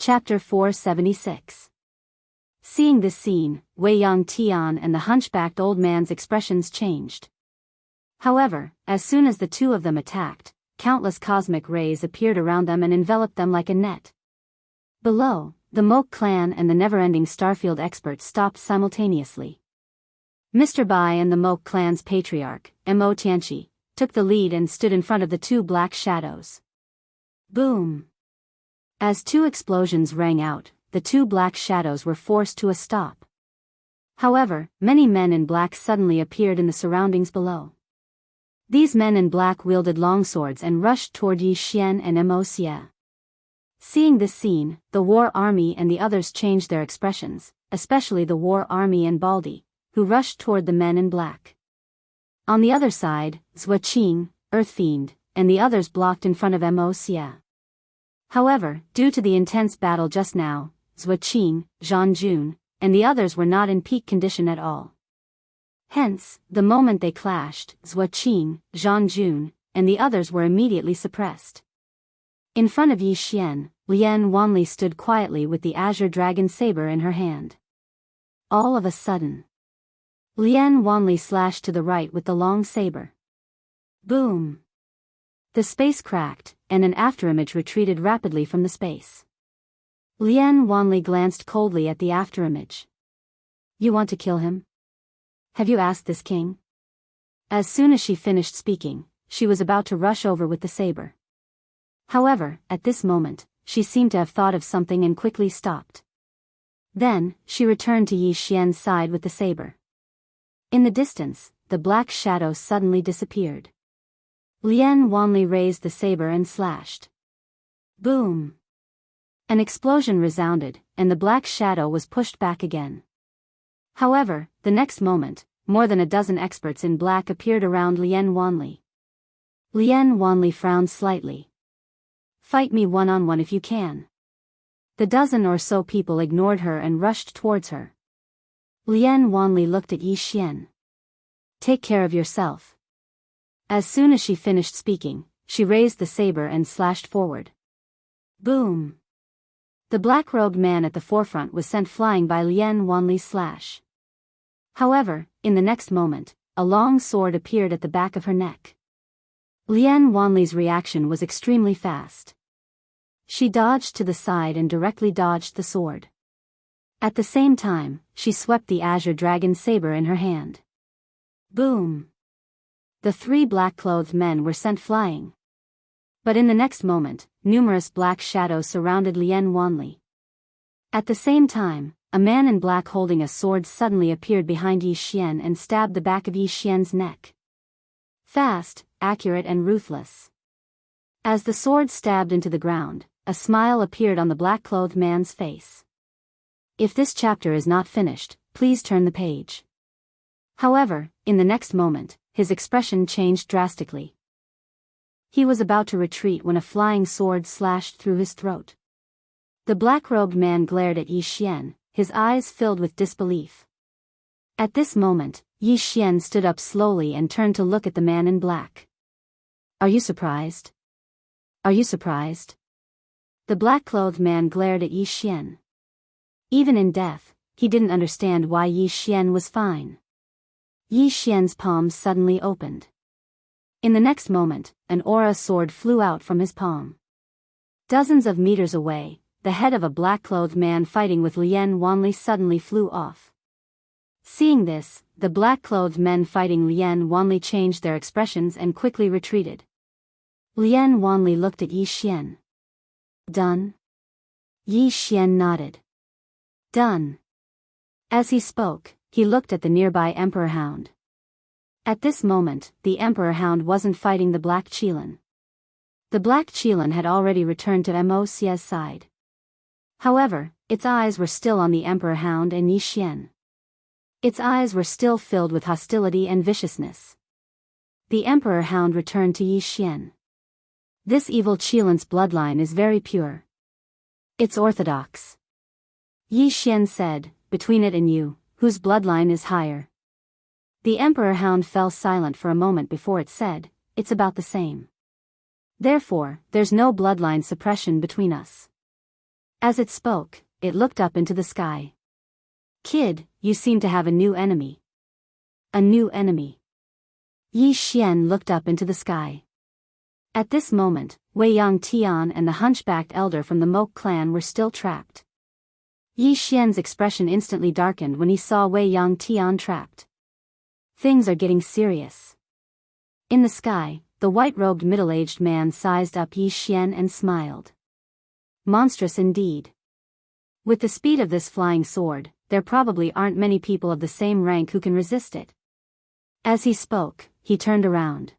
Chapter 476. Seeing this scene, Wei Yang Tian and the hunchbacked old man's expressions changed. However, as soon as the two of them attacked, countless cosmic rays appeared around them and enveloped them like a net. Below, the Moke clan and the never-ending Starfield experts stopped simultaneously. Mr. Bai and the Moke clan's patriarch, Mo Tianqi, took the lead and stood in front of the two black shadows. Boom! As two explosions rang out, the two black shadows were forced to a stop. However, many men in black suddenly appeared in the surroundings below. These men in black wielded longswords and rushed toward Yi Xian and Mo Xie. Seeing this scene, the war army and the others changed their expressions, especially the war army and Baldi, who rushed toward the men in black. On the other side, Zhua Qing, Earth Fiend, and the others blocked in front of Mo Xie. However, due to the intense battle just now, Zhua Qing, Zhang Jun, and the others were not in peak condition at all. Hence, the moment they clashed, Zhua Qing, Zhang Jun, and the others were immediately suppressed. In front of Yi Xian, Lian Wanli stood quietly with the azure dragon saber in her hand. All of a sudden, Lian Wanli slashed to the right with the long saber. Boom! The space cracked, and an afterimage retreated rapidly from the space. Lian Wanli glanced coldly at the afterimage. You want to kill him? Have you asked this king? As soon as she finished speaking, she was about to rush over with the saber. However, at this moment, she seemed to have thought of something and quickly stopped. Then, she returned to Yi Xian's side with the saber. In the distance, the black shadow suddenly disappeared. Lian Wanli raised the saber and slashed. Boom! An explosion resounded, and the black shadow was pushed back again. However, the next moment, more than a dozen experts in black appeared around Lian Wanli. Lian Wanli frowned slightly. Fight me one-on-one if you can. The dozen or so people ignored her and rushed towards her. Lian Wanli looked at Yi Xian. Take care of yourself. As soon as she finished speaking, she raised the saber and slashed forward. Boom! The black-robed man at the forefront was sent flying by Lian Wanli's slash. However, in the next moment, a long sword appeared at the back of her neck. Lian Wanli's reaction was extremely fast. She dodged to the side and directly dodged the sword. At the same time, she swept the azure dragon saber in her hand. Boom! The three black-clothed men were sent flying. But in the next moment, numerous black shadows surrounded Lian Wanli. At the same time, a man in black holding a sword suddenly appeared behind Yi Xian and stabbed the back of Yi Xian's neck. Fast, accurate and ruthless. As the sword stabbed into the ground, a smile appeared on the black-clothed man's face. If this chapter is not finished, please turn the page. However, in the next moment, his expression changed drastically. He was about to retreat when a flying sword slashed through his throat. The black-robed man glared at Yi Xian, his eyes filled with disbelief. At this moment, Yi Xian stood up slowly and turned to look at the man in black. Are you surprised? Are you surprised? The black-clothed man glared at Yi Xian. Even in death, he didn't understand why Yi Xian was fine. Yi Xian's palm suddenly opened. In the next moment, an aura sword flew out from his palm. Dozens of meters away, the head of a black-clothed man fighting with Lian Wanli suddenly flew off. Seeing this, the black-clothed men fighting Lian Wanli changed their expressions and quickly retreated. Lian Wanli looked at Yi Xian. Done? Yi Xian nodded. Done. As he spoke, he looked at the nearby Emperor Hound. At this moment, the Emperor Hound wasn't fighting the Black Qilin. The Black Qilin had already returned to Mo Xie's side. However, its eyes were still on the Emperor Hound and Yi Xian. Its eyes were still filled with hostility and viciousness. The Emperor Hound returned to Yi Xian. This evil Qilin's bloodline is very pure. It's orthodox. Yi Xian said, between it and you, whose bloodline is higher? The Emperor Hound fell silent for a moment before it said, it's about the same. Therefore, there's no bloodline suppression between us. As it spoke, it looked up into the sky. Kid, you seem to have a new enemy. A new enemy. Yi Xian looked up into the sky. At this moment, Wei Yang Tian and the hunchbacked elder from the Moke clan were still trapped. Yi Xian's expression instantly darkened when he saw Wei Yang Tian trapped. Things are getting serious. In the sky, the white-robed middle-aged man sized up Yi Xian and smiled. Monstrous indeed. With the speed of this flying sword, there probably aren't many people of the same rank who can resist it. As he spoke, he turned around.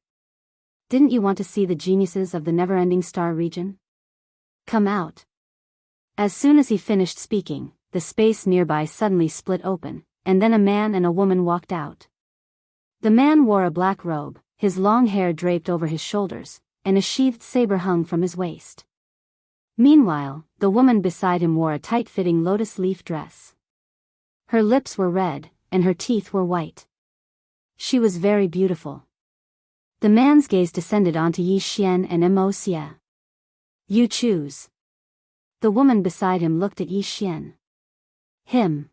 Didn't you want to see the geniuses of the never-ending star region? Come out. As soon as he finished speaking, the space nearby suddenly split open, and then a man and a woman walked out. The man wore a black robe, his long hair draped over his shoulders, and a sheathed saber hung from his waist. Meanwhile, the woman beside him wore a tight-fitting lotus leaf dress. Her lips were red, and her teeth were white. She was very beautiful. The man's gaze descended onto Yi Xian and Mo Xie. You choose. The woman beside him looked at Yi Xian. Him.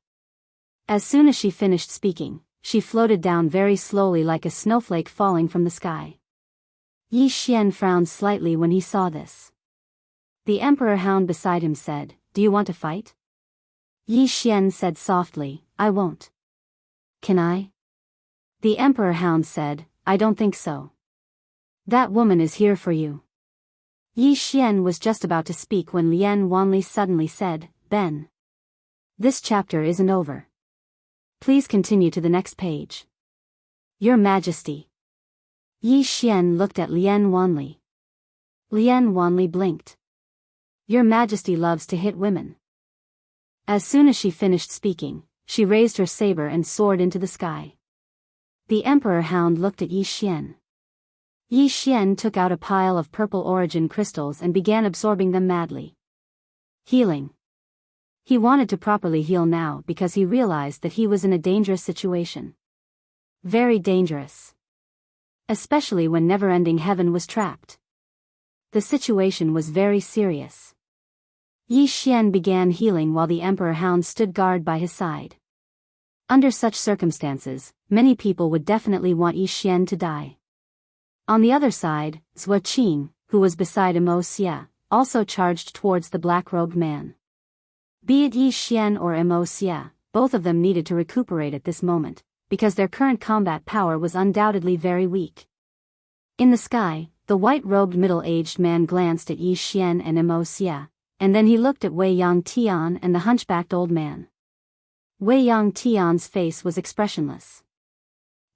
As soon as she finished speaking, she floated down very slowly like a snowflake falling from the sky. Yi Xian frowned slightly when he saw this. The emperor hound beside him said, Do you want to fight? Yi Xian said softly, I won't. Can I? The emperor hound said, I don't think so. That woman is here for you. Yi Xian was just about to speak when Lian Wanli suddenly said, Ben. This chapter isn't over. Please continue to the next page. Your Majesty. Yi Xian looked at Lian Wanli. Lian Wanli blinked. Your Majesty loves to hit women. As soon as she finished speaking, she raised her saber and soared into the sky. The emperor hound looked at Yi Xian. Yi Xian took out a pile of purple origin crystals and began absorbing them madly. Healing. He wanted to properly heal now because he realized that he was in a dangerous situation. Very dangerous. Especially when never-ending heaven was trapped. The situation was very serious. Yi Xian began healing while the emperor hound stood guard by his side. Under such circumstances, many people would definitely want Yi Xian to die. On the other side, Zhua Qing, who was beside Mo Xie, also charged towards the black-robed man. Be it Yi Xian or Mo Xie, both of them needed to recuperate at this moment, because their current combat power was undoubtedly very weak. In the sky, the white-robed middle-aged man glanced at Yi Xian and Mo Xie, and then he looked at Wei Yang Tian and the hunchbacked old man. Wei Yang Tian's face was expressionless.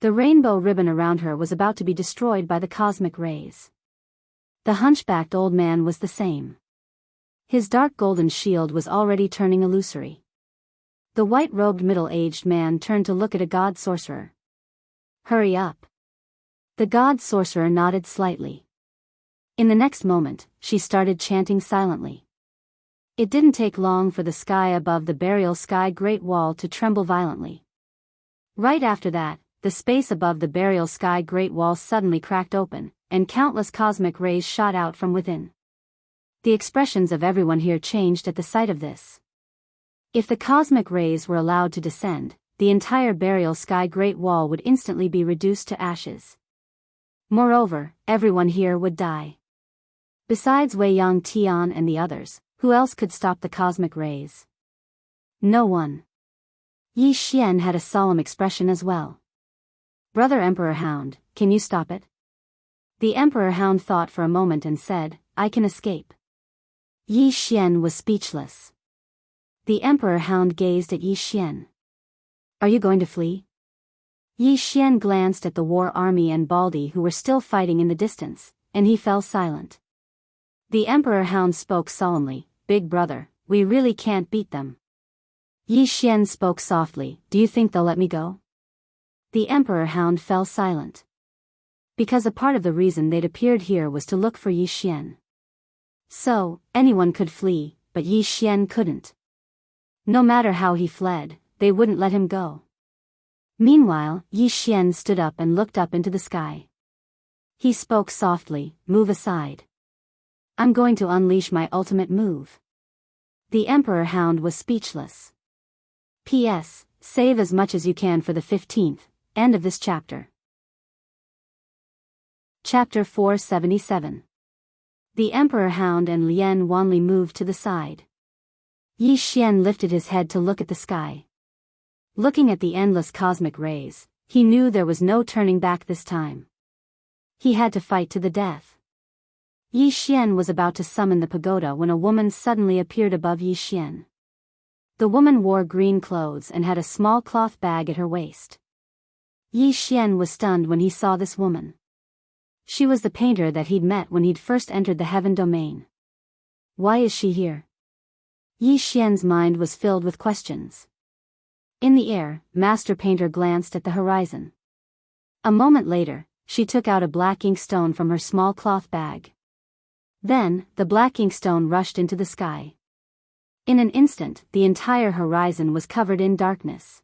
The rainbow ribbon around her was about to be destroyed by the cosmic rays. The hunchbacked old man was the same. His dark golden shield was already turning illusory. The white-robed middle-aged man turned to look at a god sorcerer. Hurry up. The god sorcerer nodded slightly. In the next moment, she started chanting silently. It didn't take long for the sky above the burial sky Great Wall to tremble violently. Right after that, the space above the burial sky Great Wall suddenly cracked open, and countless cosmic rays shot out from within. The expressions of everyone here changed at the sight of this. If the cosmic rays were allowed to descend, the entire burial sky Great Wall would instantly be reduced to ashes. Moreover, everyone here would die. Besides Wei Yang Tian and the others, who else could stop the cosmic rays? No one. Yi Xian had a solemn expression as well. Brother Emperor Hound, can you stop it? The Emperor Hound thought for a moment and said, I can escape. Yi Xian was speechless. The Emperor Hound gazed at Yi Xian. Are you going to flee? Yi Xian glanced at the war army and Baldi who were still fighting in the distance, and he fell silent. The Emperor Hound spoke solemnly, Big brother, we really can't beat them. Yi Xian spoke softly, do you think they'll let me go? The Emperor Hound fell silent. Because a part of the reason they'd appeared here was to look for Yi Xian. So, anyone could flee, but Yi Xian couldn't. No matter how he fled, they wouldn't let him go. Meanwhile, Yi Xian stood up and looked up into the sky. He spoke softly, move aside. I'm going to unleash my ultimate move. The Emperor Hound was speechless. P.S. Save as much as you can for the 15th, end of this chapter. Chapter 477. The Emperor Hound and Lien Wanli moved to the side. Yi Xian lifted his head to look at the sky. Looking at the endless cosmic rays, he knew there was no turning back this time. He had to fight to the death. Yi Xian was about to summon the pagoda when a woman suddenly appeared above Yi Xian. The woman wore green clothes and had a small cloth bag at her waist. Yi Xian was stunned when he saw this woman. She was the painter that he'd met when he'd first entered the heaven domain. Why is she here? Yi Xian's mind was filled with questions. In the air, Master Painter glanced at the horizon. A moment later, she took out a black inkstone from her small cloth bag. Then, the black inkstone rushed into the sky. In an instant, the entire horizon was covered in darkness.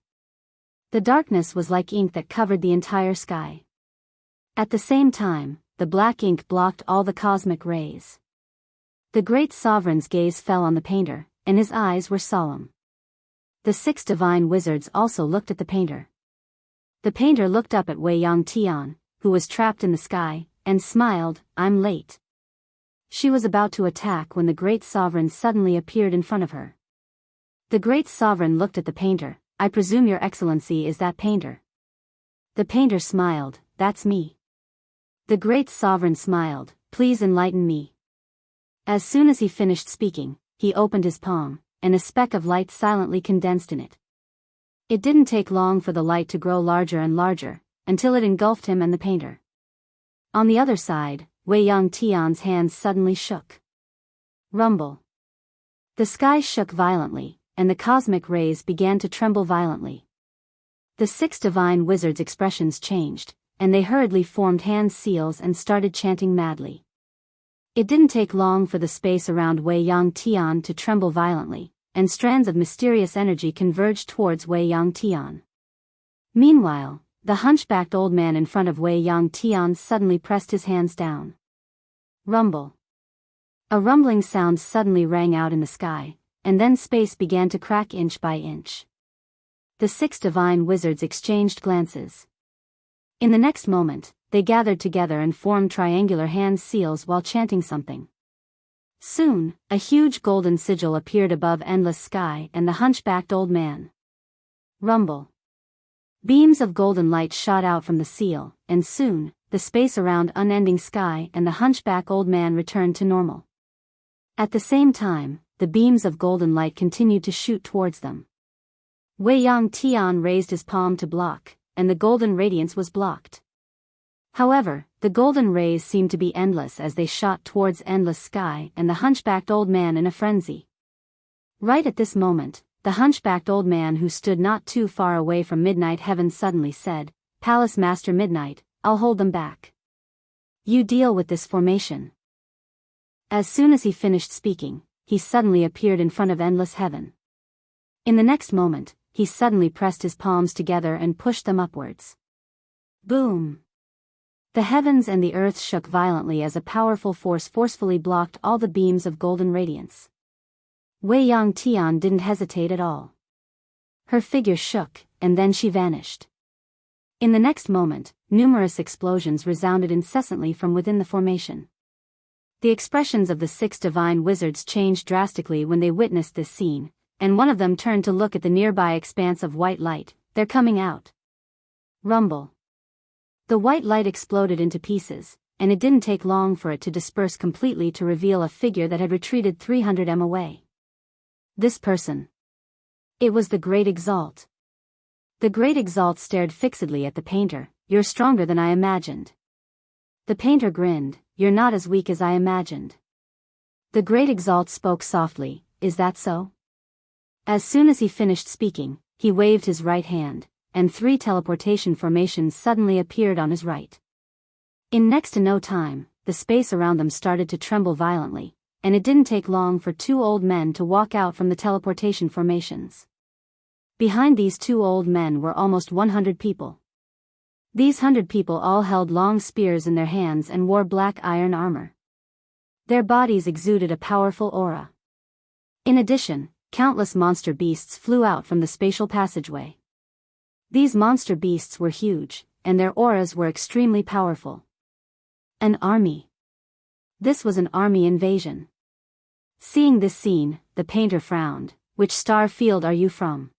The darkness was like ink that covered the entire sky. At the same time, the black ink blocked all the cosmic rays. The great sovereign's gaze fell on the painter, and his eyes were solemn. The 6 divine wizards also looked at the painter. The painter looked up at Wei Yang Tian, who was trapped in the sky, and smiled, "I'm late." She was about to attack when the great sovereign suddenly appeared in front of her. The great sovereign looked at the painter. "I presume your excellency is that painter." The painter smiled, "That's me." The great sovereign smiled, "Please enlighten me." As soon as he finished speaking, he opened his palm, and a speck of light silently condensed in it. It didn't take long for the light to grow larger and larger, until it engulfed him and the painter. On the other side, Wei Yang Tian's hands suddenly shook. Rumble. The sky shook violently, and the cosmic rays began to tremble violently. The 6 divine wizards' expressions changed, and they hurriedly formed hand seals and started chanting madly. It didn't take long for the space around Wei Yang Tian to tremble violently, and strands of mysterious energy converged towards Wei Yang Tian. Meanwhile, the hunchbacked old man in front of Wei Yang Tian suddenly pressed his hands down. Rumble. A rumbling sound suddenly rang out in the sky, and then space began to crack inch by inch. The 6 divine wizards exchanged glances. In the next moment, they gathered together and formed triangular hand seals while chanting something. Soon, a huge golden sigil appeared above endless sky and the hunchbacked old man. Rumble. Beams of golden light shot out from the seal, and soon, the space around unending sky and the hunchback old man returned to normal. At the same time, the beams of golden light continued to shoot towards them. Wei Yang Tian raised his palm to block, and the golden radiance was blocked. However, the golden rays seemed to be endless as they shot towards endless sky and the hunchbacked old man in a frenzy. Right at this moment, the hunchbacked old man who stood not too far away from Midnight Heaven suddenly said, "Palace Master Midnight, I'll hold them back. You deal with this formation." As soon as he finished speaking, he suddenly appeared in front of endless heaven. In the next moment, he suddenly pressed his palms together and pushed them upwards. Boom! The heavens and the earth shook violently as a powerful force forcefully blocked all the beams of golden radiance. Wei Yang Tian didn't hesitate at all. Her figure shook, and then she vanished. In the next moment, numerous explosions resounded incessantly from within the formation. The expressions of the 6 divine wizards changed drastically when they witnessed this scene, and one of them turned to look at the nearby expanse of white light. "They're coming out." Rumble. The white light exploded into pieces, and it didn't take long for it to disperse completely to reveal a figure that had retreated 300 m away. This person. It was the Great Exalt. The Great Exalt stared fixedly at the painter. "You're stronger than I imagined." The painter grinned. "You're not as weak as I imagined." The Great Exalt spoke softly, "Is that so?" As soon as he finished speaking, he waved his right hand, and 3 teleportation formations suddenly appeared on his right. In next to no time, the space around them started to tremble violently, and it didn't take long for 2 old men to walk out from the teleportation formations. Behind these 2 old men were almost 100 people. These 100 people all held long spears in their hands and wore black iron armor. Their bodies exuded a powerful aura. In addition, countless monster beasts flew out from the spatial passageway. These monster beasts were huge, and their auras were extremely powerful. An army. This was an army invasion. Seeing this scene, the painter frowned. Which star field are you from?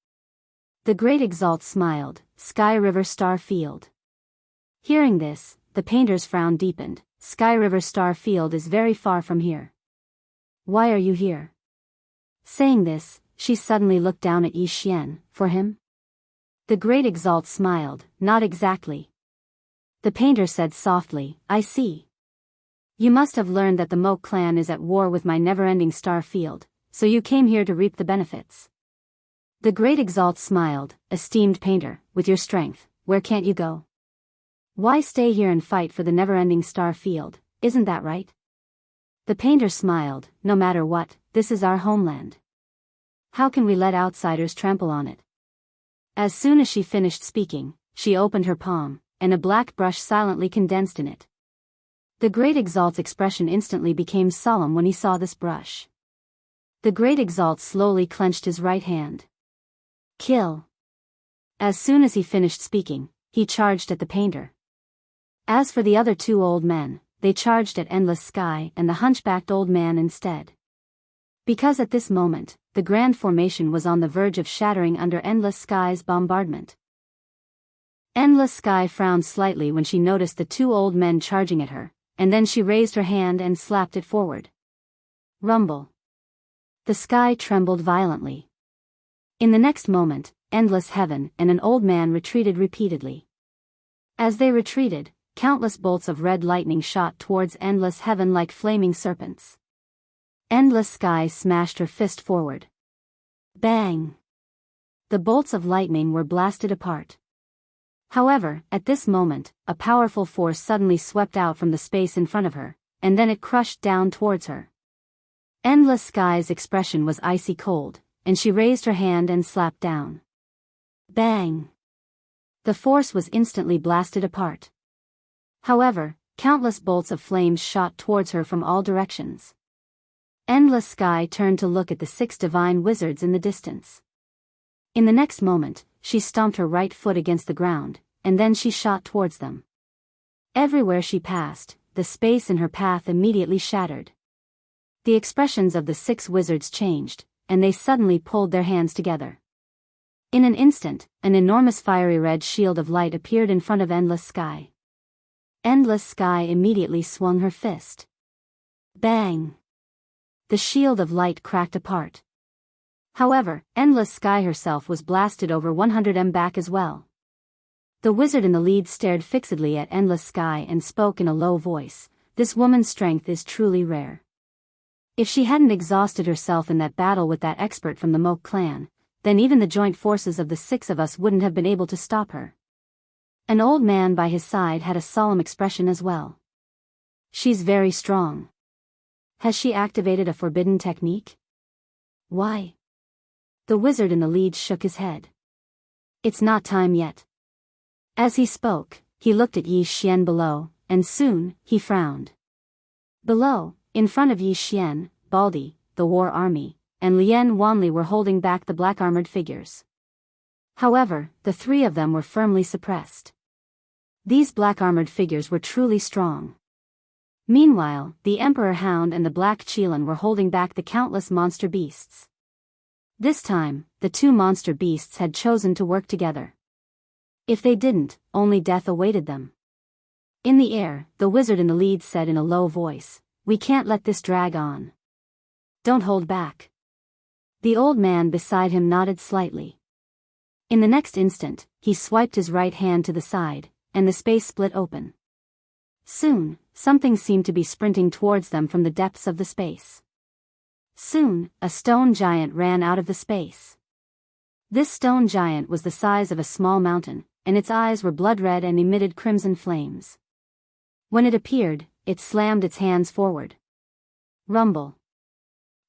The great exalt smiled. Sky River Star Field. Hearing this, the painter's frown deepened. Sky River Star Field is very far from here. Why are you here? Saying this, she suddenly looked down at Yi Xian. For him? The great exalt smiled. Not exactly. The painter said softly, I see. You must have learned that the Mo clan is at war with my never-ending star field, so you came here to reap the benefits. The great exalt smiled. Esteemed painter, with your strength, where can't you go? Why stay here and fight for the never-ending star field, isn't that right? The painter smiled. No matter what, this is our homeland. How can we let outsiders trample on it? As soon as she finished speaking, she opened her palm, and a black brush silently condensed in it. The great exalt's expression instantly became solemn when he saw this brush. The great exalt slowly clenched his right hand. Kill. As soon as he finished speaking, he charged at the painter. As for the other two old men, they charged at Endless Sky and the hunchbacked old man instead. Because at this moment, the grand formation was on the verge of shattering under Endless Sky's bombardment. Endless Sky frowned slightly when she noticed the two old men charging at her, and then she raised her hand and slapped it forward. Rumble. The sky trembled violently. In the next moment, Endless Heaven and an old man retreated repeatedly. As they retreated, countless bolts of red lightning shot towards Endless Heaven like flaming serpents. Endless Sky smashed her fist forward. Bang! The bolts of lightning were blasted apart. However, at this moment, a powerful force suddenly swept out from the space in front of her, and then it crushed down towards her. Endless Sky's expression was icy cold, and she raised her hand and slapped down. Bang! The force was instantly blasted apart. However, countless bolts of flames shot towards her from all directions. Endless Sky turned to look at the 6 divine wizards in the distance. In the next moment, she stomped her right foot against the ground, and then she shot towards them. Everywhere she passed, the space in her path immediately shattered. The expressions of the 6 wizards changed, and they suddenly pulled their hands together. In an instant, an enormous fiery red shield of light appeared in front of Endless Sky. Endless Sky immediately swung her fist. Bang! The shield of light cracked apart. However, Endless Sky herself was blasted over 100 m back as well. The wizard in the lead stared fixedly at Endless Sky and spoke in a low voice. This woman's strength is truly rare. If she hadn't exhausted herself in that battle with that expert from the Mo clan, then even the joint forces of the 6 of us wouldn't have been able to stop her. An old man by his side had a solemn expression as well. She's very strong. Has she activated a forbidden technique? Why? The wizard in the lead shook his head. It's not time yet. As he spoke, he looked at Yi Xian below, and soon, he frowned. Below, in front of Yi Xian, Baldi, the war army, and Lien Wanli were holding back the black-armored figures. However, the 3 of them were firmly suppressed. These black-armored figures were truly strong. Meanwhile, the Emperor Hound and the Black Qilin were holding back the countless monster beasts. This time, the 2 monster beasts had chosen to work together. If they didn't, only death awaited them. In the air, the wizard in the lead said in a low voice, "We can't let this drag on. Don't hold back." The old man beside him nodded slightly. In the next instant, he swiped his right hand to the side, and the space split open. Soon, something seemed to be sprinting towards them from the depths of the space. Soon, a stone giant ran out of the space. This stone giant was the size of a small mountain, and its eyes were blood-red and emitted crimson flames. When it appeared, it slammed its hands forward. Rumble.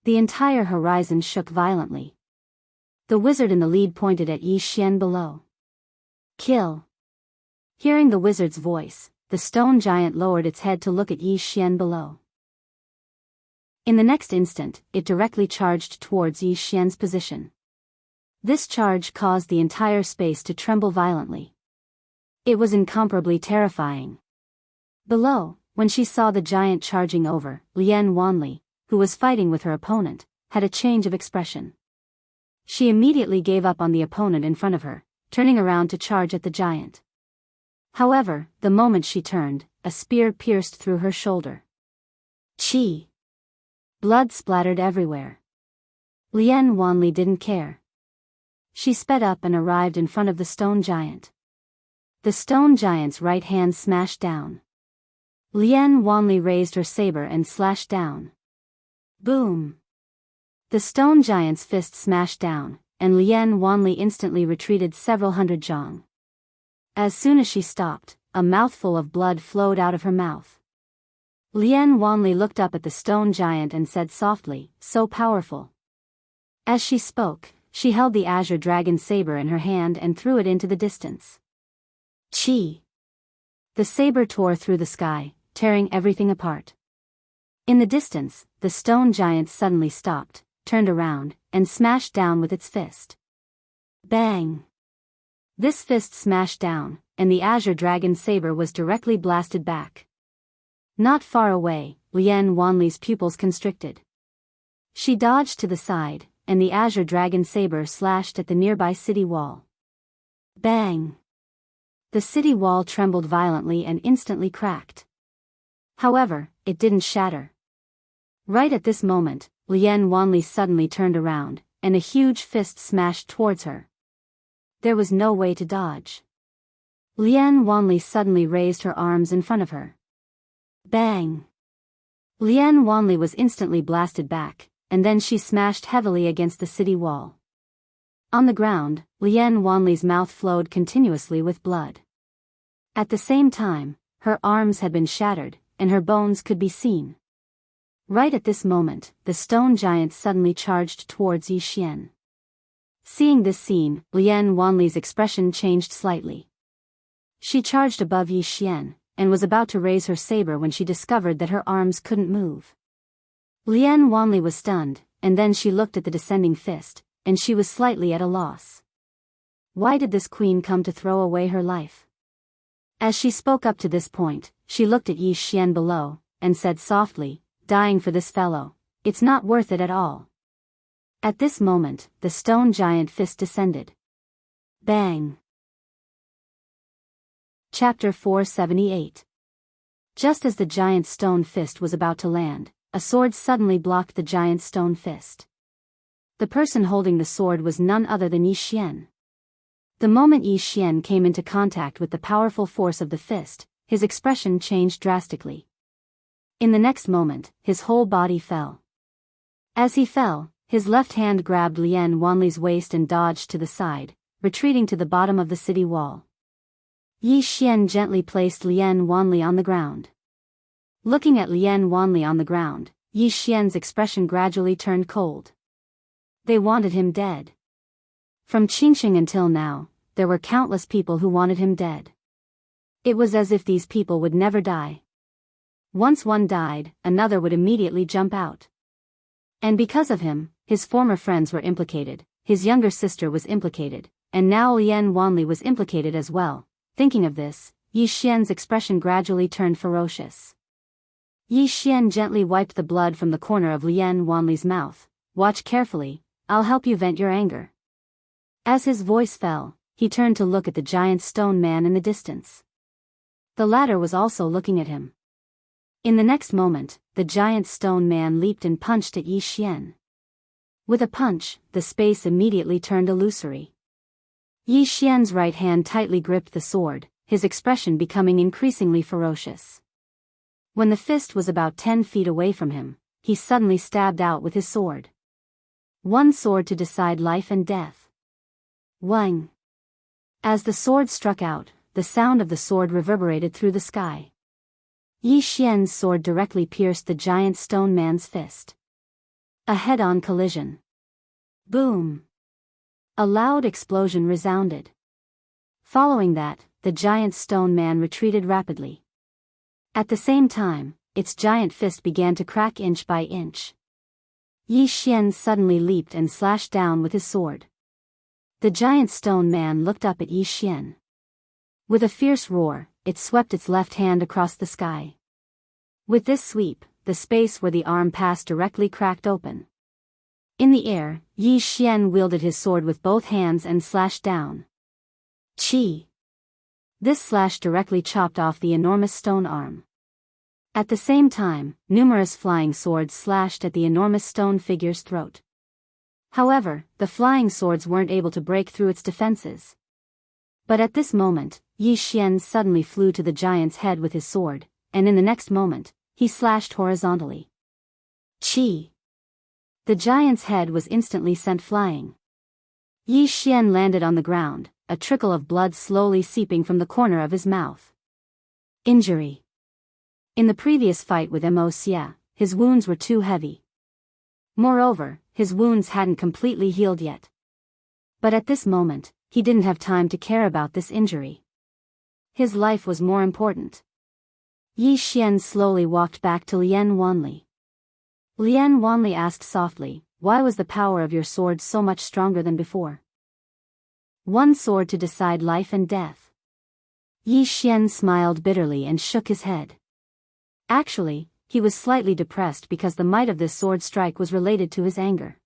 The entire horizon shook violently. The wizard in the lead pointed at Yi Xian below. Kill. Hearing the wizard's voice, the stone giant lowered its head to look at Yi Xian below. In the next instant, it directly charged towards Yi Xian's position. This charge caused the entire space to tremble violently. It was incomparably terrifying. Below, when she saw the giant charging over, Lian Wanli, who was fighting with her opponent, had a change of expression. She immediately gave up on the opponent in front of her, turning around to charge at the giant. However, the moment she turned, a spear pierced through her shoulder. Chi! Blood splattered everywhere. Lian Wanli didn't care. She sped up and arrived in front of the stone giant. The stone giant's right hand smashed down. Lian Wanli raised her saber and slashed down. Boom! The stone giant's fist smashed down, and Lian Wanli instantly retreated several hundred zhang. As soon as she stopped, a mouthful of blood flowed out of her mouth. Lian Wanli looked up at the stone giant and said softly, "So powerful." As she spoke, she held the azure dragon saber in her hand and threw it into the distance. Chi! The saber tore through the sky, tearing everything apart. In the distance, the stone giant suddenly stopped, turned around, and smashed down with its fist. Bang! This fist smashed down, and the azure dragon saber was directly blasted back. Not far away, Lian Wanli's pupils constricted. She dodged to the side, and the azure dragon saber slashed at the nearby city wall. Bang! The city wall trembled violently and instantly cracked. However, it didn't shatter. Right at this moment, Lian Wanli suddenly turned around, and a huge fist smashed towards her. There was no way to dodge. Lian Wanli suddenly raised her arms in front of her. Bang! Lian Wanli was instantly blasted back, and then she smashed heavily against the city wall. On the ground, Lian Wanli's mouth flowed continuously with blood. At the same time, her arms had been shattered, and her bones could be seen. Right at this moment, the stone giant suddenly charged towards Yi Xian. Seeing this scene, Lian Wanli's expression changed slightly. She charged above Yi Xian, and was about to raise her saber when she discovered that her arms couldn't move. Lian Wanli was stunned, and then she looked at the descending fist, and she was slightly at a loss. Why did this queen come to throw away her life? As she spoke up to this point, she looked at Yi Xian below, and said softly, "Dying for this fellow, it's not worth it at all." At this moment, the stone giant fist descended. Bang! Chapter 478. Just as the giant's stone fist was about to land, a sword suddenly blocked the giant's stone fist. The person holding the sword was none other than Yi Xian. The moment Yi Xian came into contact with the powerful force of the fist, his expression changed drastically. In the next moment, his whole body fell. As he fell, his left hand grabbed Lian Wanli's waist and dodged to the side, retreating to the bottom of the city wall. Yi Xian gently placed Lian Wanli on the ground. Looking at Lian Wanli on the ground, Yi Xian's expression gradually turned cold. They wanted him dead. From Qingxing until now, there were countless people who wanted him dead. It was as if these people would never die. Once one died, another would immediately jump out. And because of him, his former friends were implicated, his younger sister was implicated, and now Lian Wanli was implicated as well. Thinking of this, Yi Xian's expression gradually turned ferocious. Yi Xian gently wiped the blood from the corner of Lian Wanli's mouth. "Watch carefully, I'll help you vent your anger." As his voice fell, he turned to look at the giant stone man in the distance. The latter was also looking at him. In the next moment, the giant stone man leaped and punched at Yi Xian. With a punch, the space immediately turned illusory. Yi Xian's right hand tightly gripped the sword, his expression becoming increasingly ferocious. When the fist was about 10 feet away from him, he suddenly stabbed out with his sword. One sword to decide life and death. Wang! As the sword struck out, the sound of the sword reverberated through the sky. Yi Xian's sword directly pierced the giant stone man's fist. A head-on collision. Boom! A loud explosion resounded. Following that, the giant stone man retreated rapidly. At the same time, its giant fist began to crack inch by inch. Yi Xian suddenly leaped and slashed down with his sword. The giant stone man looked up at Yi Xian. With a fierce roar, it swept its left hand across the sky. With this sweep, the space where the arm passed directly cracked open. In the air, Yi Xian wielded his sword with both hands and slashed down. Chi! This slash directly chopped off the enormous stone arm. At the same time, numerous flying swords slashed at the enormous stone figure's throat. However, the flying swords weren't able to break through its defenses. But at this moment, Yi Xian suddenly flew to the giant's head with his sword, and in the next moment, he slashed horizontally. Chi! The giant's head was instantly sent flying. Yi Xian landed on the ground, a trickle of blood slowly seeping from the corner of his mouth. Injury. In the previous fight with Mo Xia, his wounds were too heavy. Moreover, his wounds hadn't completely healed yet. But at this moment, he didn't have time to care about this injury. His life was more important. Yi Xian slowly walked back to Lian Wanli. Lian Wanli asked softly, "Why was the power of your sword so much stronger than before?" "One sword to decide life and death." Yi Xian smiled bitterly and shook his head. Actually, he was slightly depressed because the might of this sword strike was related to his anger.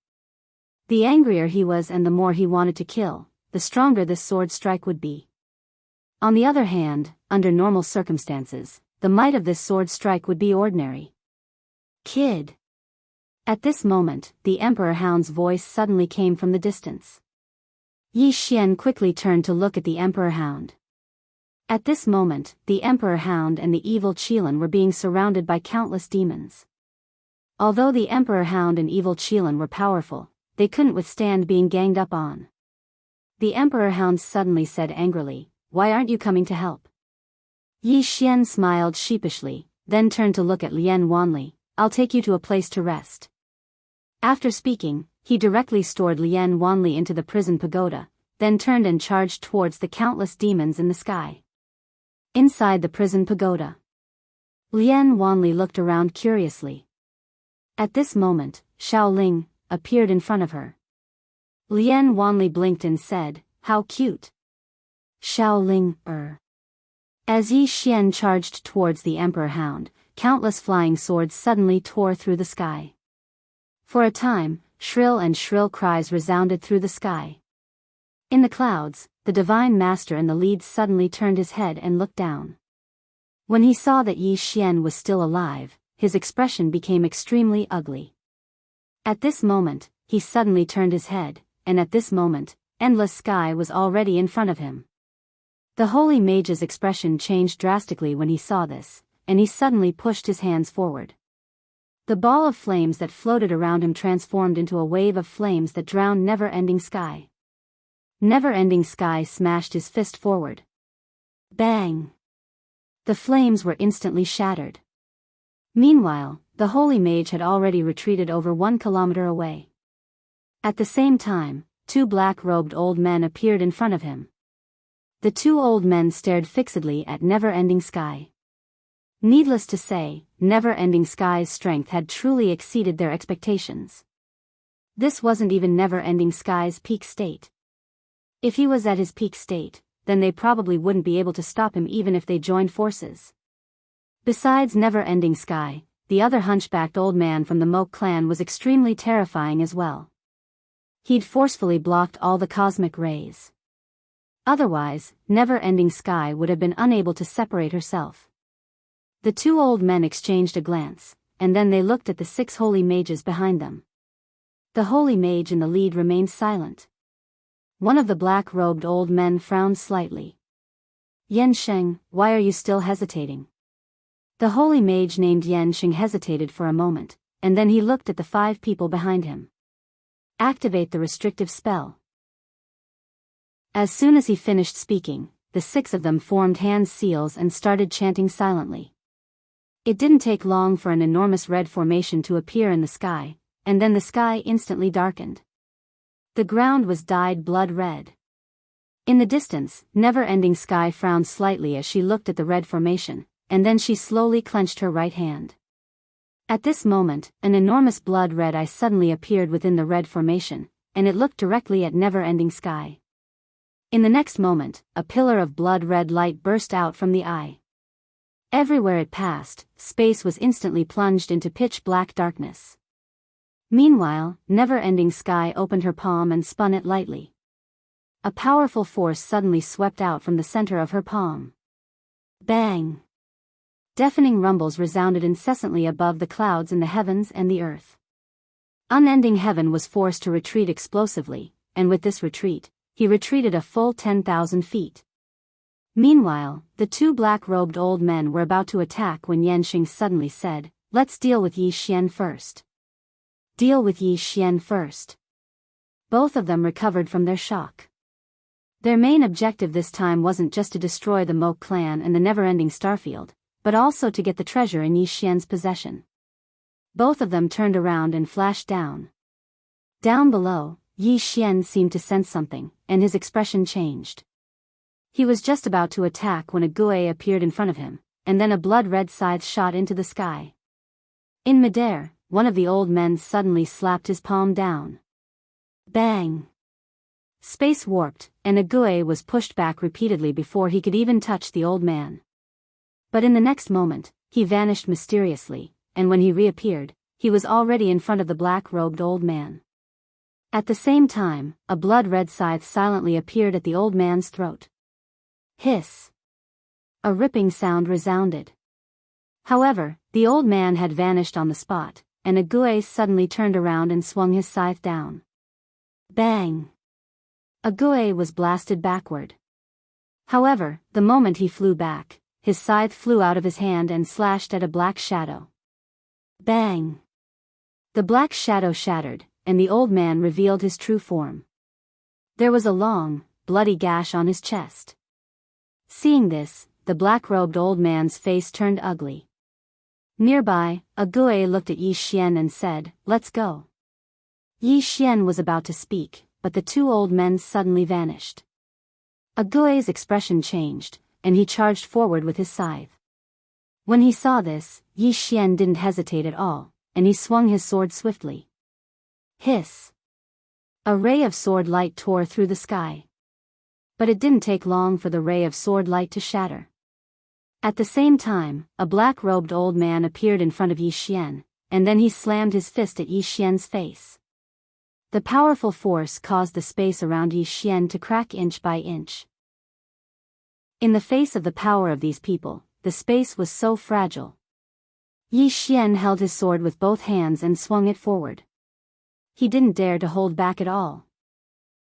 The angrier he was and the more he wanted to kill, the stronger this sword strike would be. On the other hand, under normal circumstances, the might of this sword strike would be ordinary. "Kid!" At this moment, the Emperor Hound's voice suddenly came from the distance. Yi Xian quickly turned to look at the Emperor Hound. At this moment, the Emperor Hound and the evil Qilin were being surrounded by countless demons. Although the Emperor Hound and evil Qilin were powerful, they couldn't withstand being ganged up on. The Emperor Hound suddenly said angrily, "Why aren't you coming to help?" Yi Xian smiled sheepishly, then turned to look at Lian Wanli. "I'll take you to a place to rest." After speaking, he directly stored Lian Wanli into the prison pagoda, then turned and charged towards the countless demons in the sky. Inside the prison pagoda, Lian Wanli looked around curiously. At this moment, Xiaoling appeared in front of her. Lian Wanli blinked and said, "How cute." Xiaoling, As Yi Xian charged towards the Emperor Hound, countless flying swords suddenly tore through the sky. For a time, shrill cries resounded through the sky. In the clouds, the Divine Master in the lead suddenly turned his head and looked down. When he saw that Yi Xian was still alive, his expression became extremely ugly. At this moment, he suddenly turned his head, and at this moment, endless sky was already in front of him. The holy mage's expression changed drastically when he saw this, and he suddenly pushed his hands forward. The ball of flames that floated around him transformed into a wave of flames that drowned never-ending sky. Never-ending sky smashed his fist forward. Bang! The flames were instantly shattered. Meanwhile, the holy mage had already retreated over 1 kilometer away. At the same time, 2 black-robed old men appeared in front of him. The 2 old men stared fixedly at never-ending sky. Needless to say, never-ending sky's strength had truly exceeded their expectations. This wasn't even never-ending sky's peak state. If he was at his peak state, then they probably wouldn't be able to stop him even if they joined forces. Besides never-ending sky, the other hunchbacked old man from the Moke clan was extremely terrifying as well. He'd forcefully blocked all the cosmic rays. Otherwise, never-ending sky would have been unable to separate herself. The 2 old men exchanged a glance, and then they looked at the 6 holy mages behind them. The holy mage in the lead remained silent. One of the black-robed old men frowned slightly. "Yan Sheng, why are you still hesitating?" The holy mage named Yan Sheng hesitated for a moment, and then he looked at the 5 people behind him. "Activate the restrictive spell." As soon as he finished speaking, the 6 of them formed hand seals and started chanting silently. It didn't take long for an enormous red formation to appear in the sky, and then the sky instantly darkened. The ground was dyed blood red. In the distance, never-ending sky frowned slightly as she looked at the red formation, and then she slowly clenched her right hand. At this moment, an enormous blood-red eye suddenly appeared within the red formation, and it looked directly at never-ending sky. In the next moment, a pillar of blood-red light burst out from the eye. Everywhere it passed, space was instantly plunged into pitch-black darkness. Meanwhile, never-ending sky opened her palm and spun it lightly. A powerful force suddenly swept out from the center of her palm. Bang! Deafening rumbles resounded incessantly above the clouds in the heavens and the earth. Unending heaven was forced to retreat explosively, and with this retreat, he retreated a full 10,000 feet. Meanwhile, the two black-robed old men were about to attack when Yanxing suddenly said, "Let's deal with Yi Xian first." Deal with Yi Xian first. Both of them recovered from their shock. Their main objective this time wasn't just to destroy the Mo clan and the never-ending starfield, but also to get the treasure in Yi Xian's possession. Both of them turned around and flashed down. Down below, Yi Xian seemed to sense something, and his expression changed. He was just about to attack when a Gui appeared in front of him, and then a blood-red scythe shot into the sky. In midair, one of the old men suddenly slapped his palm down. Bang! Space warped, and a Gui was pushed back repeatedly before he could even touch the old man. But in the next moment, he vanished mysteriously, and when he reappeared, he was already in front of the black-robed old man. At the same time, a blood-red scythe silently appeared at the old man's throat. Hiss! A ripping sound resounded. However, the old man had vanished on the spot, and a Gui suddenly turned around and swung his scythe down. Bang! A Gui was blasted backward. However, the moment he flew back, his scythe flew out of his hand and slashed at a black shadow. Bang! The black shadow shattered, and the old man revealed his true form. There was a long, bloody gash on his chest. Seeing this, the black-robed old man's face turned ugly. Nearby, a Gui looked at Yi Xian and said, "Let's go." Yi Xian was about to speak, but the two old men suddenly vanished. A Gui's expression changed, and he charged forward with his scythe. When he saw this, Yi Xian didn't hesitate at all, and he swung his sword swiftly. Hiss! A ray of sword light tore through the sky. But it didn't take long for the ray of sword light to shatter. At the same time, a black-robed old man appeared in front of Yi Xian, and then he slammed his fist at Yi Xian's face. The powerful force caused the space around Yi Xian to crack inch by inch. In the face of the power of these people, the space was so fragile. Yi Xian held his sword with both hands and swung it forward. He didn't dare to hold back at all.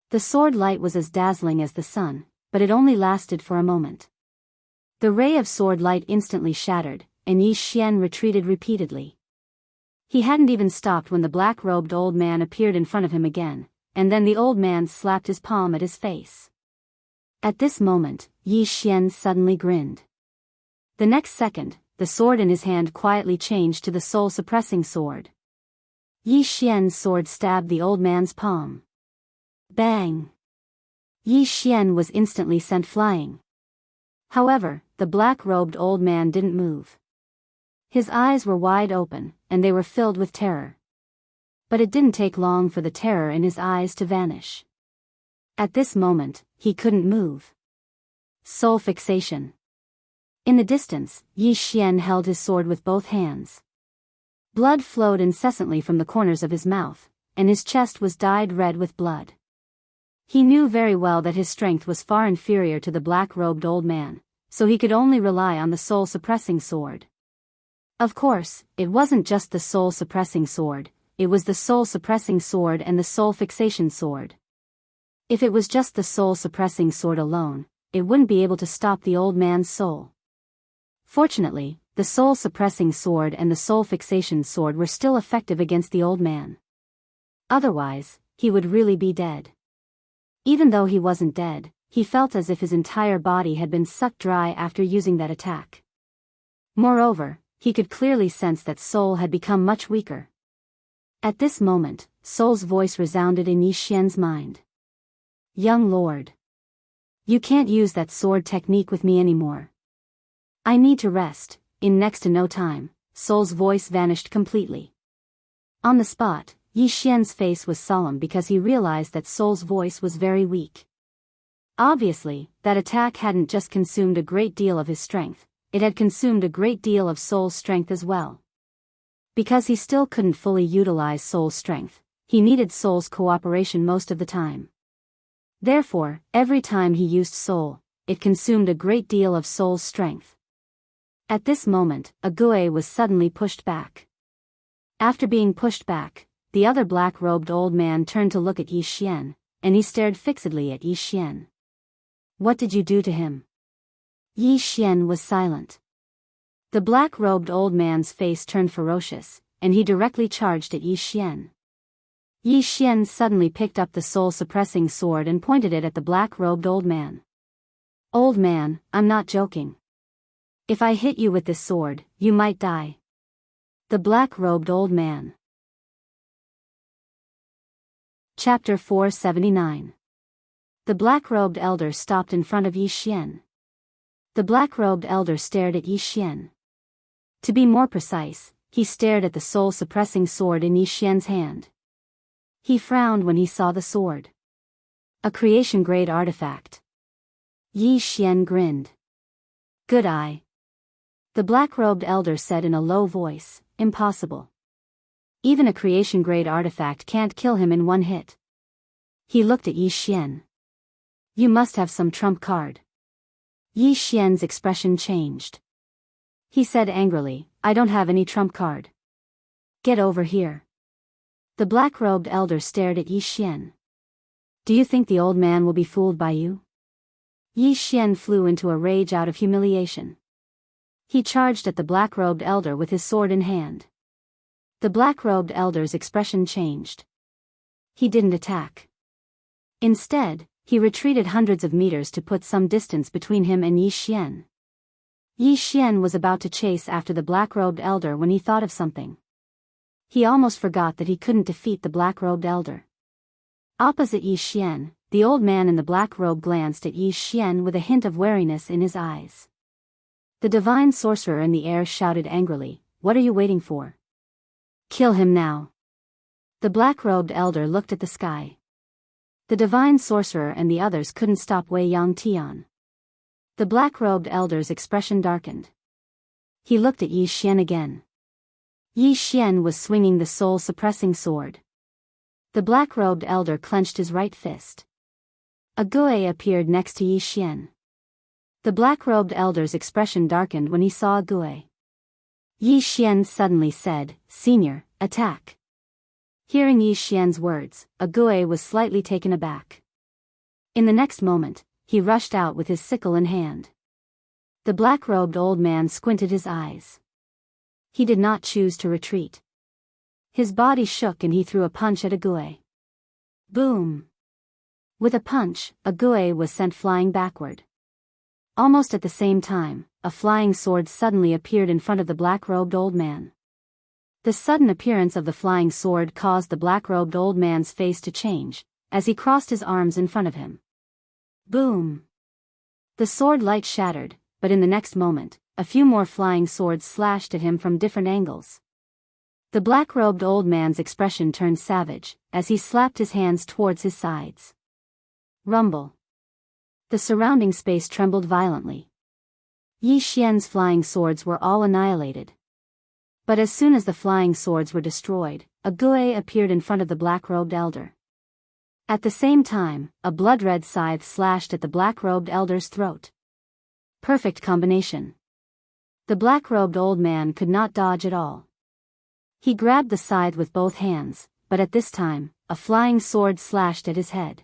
The sword light was as dazzling as the sun, but it only lasted for a moment. The ray of sword light instantly shattered, and Yi Xian retreated repeatedly. He hadn't even stopped when the black-robed old man appeared in front of him again, and then the old man slapped his palm at his face. At this moment, Yi Xian suddenly grinned. The next second, the sword in his hand quietly changed to the soul-suppressing sword. Yi Xian's sword stabbed the old man's palm. Bang! Yi Xian was instantly sent flying. However, the black-robed old man didn't move. His eyes were wide open, and they were filled with terror. But it didn't take long for the terror in his eyes to vanish. At this moment, he couldn't move. Soul fixation. In the distance, Yi Xian held his sword with both hands. Blood flowed incessantly from the corners of his mouth, and his chest was dyed red with blood. He knew very well that his strength was far inferior to the black-robed old man, so he could only rely on the soul-suppressing sword. Of course, it wasn't just the soul-suppressing sword, it was the soul-suppressing sword and the soul-fixation sword. If it was just the soul-suppressing sword alone, it wouldn't be able to stop the old man's soul. Fortunately, the soul-suppressing sword and the soul-fixation sword were still effective against the old man. Otherwise, he would really be dead. Even though he wasn't dead, he felt as if his entire body had been sucked dry after using that attack. Moreover, he could clearly sense that Soul had become much weaker. At this moment, Soul's voice resounded in Yi Xian's mind. "Young lord. You can't use that sword technique with me anymore. I need to rest." In next to no time, Soul's voice vanished completely. On the spot, Yi Xian's face was solemn because he realized that Soul's voice was very weak. Obviously, that attack hadn't just consumed a great deal of his strength, it had consumed a great deal of Soul's strength as well. Because he still couldn't fully utilize Soul's strength, he needed Soul's cooperation most of the time. Therefore, every time he used Soul, it consumed a great deal of Soul's strength. At this moment, Ague was suddenly pushed back. After being pushed back, the other black-robed old man turned to look at Yi Xian, and he stared fixedly at Yi Xian. "What did you do to him?" Yi Xian was silent. The black-robed old man's face turned ferocious, and he directly charged at Yi Xian. Yi Xian suddenly picked up the soul-suppressing sword and pointed it at the black-robed old man. "Old man, I'm not joking. If I hit you with this sword, you might die." The black-robed old man. Chapter 479. The black-robed elder stopped in front of Yi Xian. The black-robed elder stared at Yi Xian. To be more precise, he stared at the soul-suppressing sword in Yi Xian's hand. He frowned when he saw the sword. A creation-grade artifact. Yi Xian grinned. "Good eye." The black-robed elder said in a low voice, "Impossible. Even a creation-grade artifact can't kill him in one hit." He looked at Yi Xian. "You must have some trump card." Yi Xian's expression changed. He said angrily, "I don't have any trump card." "Get over here." The black-robed elder stared at Yi Xian. "Do you think the old man will be fooled by you?" Yi Xian flew into a rage out of humiliation. He charged at the black-robed elder with his sword in hand. The black-robed elder's expression changed. He didn't attack. Instead, he retreated hundreds of meters to put some distance between him and Yi Xian. Yi Xian was about to chase after the black-robed elder when he thought of something. He almost forgot that he couldn't defeat the black-robed elder. Opposite Yi Xian, the old man in the black robe glanced at Yi Xian with a hint of wariness in his eyes. The divine sorcerer in the air shouted angrily, "What are you waiting for? Kill him now." The black-robed elder looked at the sky. The divine sorcerer and the others couldn't stop Wei Yang Tian. The black-robed elder's expression darkened. He looked at Yi Xian again. Yi Xian was swinging the soul-suppressing sword. The black-robed elder clenched his right fist. A Gue appeared next to Yi Xian. The black-robed elder's expression darkened when he saw a Gue. Yi Xian suddenly said, "Senior, attack." Hearing Yi Xian's words, a Gue was slightly taken aback. In the next moment, he rushed out with his sickle in hand. The black-robed old man squinted his eyes. He did not choose to retreat. His body shook and he threw a punch at a Gue. Boom! With a punch, a Gue was sent flying backward. Almost at the same time, a flying sword suddenly appeared in front of the black-robed old man. The sudden appearance of the flying sword caused the black-robed old man's face to change, as he crossed his arms in front of him. Boom! The sword light shattered, but in the next moment, a few more flying swords slashed at him from different angles. The black-robed old man's expression turned savage, as he slapped his hands towards his sides. Rumble. The surrounding space trembled violently. Yi Xian's flying swords were all annihilated. But as soon as the flying swords were destroyed, a Gue appeared in front of the black-robed elder. At the same time, a blood-red scythe slashed at the black-robed elder's throat. Perfect combination. The black-robed old man could not dodge at all. He grabbed the scythe with both hands, but at this time, a flying sword slashed at his head.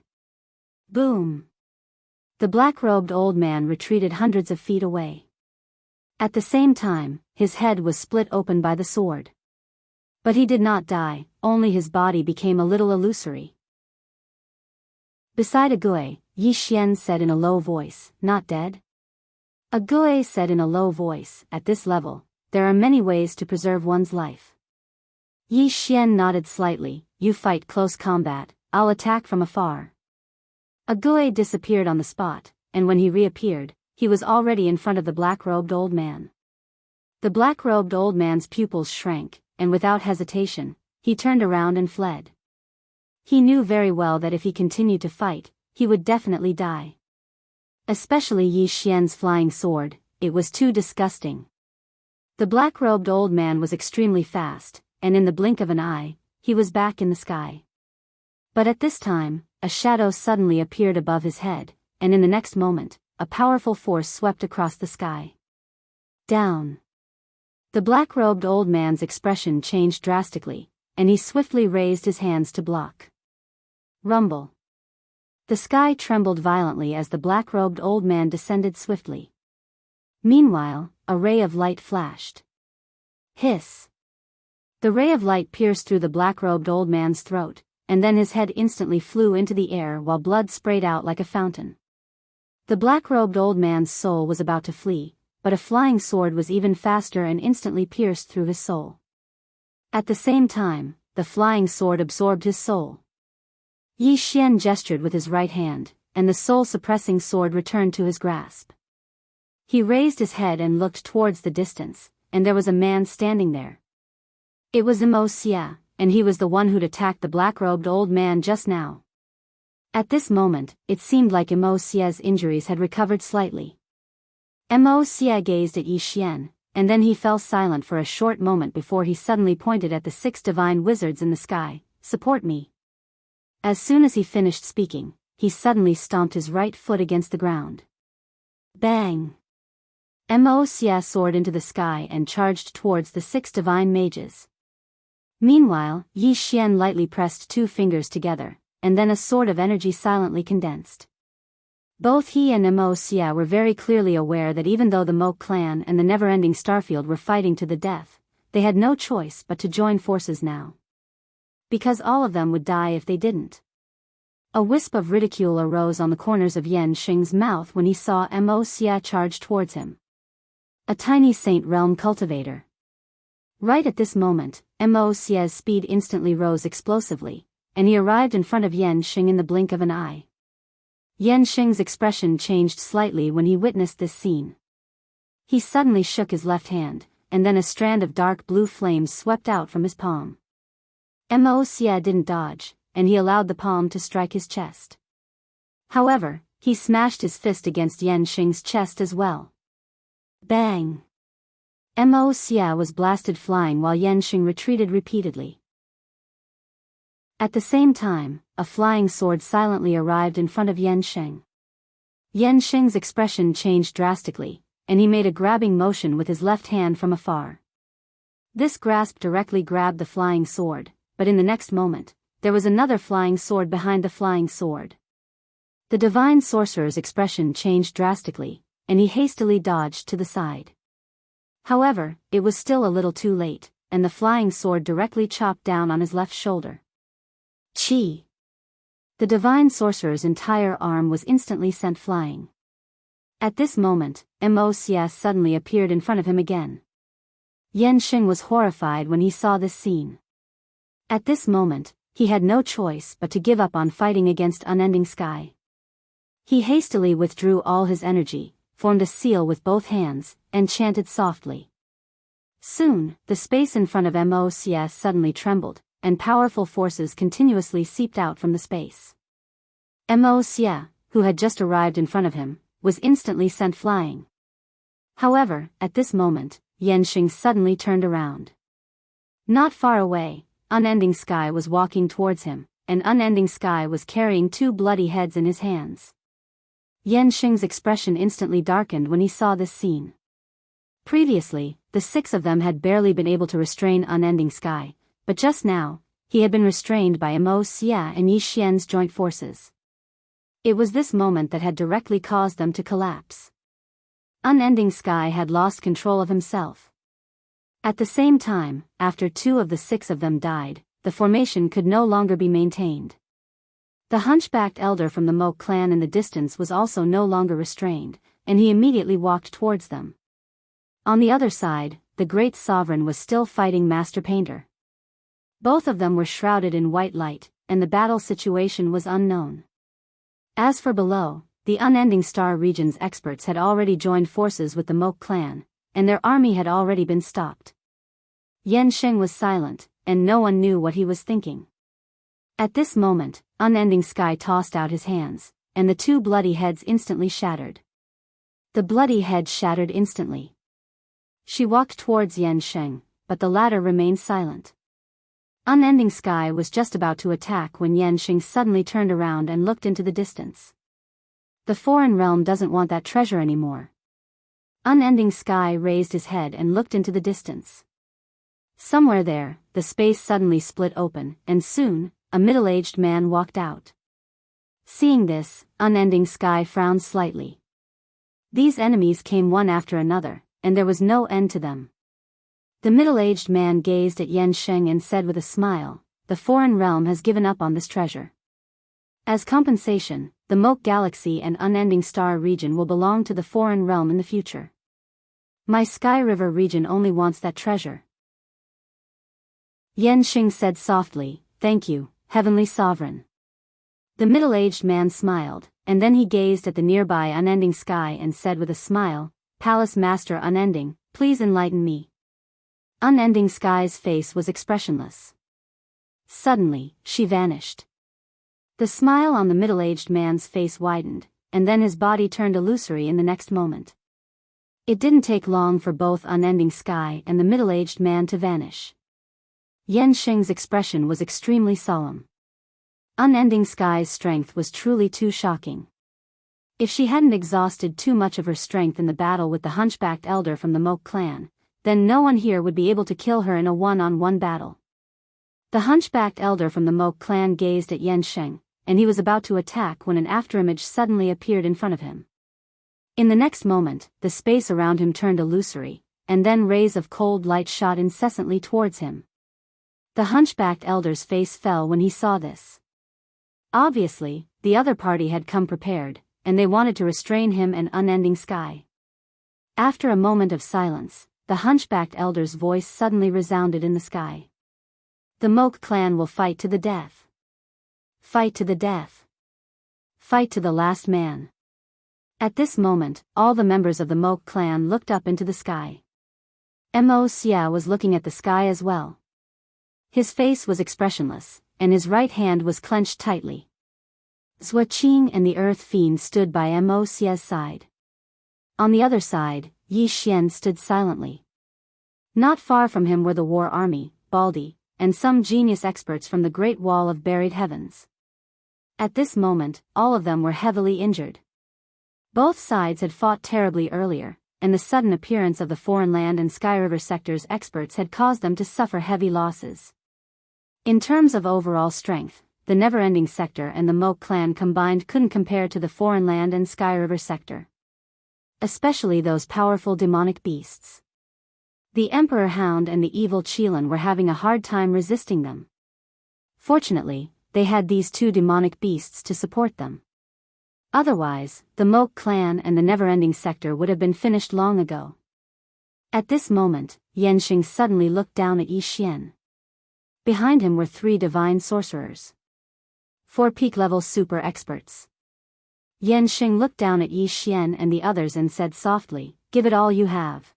Boom! The black-robed old man retreated hundreds of feet away. At the same time, his head was split open by the sword. But he did not die, only his body became a little illusory. Beside a Gue, Yi Xian said in a low voice, "Not dead?" A Gue said in a low voice, "At this level, there are many ways to preserve one's life." Yi Xian nodded slightly, "You fight close combat, I'll attack from afar." A Gue disappeared on the spot, and when he reappeared, he was already in front of the black-robed old man. The black-robed old man's pupils shrank, and without hesitation, he turned around and fled. He knew very well that if he continued to fight, he would definitely die. Especially Yi Xian's flying sword, it was too disgusting. The black-robed old man was extremely fast, and in the blink of an eye, he was back in the sky. But at this time, a shadow suddenly appeared above his head, and in the next moment, a powerful force swept across the sky. Down. The black-robed old man's expression changed drastically, and he swiftly raised his hands to block. Rumble. The sky trembled violently as the black-robed old man descended swiftly. Meanwhile, a ray of light flashed. Hiss. The ray of light pierced through the black-robed old man's throat, and then his head instantly flew into the air while blood sprayed out like a fountain. The black-robed old man's soul was about to flee, but a flying sword was even faster and instantly pierced through his soul. At the same time, the flying sword absorbed his soul. Yi Xian gestured with his right hand, and the soul-suppressing sword returned to his grasp. He raised his head and looked towards the distance, and there was a man standing there. It was Wuxia, and he was the one who'd attacked the black-robed old man just now. At this moment, it seemed like Wuxia's injuries had recovered slightly. Wuxia gazed at Yi Xian, and then he fell silent for a short moment before he suddenly pointed at the 6 divine wizards in the sky. "Support me." As soon as he finished speaking, he suddenly stomped his right foot against the ground. Bang! Wuxia soared into the sky and charged towards the 6 divine mages. Meanwhile, Yi Xian lightly pressed 2 fingers together, and then a sword of energy silently condensed. Both he and Wuxia were very clearly aware that even though the Mo clan and the never-ending Starfield were fighting to the death, they had no choice but to join forces now. Because all of them would die if they didn't. A wisp of ridicule arose on the corners of Yan Xing's mouth when he saw Wuxia charge towards him. A tiny Saint Realm cultivator. Right at this moment, Wuxia's speed instantly rose explosively, and he arrived in front of Yan Xing in the blink of an eye. Yan Xing's expression changed slightly when he witnessed this scene. He suddenly shook his left hand, and then a strand of dark blue flames swept out from his palm. Wuxia didn't dodge, and he allowed the palm to strike his chest. However, he smashed his fist against Yan Xing's chest as well. Bang! Wuxia was blasted flying while Yan Xing retreated repeatedly. At the same time, a flying sword silently arrived in front of Yan Xing. Yan Xing's expression changed drastically, and he made a grabbing motion with his left hand from afar. This grasp directly grabbed the flying sword, but in the next moment, there was another flying sword behind the flying sword. The divine sorcerer's expression changed drastically, and he hastily dodged to the side. However, it was still a little too late, and the flying sword directly chopped down on his left shoulder. Chi! The divine sorcerer's entire arm was instantly sent flying. At this moment, Wuxia suddenly appeared in front of him again. Yan Xing was horrified when he saw this scene. At this moment, he had no choice but to give up on fighting against Unending Sky. He hastily withdrew all his energy, formed a seal with both hands, and chanted softly. Soon, the space in front of Wuxia suddenly trembled, and powerful forces continuously seeped out from the space. Wuxia, who had just arrived in front of him, was instantly sent flying. However, at this moment, Yan Xing suddenly turned around. Not far away, Unending Sky was walking towards him, and Unending Sky was carrying 2 bloody heads in his hands. Yan Xing's expression instantly darkened when he saw this scene. Previously, the 6 of them had barely been able to restrain Unending Sky, but just now, he had been restrained by Wuxia and Yi Xian's joint forces. It was this moment that had directly caused them to collapse. Unending Sky had lost control of himself. At the same time, after 2 of the 6 of them died, the formation could no longer be maintained. The hunchbacked elder from the Mo clan in the distance was also no longer restrained, and he immediately walked towards them. On the other side, the great sovereign was still fighting Master Painter. Both of them were shrouded in white light, and the battle situation was unknown. As for below, the Unending Star region's experts had already joined forces with the Mo clan, and their army had already been stopped. Yansheng was silent, and no one knew what he was thinking. At this moment, Unending Sky tossed out his hands, and the two bloody heads instantly shattered. The bloody head shattered instantly. She walked towards Yansheng, but the latter remained silent. Unending Sky was just about to attack when Yansheng suddenly turned around and looked into the distance. The foreign realm doesn't want that treasure anymore. Unending Sky raised his head and looked into the distance. Somewhere there, the space suddenly split open, and soon, a middle-aged man walked out. Seeing this, Unending Sky frowned slightly. These enemies came one after another, and there was no end to them. The middle-aged man gazed at Yansheng and said with a smile, "The foreign realm has given up on this treasure. As compensation, the Moke Galaxy and Unending Star region will belong to the foreign realm in the future. My Sky River region only wants that treasure." Yansheng said softly, "Thank you, Heavenly Sovereign." The middle-aged man smiled, and then he gazed at the nearby Unending Sky and said with a smile, "Palace Master Unending, please enlighten me." Unending Sky's face was expressionless. Suddenly, she vanished. The smile on the middle-aged man's face widened, and then his body turned illusory in the next moment. It didn't take long for both Unending Sky and the middle-aged man to vanish. Yansheng's expression was extremely solemn. Unending Sky's strength was truly too shocking. If she hadn't exhausted too much of her strength in the battle with the hunchbacked elder from the Moke clan, then no one here would be able to kill her in a one-on-one battle. The hunchbacked elder from the Moke clan gazed at Yansheng, and he was about to attack when an afterimage suddenly appeared in front of him. In the next moment, the space around him turned illusory, and then rays of cold light shot incessantly towards him. The hunchbacked elder's face fell when he saw this. Obviously, the other party had come prepared, and they wanted to restrain him and Unending Sky. After a moment of silence, the hunchbacked elder's voice suddenly resounded in the sky. "The Moke clan will fight to the death. Fight to the death. Fight to the last man." At this moment, all the members of the Moke clan looked up into the sky. Mo Xia was looking at the sky as well. His face was expressionless, and his right hand was clenched tightly. Zhua Qing and the Earth Fiend stood by Mo Xia's side. On the other side, Yi Xian stood silently. Not far from him were the War Army, Baldi, and some genius experts from the Great Wall of Buried Heavens. At this moment, all of them were heavily injured. Both sides had fought terribly earlier, and the sudden appearance of the foreign land and Sky River sector's experts had caused them to suffer heavy losses. In terms of overall strength, the Neverending Sector and the Moke clan combined couldn't compare to the foreign land and Sky River sector. Especially those powerful demonic beasts. The Emperor Hound and the evil Qilin were having a hard time resisting them. Fortunately, they had these two demonic beasts to support them. Otherwise, the Moke clan and the Neverending Sector would have been finished long ago. At this moment, Yansheng suddenly looked down at Yi Xian. Behind him were 3 divine sorcerers. 4 peak-level super experts. Yansheng looked down at Yi Xian and the others and said softly, "Give it all you have."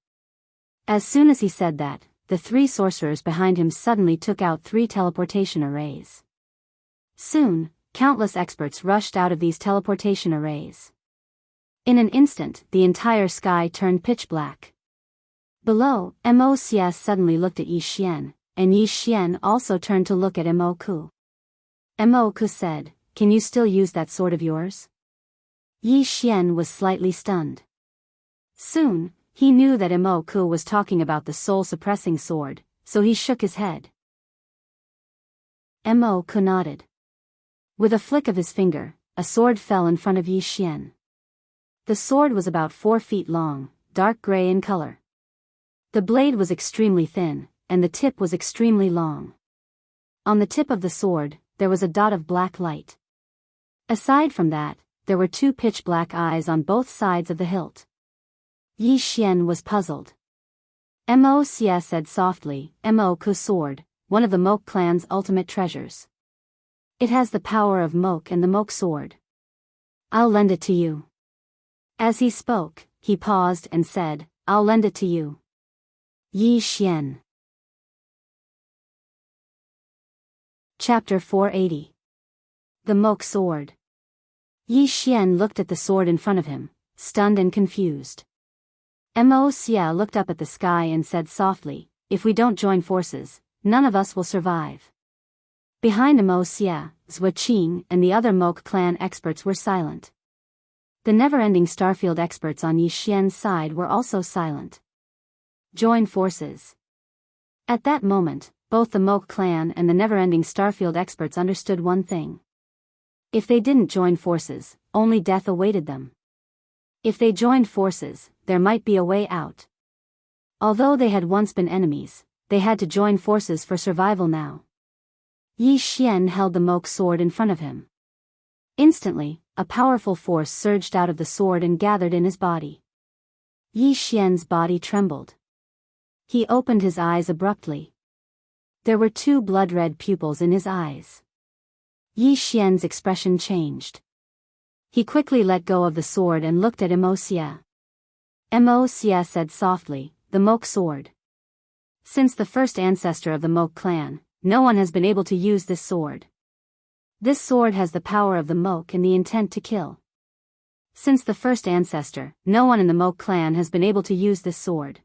As soon as he said that, the 3 sorcerers behind him suddenly took out 3 teleportation arrays. Soon, countless experts rushed out of these teleportation arrays. In an instant, the entire sky turned pitch black. Below, Mo Xia suddenly looked at Yi Xian, and Yi Xian also turned to look at Mo Ku. Mo Ku said, "Can you still use that sword of yours?" Yi Xian was slightly stunned. Soon, he knew that Mo Ku was talking about the soul-suppressing sword, so he shook his head. Mo Ku nodded. With a flick of his finger, a sword fell in front of Yi Xian. The sword was about 4 feet long, dark gray in color. The blade was extremely thin, and the tip was extremely long. On the tip of the sword, there was a dot of black light. Aside from that, there were 2 pitch-black eyes on both sides of the hilt. Yi Xian was puzzled. Mo Xia said softly, "Mo Ku sword, one of the Moke clan's ultimate treasures. It has the power of Moke and the Moke sword. I'll lend it to you." As he spoke, he paused and said, I'll lend it to you. Yi Xian. Chapter 480. The Moke Sword. Yi Xian looked at the sword in front of him, stunned and confused. Mo Xia looked up at the sky and said softly, "If we don't join forces, none of us will survive." Behind Mo Xia, Zhua Qing and the other Moke clan experts were silent. The never-ending Starfield experts on Yi Xian's side were also silent. Join forces. At that moment, both the Moke clan and the never-ending Starfield experts understood one thing. If they didn't join forces, only death awaited them. If they joined forces, there might be a way out. Although they had once been enemies, they had to join forces for survival now. Yi Xian held the Moke sword in front of him. Instantly, a powerful force surged out of the sword and gathered in his body. Yi Xian's body trembled. He opened his eyes abruptly. There were two blood-red pupils in his eyes. Yi Xian's expression changed. He quickly let go of the sword and looked at Mo Xia. Mo Xia said softly, "The Moke sword. Since the first ancestor of the Moke clan, no one has been able to use this sword. This sword has the power of the Moke and the intent to kill. Since the first ancestor, no one in the Moke clan has been able to use this sword.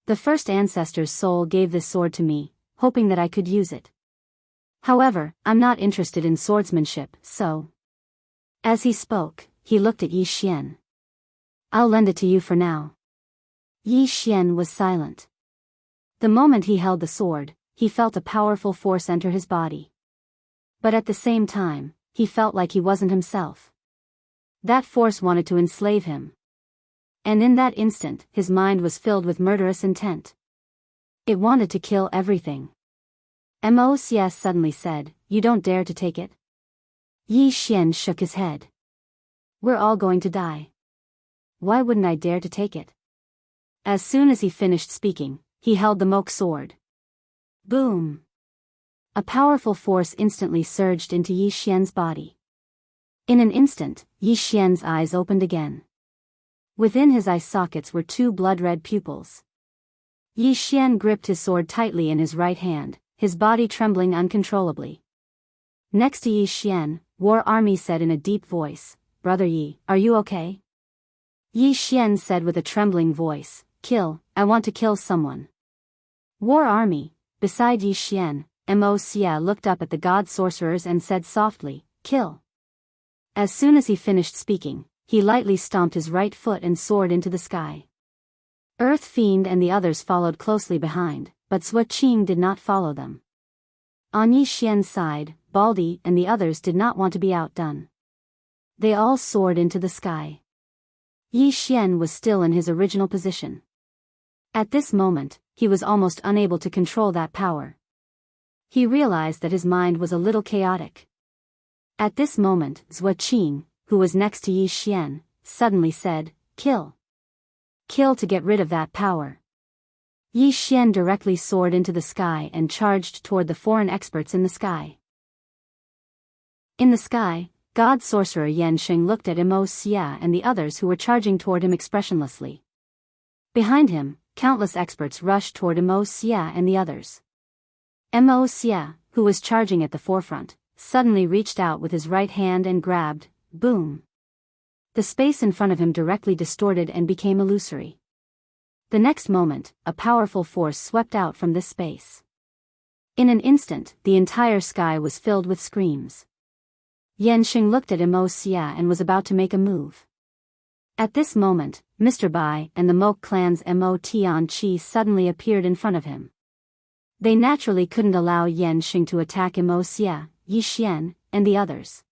The first ancestor's soul gave this sword to me, hoping that I could use it. However, I'm not interested in swordsmanship, so..." As he spoke, he looked at Yi Xian. "I'll lend it to you for now." Yi Xian was silent. The moment he held the sword, he felt a powerful force enter his body. But at the same time, he felt like he wasn't himself. That force wanted to enslave him. And in that instant, his mind was filled with murderous intent. It wanted to kill everything. Mo Xia suddenly said, "You don't dare to take it?" Yi Xian shook his head. "We're all going to die. Why wouldn't I dare to take it?" As soon as he finished speaking, he held the Moke sword. Boom! A powerful force instantly surged into Yi Xian's body. In an instant, Yi Xian's eyes opened again. Within his eye sockets were two blood-red pupils. Yi Xian gripped his sword tightly in his right hand, his body trembling uncontrollably. Next to Yi Xian, War Army said in a deep voice, "Brother Yi, are you okay?" Yi Xian said with a trembling voice, "Kill, I want to kill someone." War Army, beside Yi Xian, Mo Xia looked up at the god sorcerers and said softly, "Kill." As soon as he finished speaking, he lightly stomped his right foot and soared into the sky. Earth Fiend and the others followed closely behind, but Zhua Qing did not follow them. On Yi Xian's side, Baldy and the others did not want to be outdone. They all soared into the sky. Yi Xian was still in his original position. At this moment, he was almost unable to control that power. He realized that his mind was a little chaotic. At this moment, Zhua Qing, who was next to Yi Xian, suddenly said, "Kill. Kill to get rid of that power." Yi Xian directly soared into the sky and charged toward the foreign experts in the sky. In the sky, God Sorcerer Yan Sheng looked at Mo Xia and the others who were charging toward him expressionlessly. Behind him, countless experts rushed toward Mo Xia and the others. Mo Xia, who was charging at the forefront, suddenly reached out with his right hand and grabbed, boom. The space in front of him directly distorted and became illusory. The next moment, a powerful force swept out from this space. In an instant, the entire sky was filled with screams. Yan Sheng looked at Mo Xia and was about to make a move. At this moment, Mr. Bai and the Moke clan's Mo Tian Chi suddenly appeared in front of him. They naturally couldn't allow Yan Sheng to attack Mo Xia, Yi Xian, and the others.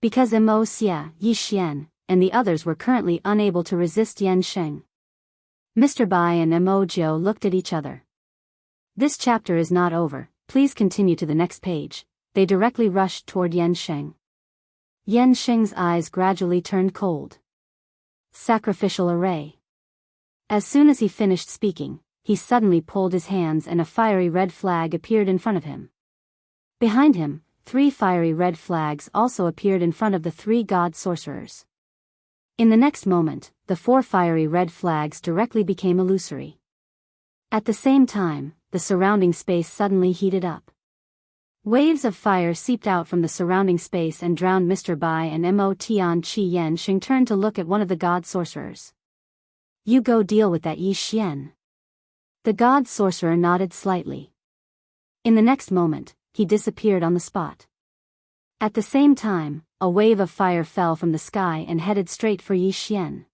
Because Mo Xia, Yi Xian, and the others were currently unable to resist Yan Sheng. Mr. Bai and Mo Jiao looked at each other. This chapter is not over, please continue to the next page. They directly rushed toward Yan Sheng. Yan Sheng's eyes gradually turned cold. Sacrificial array. As soon as he finished speaking, he suddenly pulled his hands and a fiery red flag appeared in front of him. Behind him, 3 fiery red flags also appeared in front of the 3 god sorcerers. In the next moment, the 4 fiery red flags directly became illusory. At the same time, the surrounding space suddenly heated up. Waves of fire seeped out from the surrounding space and drowned Mr. Bai and Mo Tian. Qi Yanxing turned to look at one of the god sorcerers. "You go deal with that Yi Xian." The god sorcerer nodded slightly. In the next moment, he disappeared on the spot. At the same time, a wave of fire fell from the sky and headed straight for Yi Xian.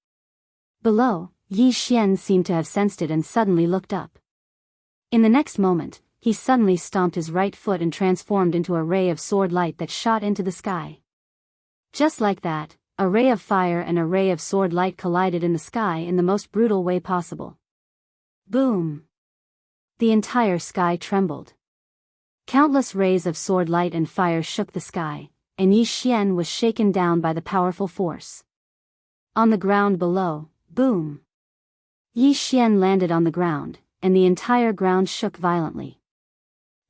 Below, Yi Xian seemed to have sensed it and suddenly looked up. In the next moment, he suddenly stomped his right foot and transformed into a ray of sword light that shot into the sky. Just like that, a ray of fire and a ray of sword light collided in the sky in the most brutal way possible. Boom! The entire sky trembled. Countless rays of sword light and fire shook the sky, and Yi Xian was shaken down by the powerful force. On the ground below, boom! Yi Xian landed on the ground, and the entire ground shook violently.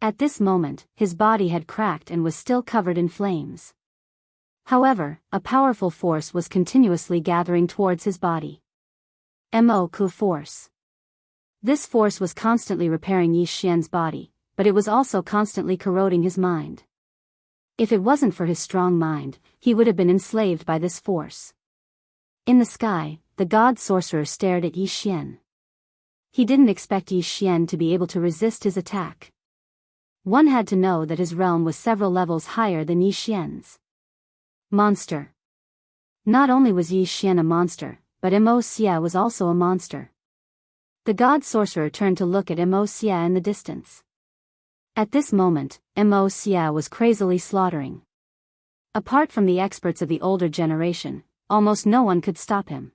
At this moment, his body had cracked and was still covered in flames. However, a powerful force was continuously gathering towards his body. Mo-ku force. This force was constantly repairing Yi Xian's body, but it was also constantly corroding his mind. If it wasn't for his strong mind, he would have been enslaved by this force. In the sky, the god sorcerer stared at Yi Xian. He didn't expect Yi Xian to be able to resist his attack. One had to know that his realm was several levels higher than Yi Xian's. Monster. Not only was Yi Xian a monster, but Mo Xia was also a monster. The god sorcerer turned to look at Mo Xia in the distance. At this moment, Mo Xia was crazily slaughtering. Apart from the experts of the older generation, almost no one could stop him.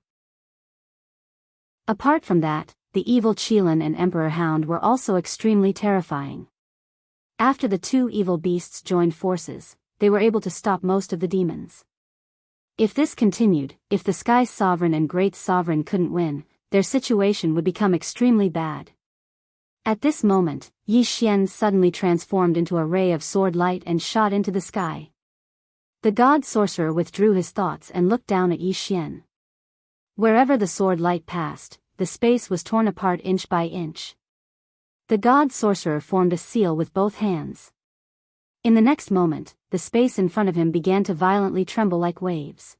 Apart from that, the evil Qilin and Emperor Hound were also extremely terrifying. After the 2 evil beasts joined forces, they were able to stop most of the demons. If this continued, if the Sky Sovereign and Great Sovereign couldn't win, their situation would become extremely bad. At this moment, Yi Xian suddenly transformed into a ray of sword light and shot into the sky. The god sorcerer withdrew his thoughts and looked down at Yi Xian. Wherever the sword light passed, the space was torn apart inch by inch. The god sorcerer formed a seal with both hands. In the next moment, the space in front of him began to violently tremble like waves.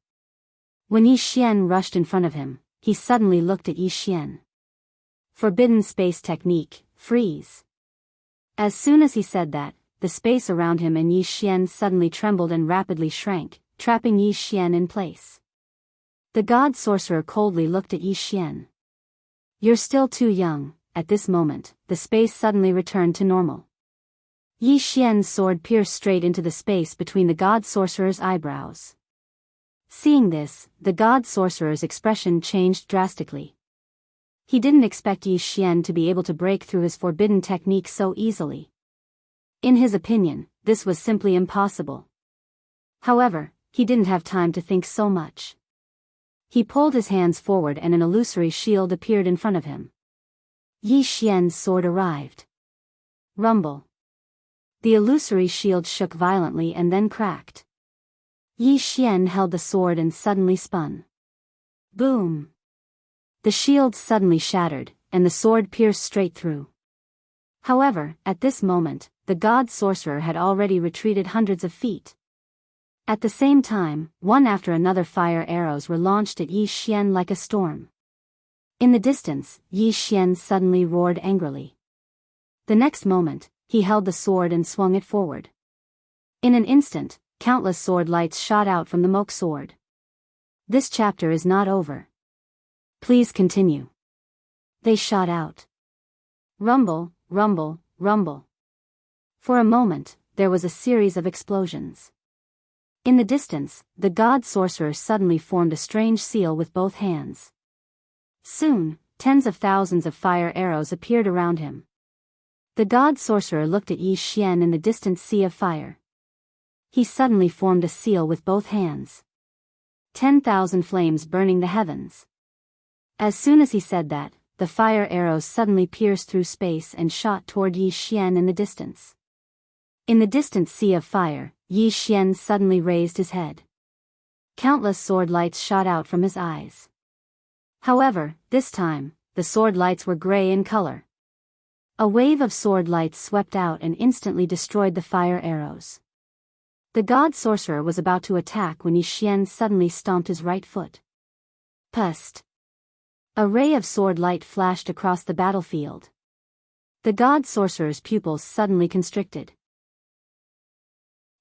When Yi Xian rushed in front of him, he suddenly looked at Yi Xian. Forbidden space technique, freeze. As soon as he said that, the space around him and Yi Xian suddenly trembled and rapidly shrank, trapping Yi Xian in place. The god sorcerer coldly looked at Yi Xian. "You're still too young." At this moment, the space suddenly returned to normal. Yi Xian's sword pierced straight into the space between the god sorcerer's eyebrows. Seeing this, the god sorcerer's expression changed drastically. He didn't expect Yi Xian to be able to break through his forbidden technique so easily. In his opinion, this was simply impossible. However, he didn't have time to think so much. He pulled his hands forward and an illusory shield appeared in front of him. Yi Xian's sword arrived. Rumble. The illusory shield shook violently and then cracked. Yi Xian held the sword and suddenly spun. Boom! The shield suddenly shattered, and the sword pierced straight through. However, at this moment, the god sorcerer had already retreated hundreds of feet. At the same time, one after another fire arrows were launched at Yi Xian like a storm. In the distance, Yi Xian suddenly roared angrily. The next moment, he held the sword and swung it forward. In an instant, countless sword lights shot out from the Moke sword. This chapter is not over. Please continue. They shot out. Rumble, rumble, rumble. For a moment, there was a series of explosions. In the distance, the god sorcerer suddenly formed a strange seal with both hands. Soon, tens of thousands of fire arrows appeared around him. The god sorcerer looked at Yi Xian in the distant sea of fire. He suddenly formed a seal with both hands. 10,000 flames burning the heavens. As soon as he said that, the fire arrows suddenly pierced through space and shot toward Yi Xian in the distance. In the distant sea of fire, Yi Xian suddenly raised his head. countless sword lights shot out from his eyes. However, this time, the sword lights were gray in color. A wave of sword lights swept out and instantly destroyed the fire arrows. The god sorcerer was about to attack when Yi Xian suddenly stomped his right foot. Pust! A ray of sword light flashed across the battlefield. The god sorcerer's pupils suddenly constricted.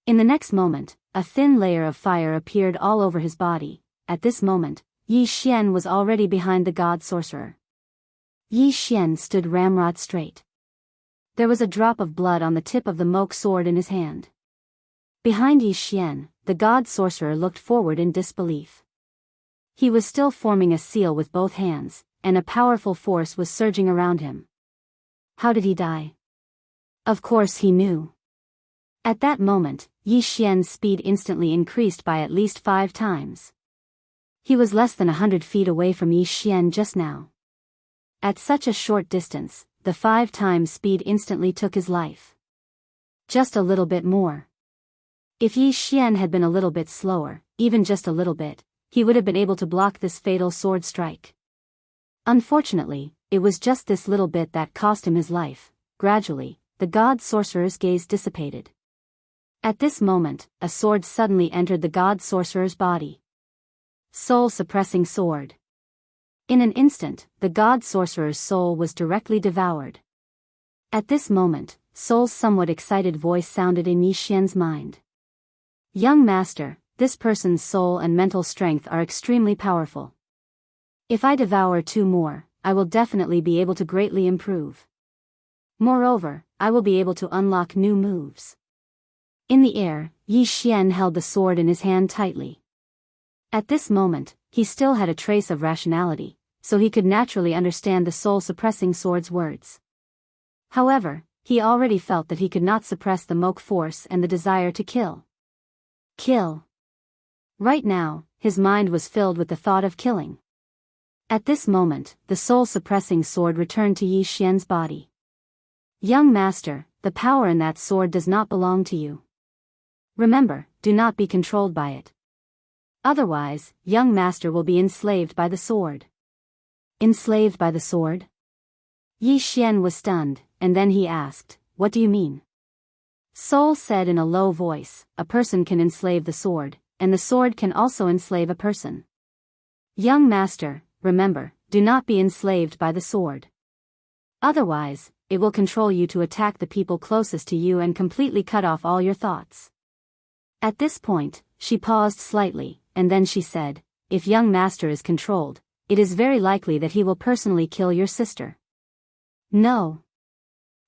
In the next moment, a thin layer of fire appeared all over his body. At this moment, Yi Xian was already behind the god sorcerer. Yi Xian stood ramrod straight. There was a drop of blood on the tip of the moke sword in his hand. Behind Yi Xian, the god sorcerer looked forward in disbelief. He was still forming a seal with both hands, and a powerful force was surging around him. How did he die? Of course he knew. At that moment, Yi Xian's speed instantly increased by at least 5 times. He was less than 100 feet away from Yi Xian just now. At such a short distance, the 5 times speed instantly took his life. Just a little bit more. If Yi Xian had been a little bit slower, even just a little bit, he would have been able to block this fatal sword strike. Unfortunately, it was just this little bit that cost him his life. Gradually, the god sorcerer's gaze dissipated. At this moment, a sword suddenly entered the god sorcerer's body. Soul-suppressing sword. In an instant, the god sorcerer's soul was directly devoured. At this moment, Soul's somewhat excited voice sounded in Yi Xian's mind. Young master, this person's soul and mental strength are extremely powerful. If I devour 2 more, I will definitely be able to greatly improve. Moreover, I will be able to unlock new moves. In the air, Yi Xian held the sword in his hand tightly. At this moment, he still had a trace of rationality, so he could naturally understand the soul-suppressing sword's words. However, he already felt that he could not suppress the moke force and the desire to kill. Kill. Right now, his mind was filled with the thought of killing. At this moment, the soul-suppressing sword returned to Yi Xian's body. Young master, the power in that sword does not belong to you. Remember, do not be controlled by it. Otherwise, young master will be enslaved by the sword. Enslaved by the sword? Yi Xian was stunned, and then he asked, what do you mean? Soul said in a low voice, a person can enslave the sword, and the sword can also enslave a person. Young master, remember, do not be enslaved by the sword. Otherwise, it will control you to attack the people closest to you and completely cut off all your thoughts. At this point, she paused slightly, and then she said, if young master is controlled, it is very likely that he will personally kill your sister. No.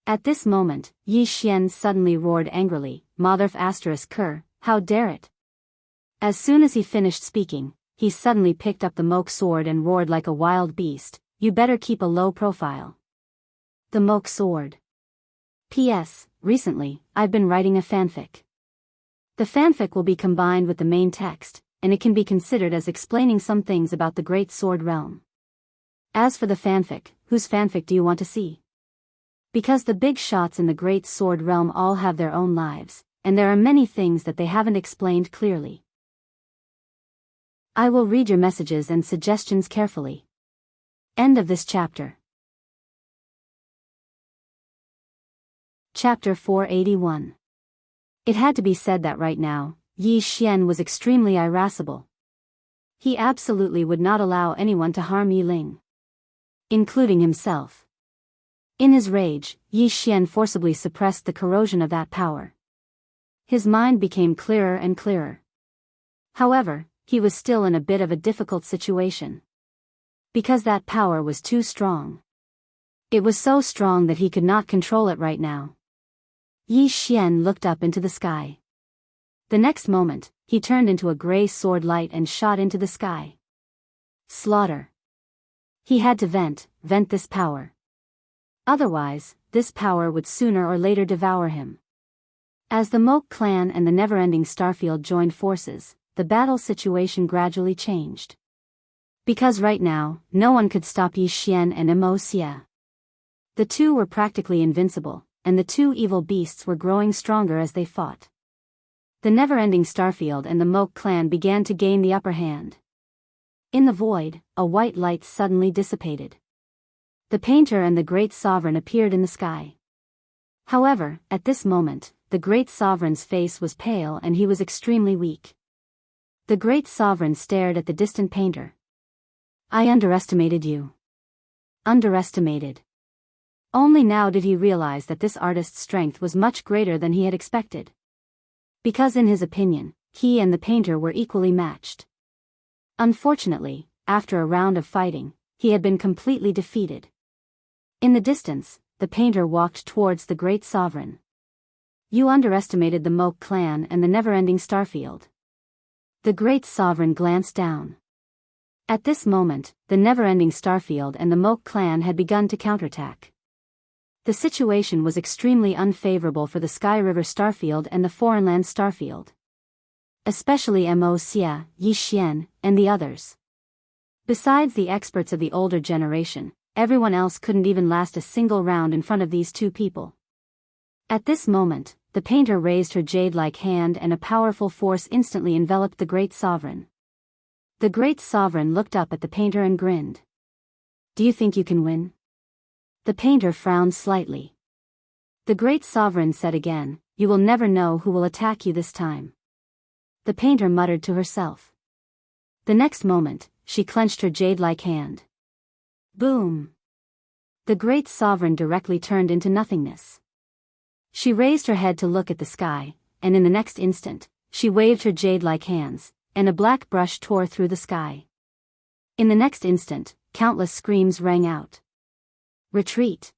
At this moment, Yi Xian suddenly roared angrily, Motherf **Ker, how dare it? As soon as he finished speaking, he suddenly picked up the moke sword and roared like a wild beast, you better keep a low profile. The moke sword. P.S. Recently, I've been writing a fanfic. The fanfic will be combined with the main text, and it can be considered as explaining some things about the Great Sword Realm. As for the fanfic, whose fanfic do you want to see? Because the big shots in the Great Sword Realm all have their own lives, and there are many things that they haven't explained clearly. I will read your messages and suggestions carefully. End of this chapter. Chapter 481. It had to be said that right now, Yi Xian was extremely irascible. He absolutely would not allow anyone to harm Yi Ling, including himself. In his rage, Yi Xian forcibly suppressed the corrosion of that power. His mind became clearer and clearer. However, he was still in a bit of a difficult situation. Because that power was too strong. It was so strong that he could not control it right now. Yi Xian looked up into the sky. The next moment, he turned into a gray sword light and shot into the sky. Slaughter. He had to vent this power. Otherwise, this power would sooner or later devour him. As the Moke clan and the never-ending Starfield joined forces, the battle situation gradually changed. Because right now, no one could stop Yi Xian and Imosia. The two were practically invincible, and the two evil beasts were growing stronger as they fought. the never-ending starfield and the Moke clan began to gain the upper hand. In the void, a white light suddenly dissipated. The painter and the great sovereign appeared in the sky. However, at this moment, the great sovereign's face was pale and he was extremely weak. The great sovereign stared at the distant painter. I underestimated you. Underestimated. Only now did he realize that this artist's strength was much greater than he had expected. Because in his opinion, he and the painter were equally matched. Unfortunately, after a round of fighting, he had been completely defeated. In the distance, the painter walked towards the great sovereign. You underestimated the Moke clan and the never-ending starfield. The great sovereign glanced down. At this moment, the never-ending starfield and the Moke clan had begun to counterattack. The situation was extremely unfavorable for the Sky River starfield and the Foreign Land starfield. Especially Mo Xia, Yi Xian, and the others. Besides the experts of the older generation, everyone else couldn't even last a single round in front of these two people. At this moment, the painter raised her jade-like hand and a powerful force instantly enveloped the great sovereign. The great sovereign looked up at the painter and grinned. Do you think you can win? The painter frowned slightly. The great sovereign said again, you will never know who will attack you this time. The painter muttered to herself. The next moment, she clenched her jade-like hand. Boom! The great sovereign directly turned into nothingness. She raised her head to look at the sky, and in the next instant, she waved her jade-like hands, and a black brush tore through the sky. In the next instant, countless screams rang out. Retreat!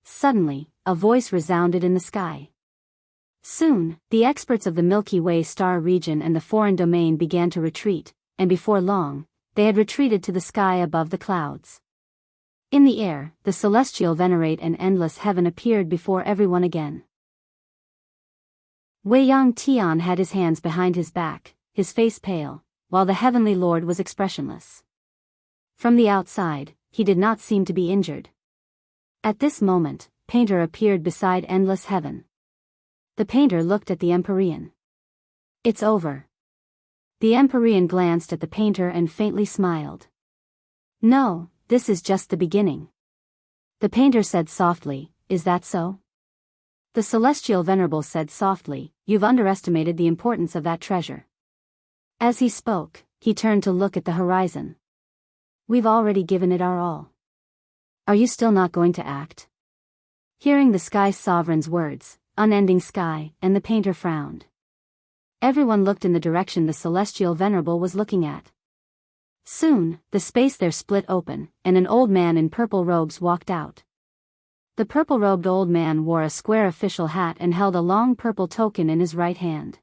Suddenly, a voice resounded in the sky. Soon, the experts of the Milky Way star region and the foreign domain began to retreat, and before long, they had retreated to the sky above the clouds. In the air, the celestial venerate and endless heaven appeared before everyone again. Wei Yang Tian had his hands behind his back, his face pale, while the heavenly lord was expressionless. From the outside, he did not seem to be injured. At this moment, Painter appeared beside endless heaven. The painter looked at the Empyrean. It's over. The Empyrean glanced at the painter and faintly smiled. No, this is just the beginning. The painter said softly, is that so? The celestial venerable said softly, you've underestimated the importance of that treasure. As he spoke, he turned to look at the horizon. We've already given it our all. Are you still not going to act? Hearing the sky sovereign's words, unending sky, and the painter frowned. Everyone looked in the direction the celestial venerable was looking at. Soon, the space there split open, and an old man in purple robes walked out. The purple-robed old man wore a square official hat and held a long purple token in his right hand.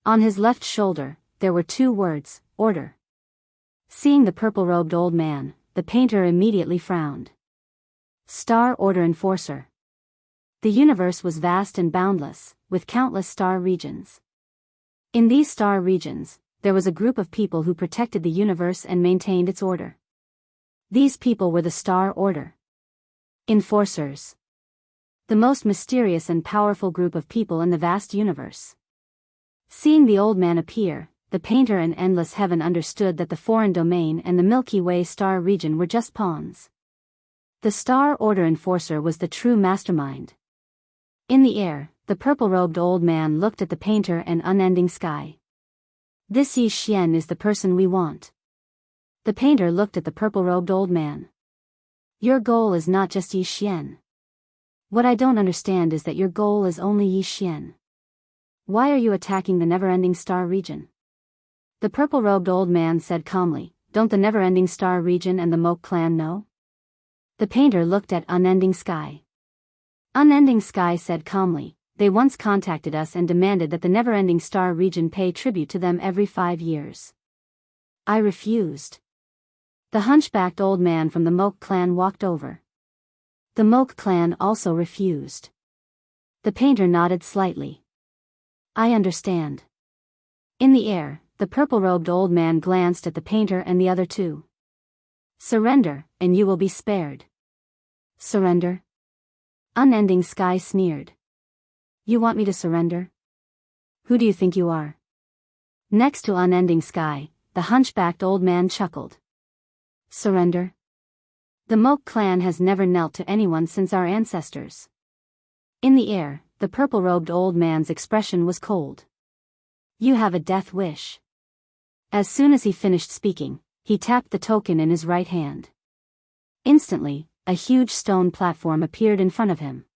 On his left shoulder, there were two words, order. Seeing the purple-robed old man, the painter immediately frowned. Star Order Enforcer. The universe was vast and boundless, with countless star regions. In these star regions, there was a group of people who protected the universe and maintained its order. These people were the Star Order Enforcers. The most mysterious and powerful group of people in the vast universe. Seeing the old man appear, the painter and endless heaven understood that the foreign domain and the Milky Way star region were just pawns. The Star Order Enforcer was the true mastermind. In the air, the purple-robed old man looked at the painter and unending sky. This Yi Xian is the person we want. The painter looked at the purple-robed old man. Your goal is not just Yi Xian. What I don't understand is that your goal is only Yi Xian. Why are you attacking the never-ending star region? The purple-robed old man said calmly, don't the never-ending star region and the Moke clan know? The painter looked at unending sky. Unending sky said calmly, they once contacted us and demanded that the never-ending star region pay tribute to them every 5 years. I refused. The hunchbacked old man from the Moke clan walked over. The Moke clan also refused. The painter nodded slightly. I understand. In the air, the purple-robed old man glanced at the painter and the other two. Surrender, and you will be spared. Surrender? Unending sky sneered. You want me to surrender? Who do you think you are? Next to unending sky, the hunchbacked old man chuckled. Surrender? The Moke clan has never knelt to anyone since our ancestors. In the air, the purple-robed old man's expression was cold. You have a death wish. As soon as he finished speaking, he tapped the token in his right hand. Instantly, a huge stone platform appeared in front of him.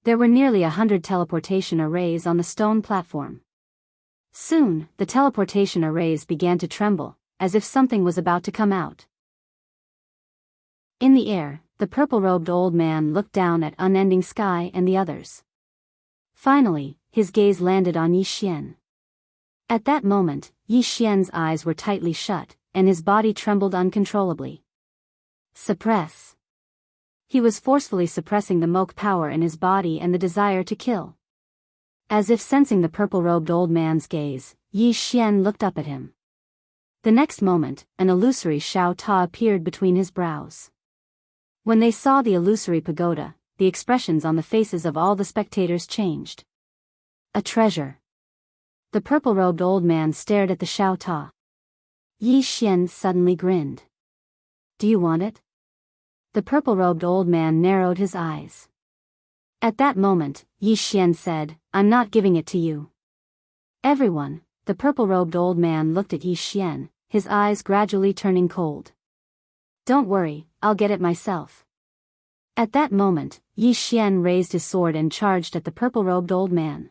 There were nearly 100 teleportation arrays on the stone platform. Soon, the teleportation arrays began to tremble, as if something was about to come out. In the air, the purple-robed old man looked down at unending sky and the others. Finally, his gaze landed on Yi Xian. At that moment, Yi Xian's eyes were tightly shut, and his body trembled uncontrollably. Suppress. He was forcefully suppressing the Moke power in his body and the desire to kill. As if sensing the purple-robed old man's gaze, Yi Xian looked up at him. The next moment, an illusory Shao Ta appeared between his brows. When they saw the illusory pagoda, the expressions on the faces of all the spectators changed. A treasure. The purple-robed old man stared at the Shao Ta. Yi Xian suddenly grinned. Do you want it? The purple-robed old man narrowed his eyes. At that moment, Yi Xian said, I'm not giving it to you. Everyone, the purple-robed old man looked at Yi Xian, his eyes gradually turning cold. Don't worry, I'll get it myself. At that moment, Yi Xian raised his sword and charged at the purple-robed old man.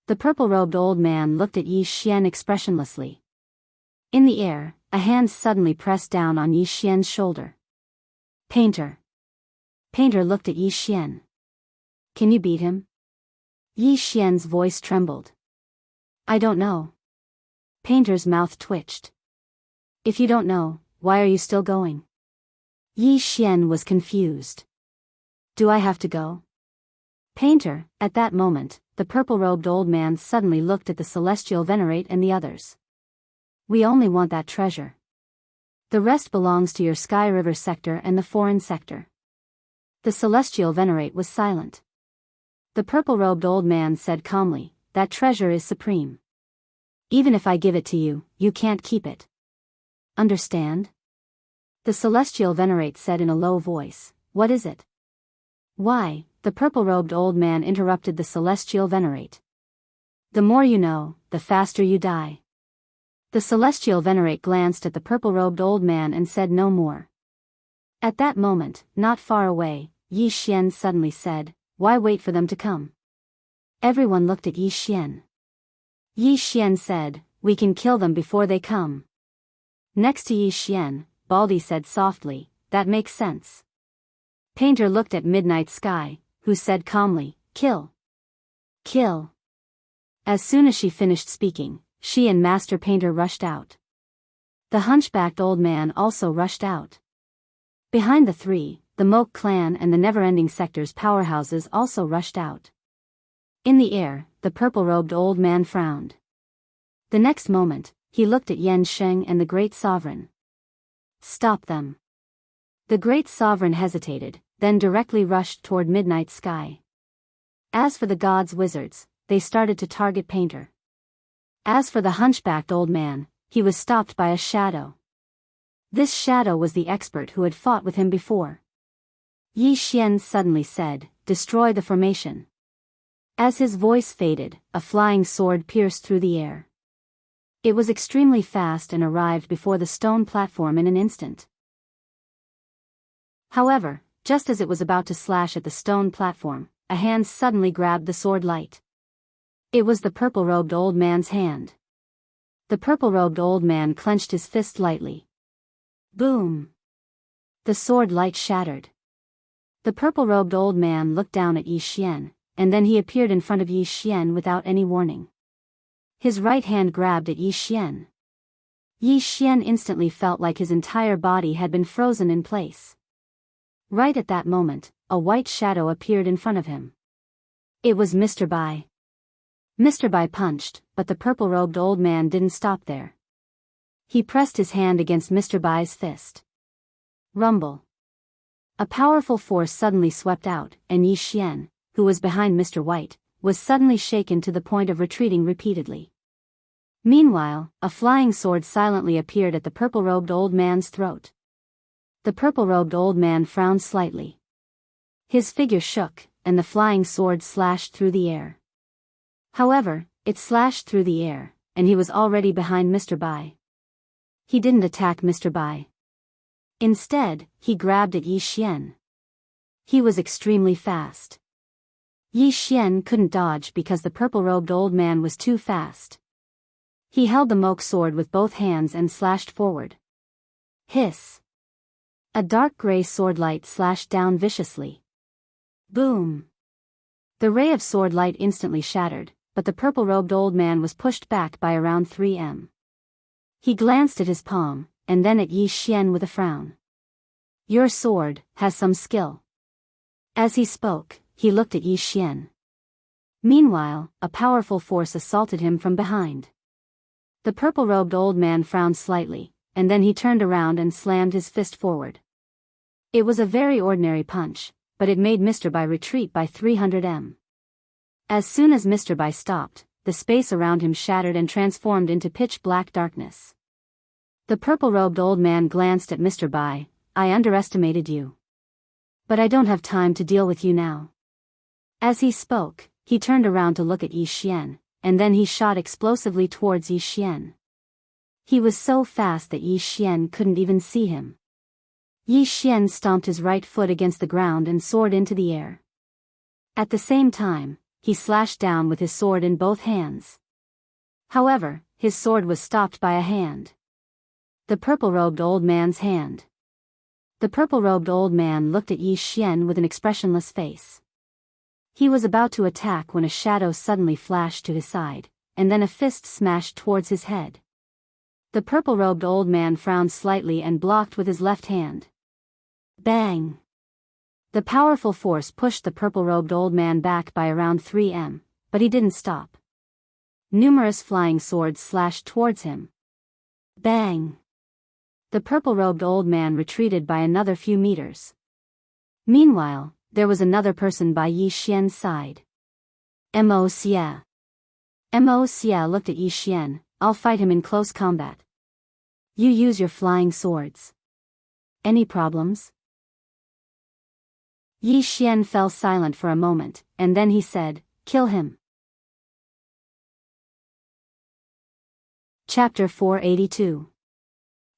The purple-robed old man looked at Yi Xian expressionlessly. In the air, a hand suddenly pressed down on Yi Xian's shoulder. Painter. Painter looked at Yi Xian. Can you beat him? Yi Xian's voice trembled. I don't know. Painter's mouth twitched. If you don't know, why are you still going? Yi Xian was confused. Do I have to go? Painter, at that moment, the purple-robed old man suddenly looked at the celestial venerate and the others. We only want that treasure. The rest belongs to your Sky River sector and the foreign sector. The celestial venerate was silent. The purple-robed old man said calmly, that treasure is supreme. Even if I give it to you, you can't keep it. Understand? The celestial venerate said in a low voice, what is it? Why? The purple-robed old man interrupted the celestial venerate. The more you know, the faster you die. The celestial venerate glanced at the purple-robed old man and said no more. At that moment, not far away, Yi Xian suddenly said, why wait for them to come? Everyone looked at Yi Xian. Yi Xian said, we can kill them before they come. Next to Yi Xian, Baldy said softly, that makes sense. Painter looked at Midnight Sky, who said calmly, kill. Kill. As soon as she finished speaking, she and Master Painter rushed out. The hunchbacked old man also rushed out. Behind the three, the Moke clan and the never-ending sector's powerhouses also rushed out. In the air, the purple-robed old man frowned. The next moment, he looked at Yan Sheng and the Great Sovereign. Stop them. The Great Sovereign hesitated, then directly rushed toward Midnight Sky. As for the gods' wizards, they started to target Painter. As for the hunchbacked old man, he was stopped by a shadow. This shadow was the expert who had fought with him before. Yi Xian suddenly said, destroy the formation. As his voice faded, a flying sword pierced through the air. It was extremely fast and arrived before the stone platform in an instant. However, just as it was about to slash at the stone platform, a hand suddenly grabbed the sword light. It was the purple-robed old man's hand. The purple-robed old man clenched his fist lightly. Boom! The sword light shattered. The purple-robed old man looked down at Yi Xian, and then he appeared in front of Yi Xian without any warning. His right hand grabbed at Yi Xian. Yi Xian instantly felt like his entire body had been frozen in place. Right at that moment, a white shadow appeared in front of him. It was Mr. Bai. Mr. Bai punched, but the purple-robed old man didn't stop there. He pressed his hand against Mr. Bai's fist. Rumble. A powerful force suddenly swept out, and Yi Xian, who was behind Mr. White, was suddenly shaken to the point of retreating repeatedly. Meanwhile, a flying sword silently appeared at the purple-robed old man's throat. The purple-robed old man frowned slightly. His figure shook, and the flying sword slashed through the air. However, it slashed through the air, and he was already behind Mr. Bai. He didn't attack Mr. Bai. Instead, he grabbed at Yi Xian. He was extremely fast. Yi Xian couldn't dodge because the purple-robed old man was too fast. He held the moke sword with both hands and slashed forward. Hiss! A dark gray sword light slashed down viciously. Boom! The ray of sword light instantly shattered, but the purple-robed old man was pushed back by around 3 m. He glanced at his palm, and then at Yi Xian with a frown. Your sword has some skill. As he spoke, he looked at Yi Xian. Meanwhile, a powerful force assaulted him from behind. The purple-robed old man frowned slightly, and then he turned around and slammed his fist forward. It was a very ordinary punch, but it made Mr. Bai retreat by 300 m. As soon as Mr. Bai stopped, the space around him shattered and transformed into pitch-black darkness. The purple-robed old man glanced at Mr. Bai. I underestimated you. But I don't have time to deal with you now. As he spoke, he turned around to look at Yi Xian, and then he shot explosively towards Yi Xian. He was so fast that Yi Xian couldn't even see him. Yi Xian stomped his right foot against the ground and soared into the air. At the same time, he slashed down with his sword in both hands. However, his sword was stopped by a hand. The purple-robed old man's hand. The purple-robed old man looked at Yi Xian with an expressionless face. He was about to attack when a shadow suddenly flashed to his side, and then a fist smashed towards his head. The purple-robed old man frowned slightly and blocked with his left hand. Bang! The powerful force pushed the purple-robed old man back by around 3 m, but he didn't stop. Numerous flying swords slashed towards him. Bang! The purple-robed old man retreated by another few meters. Meanwhile, there was another person by Yi Xian's side. Mo Xia. Mo Xia looked at Yi Xian. I'll fight him in close combat. You use your flying swords. Any problems? Yi Xian fell silent for a moment, and then he said, kill him. Chapter 482.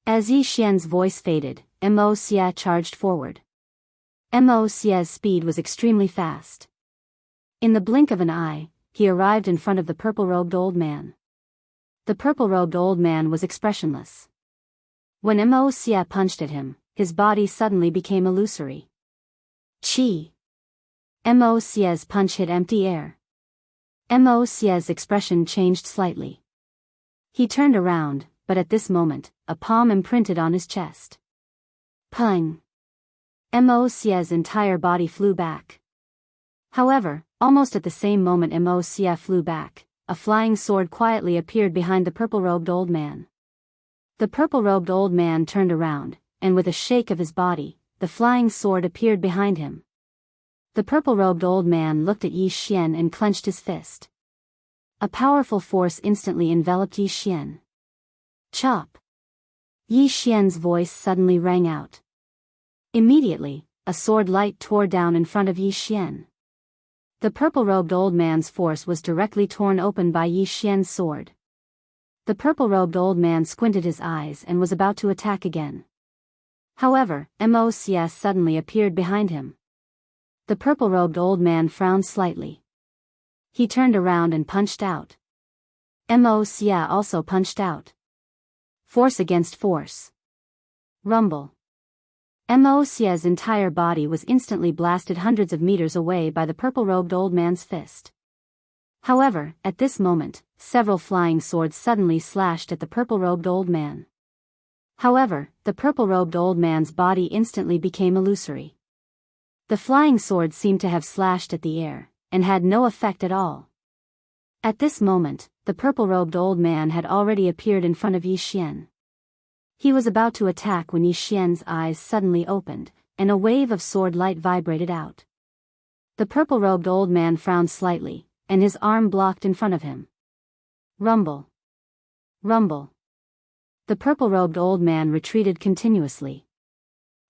As Yi Xian's voice faded, Mo Xia charged forward. Mo Xia's speed was extremely fast. In the blink of an eye, he arrived in front of the purple-robed old man. The purple-robed old man was expressionless. When Mo Xia punched at him, his body suddenly became illusory. Chi! Mo Xia's punch hit empty air. Mo Xia's expression changed slightly. He turned around, but at this moment, a palm imprinted on his chest. Pung! Mo Xia's entire body flew back. However, almost at the same moment Mo Xia flew back, a flying sword quietly appeared behind the purple-robed old man. The purple-robed old man turned around, and with a shake of his body, the flying sword appeared behind him. The purple-robed old man looked at Yi Xian and clenched his fist. A powerful force instantly enveloped Yi Xian. Chop! Yi Xian's voice suddenly rang out. Immediately, a sword light tore down in front of Yi Xian. The purple-robed old man's force was directly torn open by Yi Xian's sword. The purple-robed old man squinted his eyes and was about to attack again. However, Mo Xia suddenly appeared behind him. The purple-robed old man frowned slightly. He turned around and punched out. Mo Xia also punched out. Force against force. Rumble. Mo Xia's entire body was instantly blasted hundreds of meters away by the purple-robed old man's fist. However, at this moment, several flying swords suddenly slashed at the purple-robed old man. However, the purple-robed old man's body instantly became illusory. The flying swords seemed to have slashed at the air, and had no effect at all. At this moment, the purple-robed old man had already appeared in front of Yi Xian. He was about to attack when Yi Xian's eyes suddenly opened, and a wave of sword light vibrated out. The purple-robed old man frowned slightly, and his arm blocked in front of him. Rumble. Rumble. The purple-robed old man retreated continuously.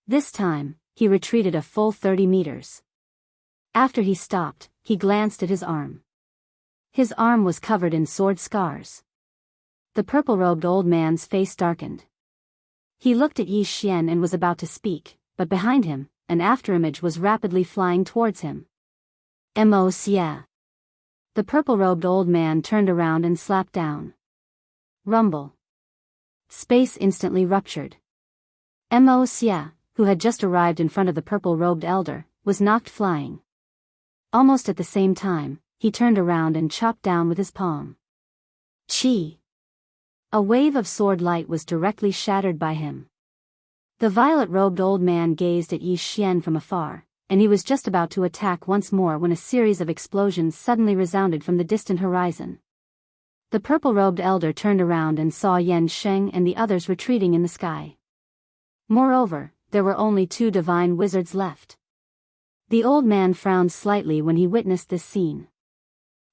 This time, he retreated a full 30 meters. After he stopped, he glanced at his arm. His arm was covered in sword scars. The purple-robed old man's face darkened. He looked at Yi Xian and was about to speak, but behind him, an afterimage was rapidly flying towards him. Xia. The purple-robed old man turned around and slapped down. Rumble. Space instantly ruptured. Xia, who had just arrived in front of the purple-robed elder, was knocked flying. Almost at the same time, he turned around and chopped down with his palm. Chi. A wave of sword light was directly shattered by him. The violet-robed old man gazed at Yi Xian from afar, and he was just about to attack once more when a series of explosions suddenly resounded from the distant horizon. The purple-robed elder turned around and saw Yan Sheng and the others retreating in the sky. Moreover, there were only 2 divine wizards left. The old man frowned slightly when he witnessed this scene.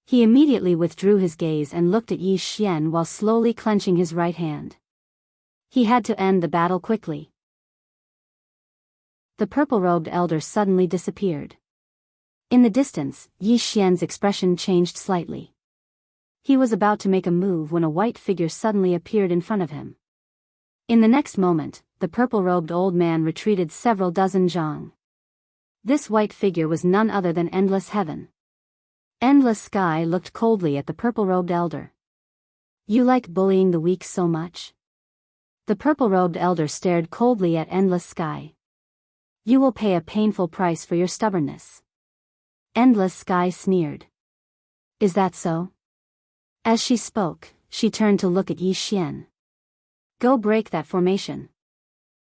He immediately withdrew his gaze and looked at Yi Xian while slowly clenching his right hand. He had to end the battle quickly. The purple-robed elder suddenly disappeared. In the distance, Yi Xian's expression changed slightly. He was about to make a move when a white figure suddenly appeared in front of him. In the next moment, the purple-robed old man retreated several dozen zhang. This white figure was none other than Endless Heaven. Endless Sky looked coldly at the purple-robed elder. You like bullying the weak so much? The purple-robed elder stared coldly at Endless Sky. You will pay a painful price for your stubbornness. Endless Sky sneered. Is that so? As she spoke, she turned to look at Yi Xian. Go break that formation.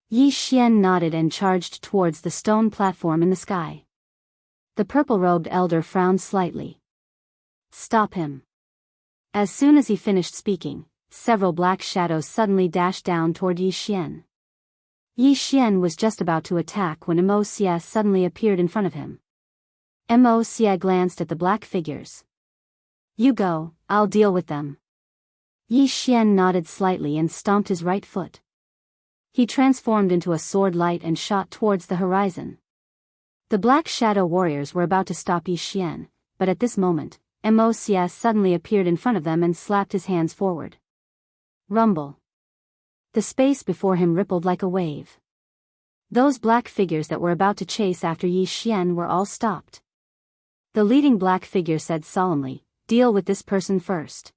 Yi Xian nodded and charged towards the stone platform in the sky. The purple-robed elder frowned slightly. Stop him. As soon as he finished speaking, several black shadows suddenly dashed down toward Yi Xian. Yi Xian was just about to attack when Xia suddenly appeared in front of him. Xia glanced at the black figures. You go, I'll deal with them. Yi Xian nodded slightly and stomped his right foot. He transformed into a sword light and shot towards the horizon. The black shadow warriors were about to stop Yi Xian, but at this moment, Xia suddenly appeared in front of them and slapped his hands forward. Rumble. The space before him rippled like a wave. Those black figures that were about to chase after Yi Xian were all stopped. The leading black figure said solemnly, "Deal with this person first."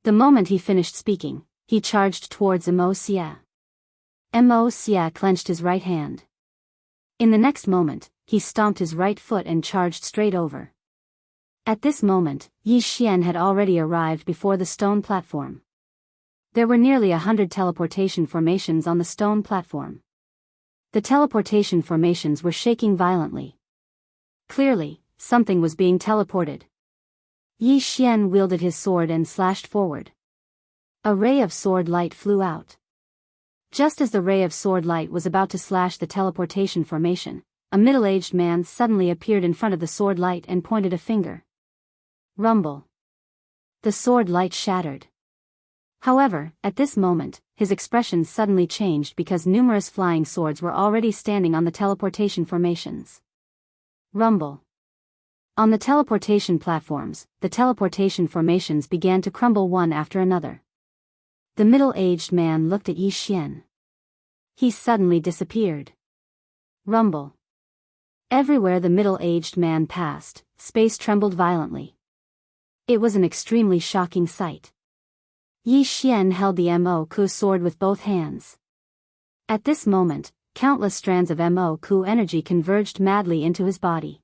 The moment he finished speaking, he charged towards Xia. Xia clenched his right hand. In the next moment, he stomped his right foot and charged straight over. At this moment, Yi Xian had already arrived before the stone platform. There were nearly 100 teleportation formations on the stone platform. The teleportation formations were shaking violently. Clearly, something was being teleported. Yi Xian wielded his sword and slashed forward. A ray of sword light flew out. Just as the ray of sword light was about to slash the teleportation formation, a middle-aged man suddenly appeared in front of the sword light and pointed a finger. Rumble. The sword light shattered. However, at this moment, his expression suddenly changed because numerous flying swords were already standing on the teleportation formations. Rumble. On the teleportation platforms, the teleportation formations began to crumble one after another. The middle-aged man looked at Yi Xian. He suddenly disappeared. Rumble. Everywhere the middle-aged man passed, space trembled violently. It was an extremely shocking sight. Yi Xian held the Mo-Ku sword with both hands. At this moment, countless strands of Mo-Ku energy converged madly into his body.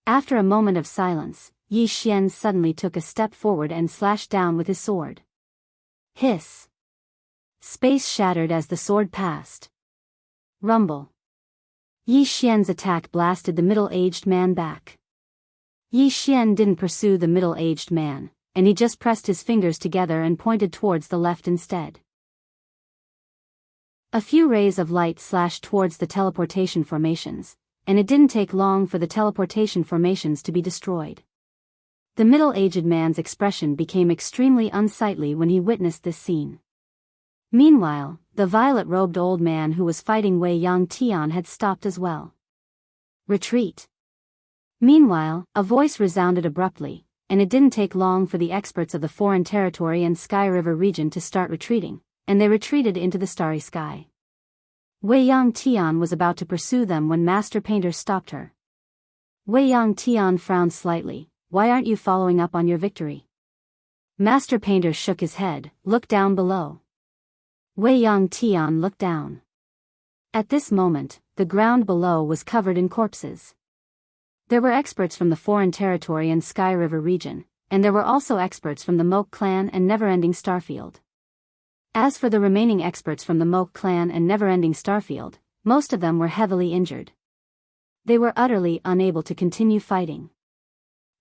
After a moment of silence, Yi Xian suddenly took a step forward and slashed down with his sword. Hiss. Space shattered as the sword passed. Rumble. Yi Xian's attack blasted the middle-aged man back. Yi Xian didn't pursue the middle-aged man, and he just pressed his fingers together and pointed towards the left instead. A few rays of light slashed towards the teleportation formations, and it didn't take long for the teleportation formations to be destroyed. The middle-aged man's expression became extremely unsightly when he witnessed this scene. Meanwhile, the violet-robed old man who was fighting Wei Yangtian had stopped as well. Retreat. Meanwhile, a voice resounded abruptly, and it didn't take long for the experts of the Foreign Territory and Sky River region to start retreating, and they retreated into the starry sky. Wei Yangtian was about to pursue them when Master Painter stopped her. Wei Yangtian frowned slightly. Why aren't you following up on your victory? Master Painter shook his head. Look down below. Wei Yangtian looked down. At this moment, the ground below was covered in corpses. There were experts from the Foreign Territory and Sky River region, and there were also experts from the Moke clan and Neverending Starfield. As for the remaining experts from the Moke clan and Neverending Starfield, most of them were heavily injured. They were utterly unable to continue fighting.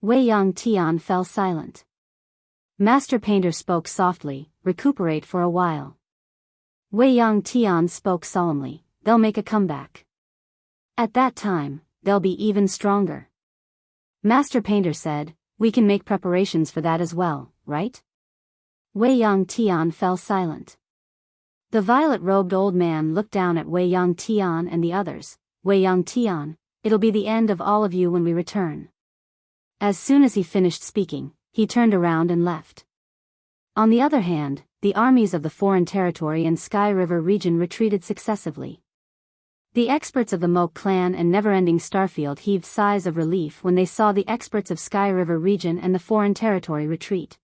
Wei Yangtian fell silent. Master Painter spoke softly, recuperate for a while. Wei Yangtian spoke solemnly, they'll make a comeback. At that time, they'll be even stronger. Master Painter said, we can make preparations for that as well, right? Wei Yangtian fell silent. The violet-robed old man looked down at Wei Yangtian and the others. Wei Yangtian, it'll be the end of all of you when we return. As soon as he finished speaking, he turned around and left. On the other hand, the armies of the Foreign Territory and Sky River region retreated successively. The experts of the Moke clan and Neverending Starfield heaved sighs of relief when they saw the experts of Sky River region and the Foreign Territory retreat.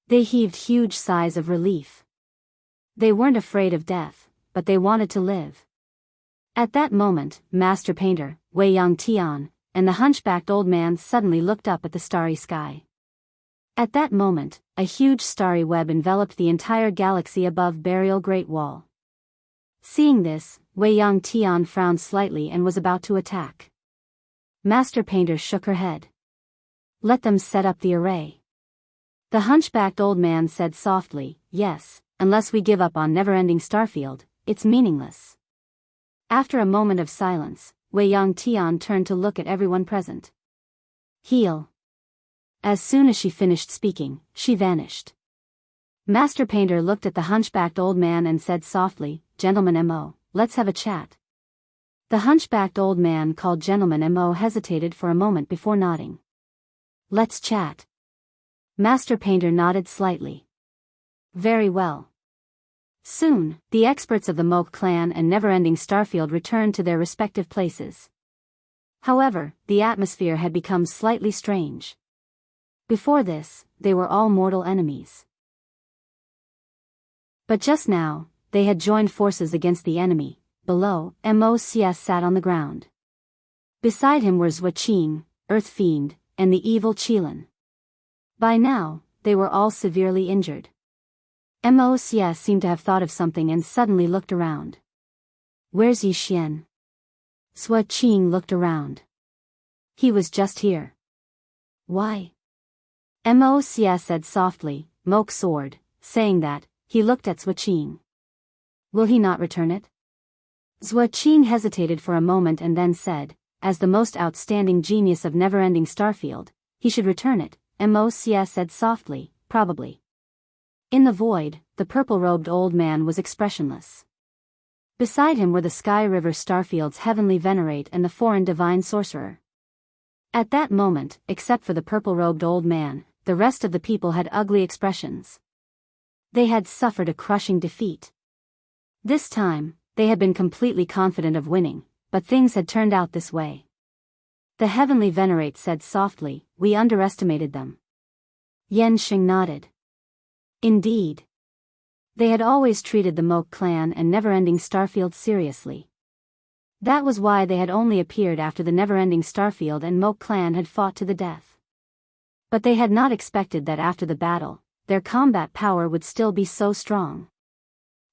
They heaved huge sighs of relief. They weren't afraid of death, but they wanted to live. At that moment, Master Painter, Wei Yangtian, and the hunchbacked old man suddenly looked up at the starry sky. At that moment, a huge starry web enveloped the entire galaxy above Burial Great Wall. Seeing this, Wei Yangtian frowned slightly and was about to attack. Master Painter shook her head. Let them set up the array. The hunchbacked old man said softly, yes, unless we give up on Neverending Starfield, it's meaningless. After a moment of silence, Wei Yangtian turned to look at everyone present. Heal. As soon as she finished speaking, she vanished. Master Painter looked at the hunchbacked old man and said softly, Gentleman Mo, let's have a chat. The hunchbacked old man called Gentleman Mo hesitated for a moment before nodding. Let's chat. Master Painter nodded slightly. Very well. Soon, the experts of the Moke clan and Neverending Starfield returned to their respective places. However, the atmosphere had become slightly strange. Before this, they were all mortal enemies. But just now, they had joined forces against the enemy. Below, Mocs sat on the ground. Beside him were Zhuaqing, Earth Fiend, and the evil Qilin. By now, they were all severely injured. Mocs seemed to have thought of something and suddenly looked around. Where's Yi Xian? Zhuaqing looked around. He was just here. Why? Mocs said softly, Moke sword, saying that, he looked at Zhuaqing. Will he not return it? Zhuaqing hesitated for a moment and then said, as the most outstanding genius of Neverending Starfield, he should return it. Mocs said softly, probably. In the void, the purple-robed old man was expressionless. Beside him were the Sky River Starfield's Heavenly Venerate and the Foreign Divine Sorcerer. At that moment, except for the purple-robed old man, the rest of the people had ugly expressions. They had suffered a crushing defeat. This time, they had been completely confident of winning, but things had turned out this way. The Heavenly Venerate said softly, we underestimated them. Yen Xing nodded. Indeed. They had always treated the Moke clan and Neverending Starfield seriously. That was why they had only appeared after the Neverending Starfield and Moke clan had fought to the death. But they had not expected that after the battle, their combat power would still be so strong.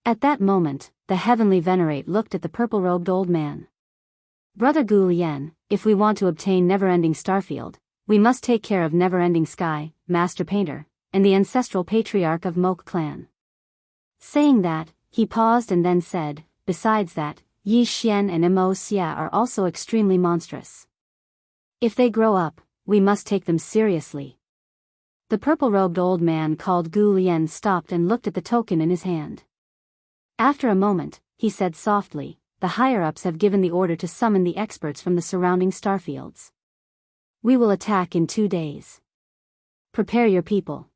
At that moment, the Heavenly Venerate looked at the purple-robed old man. Brother Gu Yen, if we want to obtain Neverending Starfield, we must take care of Neverending Sky, Master Painter, and the ancestral patriarch of Moke clan. Saying that, he paused and then said, besides that, Yi Xian and Mocs are also extremely monstrous. If they grow up, we must take them seriously. The purple-robed old man called Gu Lian stopped and looked at the token in his hand. After a moment, he said softly, "The higher-ups have given the order to summon the experts from the surrounding starfields. We will attack in 2 days. Prepare your people."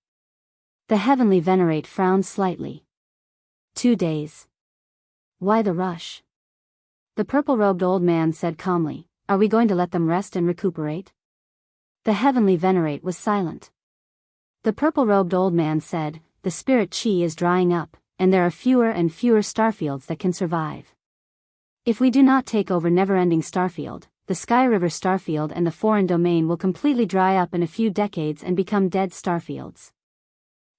The heavenly venerate frowned slightly. 2 days. Why the rush? The purple-robed old man said calmly, "Are we going to let them rest and recuperate?" The heavenly venerate was silent. The purple-robed old man said, "The spirit chi is drying up, and there are fewer and fewer starfields that can survive. If we do not take over Never-Ending Starfield, the Sky River Starfield and the foreign domain will completely dry up in a few decades and become dead starfields."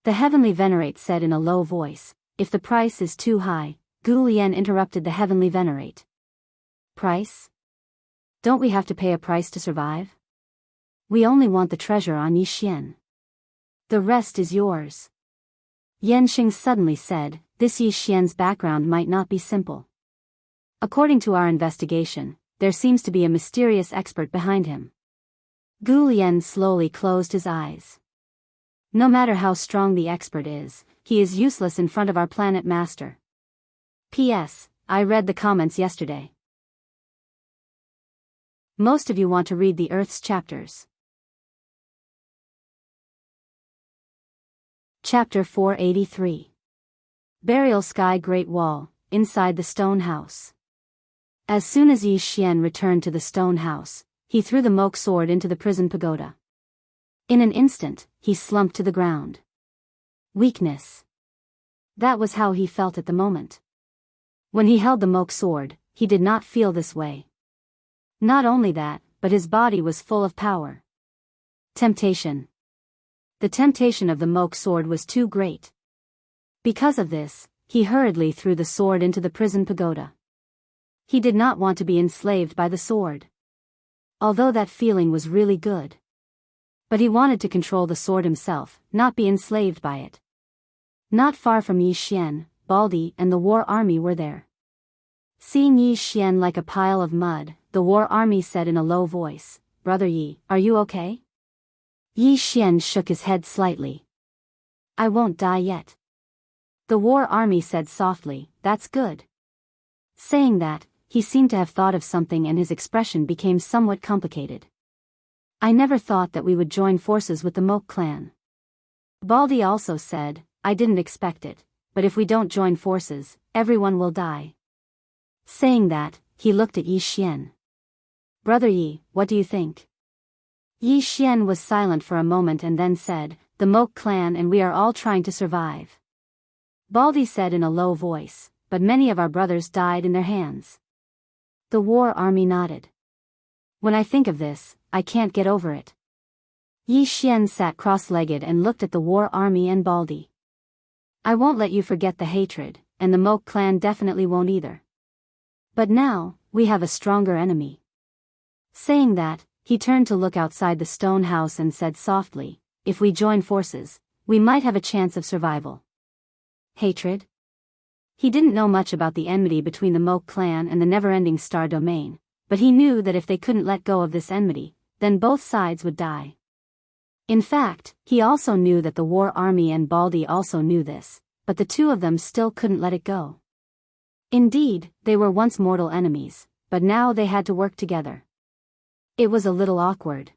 The heavenly venerate said in a low voice, "If the price is too high," Gu Lian interrupted the heavenly venerate. "Price? Don't we have to pay a price to survive? We only want the treasure on Yixian. The rest is yours." Yanxing suddenly said, "This Yixian's background might not be simple. According to our investigation, there seems to be a mysterious expert behind him." Gu Lian slowly closed his eyes. "No matter how strong the expert is, he is useless in front of our planet master. P.S. I read the comments yesterday. Most of you want to read the Earth's chapters." Chapter 483. Burial Sky Great Wall, inside the stone house. As soon as Yi Xian returned to the stone house, he threw the moke sword into the prison pagoda. In an instant, he slumped to the ground. Weakness. That was how he felt at the moment. When he held the moke sword, he did not feel this way. Not only that, but his body was full of power. Temptation. The temptation of the moke sword was too great. Because of this, he hurriedly threw the sword into the prison pagoda. He did not want to be enslaved by the sword. Although that feeling was really good. But he wanted to control the sword himself, not be enslaved by it. Not far from Yi Xian, Baldi and the war army were there. Seeing Yi Xian like a pile of mud, the war army said in a low voice, "Brother Yi, are you okay?" Yi Xian shook his head slightly. "I won't die yet." The war army said softly, "That's good." Saying that, he seemed to have thought of something and his expression became somewhat complicated. "I never thought that we would join forces with the Moke clan." Baldi also said, "I didn't expect it, but if we don't join forces, everyone will die." Saying that, he looked at Yi Xian. "Brother Yi, what do you think?" Yi Xian was silent for a moment and then said, "The Moke clan and we are all trying to survive." Baldi said in a low voice, "But many of our brothers died in their hands." The war army nodded. "When I think of this, I can't get over it." Yi Xian sat cross-legged and looked at the war army and Baldi. "I won't let you forget the hatred, and the Moke clan definitely won't either. But now, we have a stronger enemy." Saying that, he turned to look outside the stone house and said softly, "If we join forces, we might have a chance of survival." Hatred? He didn't know much about the enmity between the Moke clan and the Never-Ending Star domain, but he knew that if they couldn't let go of this enmity, then both sides would die. In fact, he also knew that the war army and Baldi also knew this, but the two of them still couldn't let it go. Indeed, they were once mortal enemies, but now they had to work together. It was a little awkward.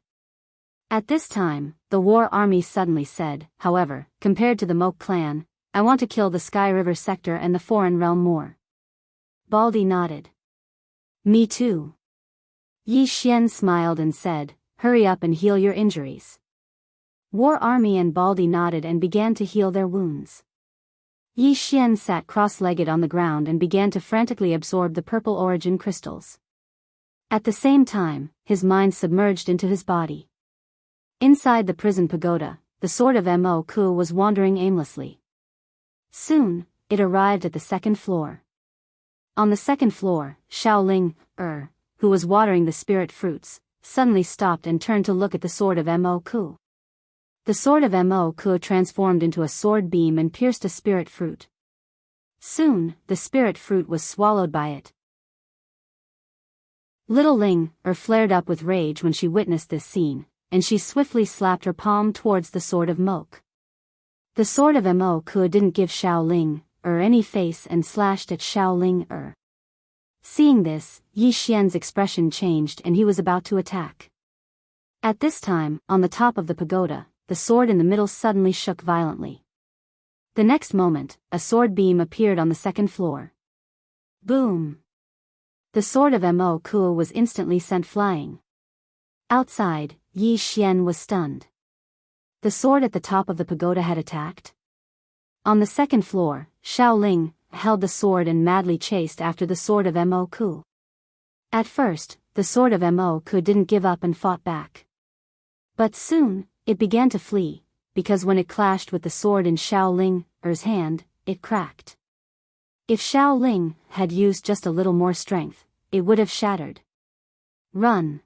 At this time, the war army suddenly said, "However, compared to the Moke clan, I want to kill the Sky River sector and the foreign realm more." Baldi nodded. "Me too." Yi Xian smiled and said, "Hurry up and heal your injuries." War army and Baldi nodded and began to heal their wounds. Yi Xian sat cross-legged on the ground and began to frantically absorb the purple origin crystals. At the same time, his mind submerged into his body. Inside the prison pagoda, the sword of Mo Ku was wandering aimlessly. Soon, it arrived at the second floor. On the second floor, Shaoling, who was watering the spirit fruits, suddenly stopped and turned to look at the sword of Mo Ku. The sword of Mo Ku transformed into a sword beam and pierced a spirit fruit. Soon, the spirit fruit was swallowed by it. Little Ling, flared up with rage when she witnessed this scene, and she swiftly slapped her palm towards the sword of Moke. The sword of Moke didn't give Xiaoling any face and slashed at Xiaoling. Seeing this, Yi Xian's expression changed and he was about to attack. At this time, on the top of the pagoda, the sword in the middle suddenly shook violently. The next moment, a sword beam appeared on the second floor. Boom! The sword of Moke was instantly sent flying. Outside, Yi Xian was stunned. The sword at the top of the pagoda had attacked. On the second floor, Xiaoling held the sword and madly chased after the sword of Moke. At first, the sword of Moke didn't give up and fought back. But soon, it began to flee, because when it clashed with the sword in Xiaoling's hand, it cracked. If Xiaoling had used just a little more strength, it would have shattered. Run!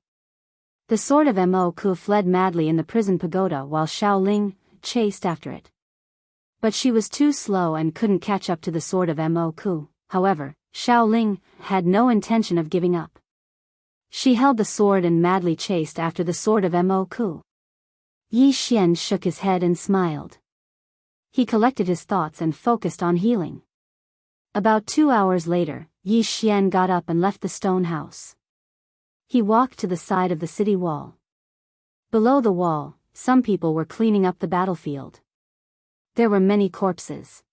The sword of Moke fled madly in the prison pagoda while Xiaoling chased after it. But she was too slow and couldn't catch up to the sword of Moke. However, Xiaoling had no intention of giving up. She held the sword and madly chased after the sword of Moke. Yi Xian shook his head and smiled. He collected his thoughts and focused on healing. About 2 hours later, Yi Xian got up and left the stone house. He walked to the side of the city wall. Below the wall, some people were cleaning up the battlefield. There were many corpses.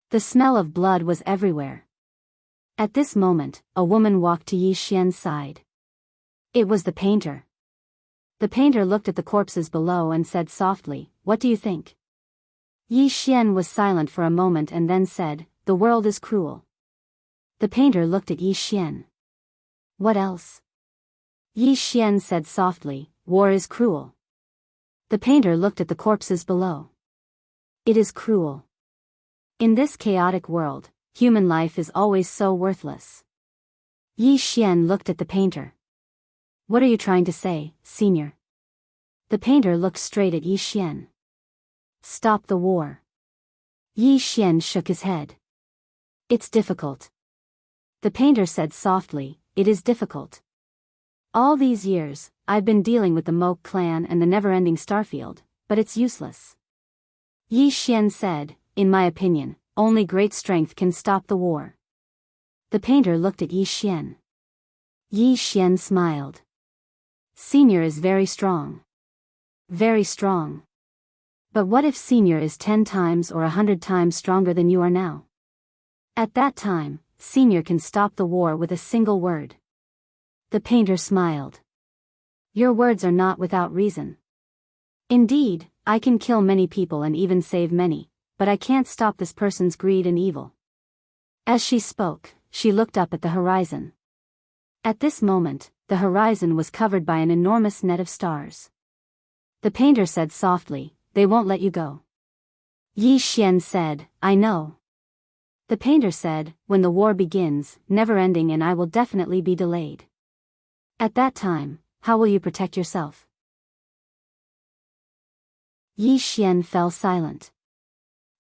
The smell of blood was everywhere. At this moment, a woman walked to Yi Xian's side. It was the painter. The painter looked at the corpses below and said softly, "What do you think?" Yi Xian was silent for a moment and then said, "The world is cruel." The painter looked at Yi Xian. "What else?" Yi Xian said softly, "War is cruel." The painter looked at the corpses below. "It is cruel. In this chaotic world, human life is always so worthless." Yi Xian looked at the painter. "What are you trying to say, senior?" The painter looked straight at Yi Xian. "Stop the war." Yi Xian shook his head. "It's difficult." The painter said softly, "It is difficult. All these years, I've been dealing with the Moke clan and the never-ending Starfield, but it's useless." Yi Xian said, "In my opinion, only great strength can stop the war." The painter looked at Yi Xian. Yi Xian smiled. "Senior is very strong. Very strong. But what if Senior is 10 times or 100 times stronger than you are now? At that time, Senior can stop the war with a single word." The painter smiled. "Your words are not without reason. Indeed, I can kill many people and even save many, but I can't stop this person's greed and evil." As she spoke, she looked up at the horizon. At this moment, the horizon was covered by an enormous net of stars. The painter said softly, "They won't let you go." Yi Xian said, "I know." The painter said, "When the war begins, never-ending, and I will definitely be delayed. At that time, how will you protect yourself?" Yi Xian fell silent.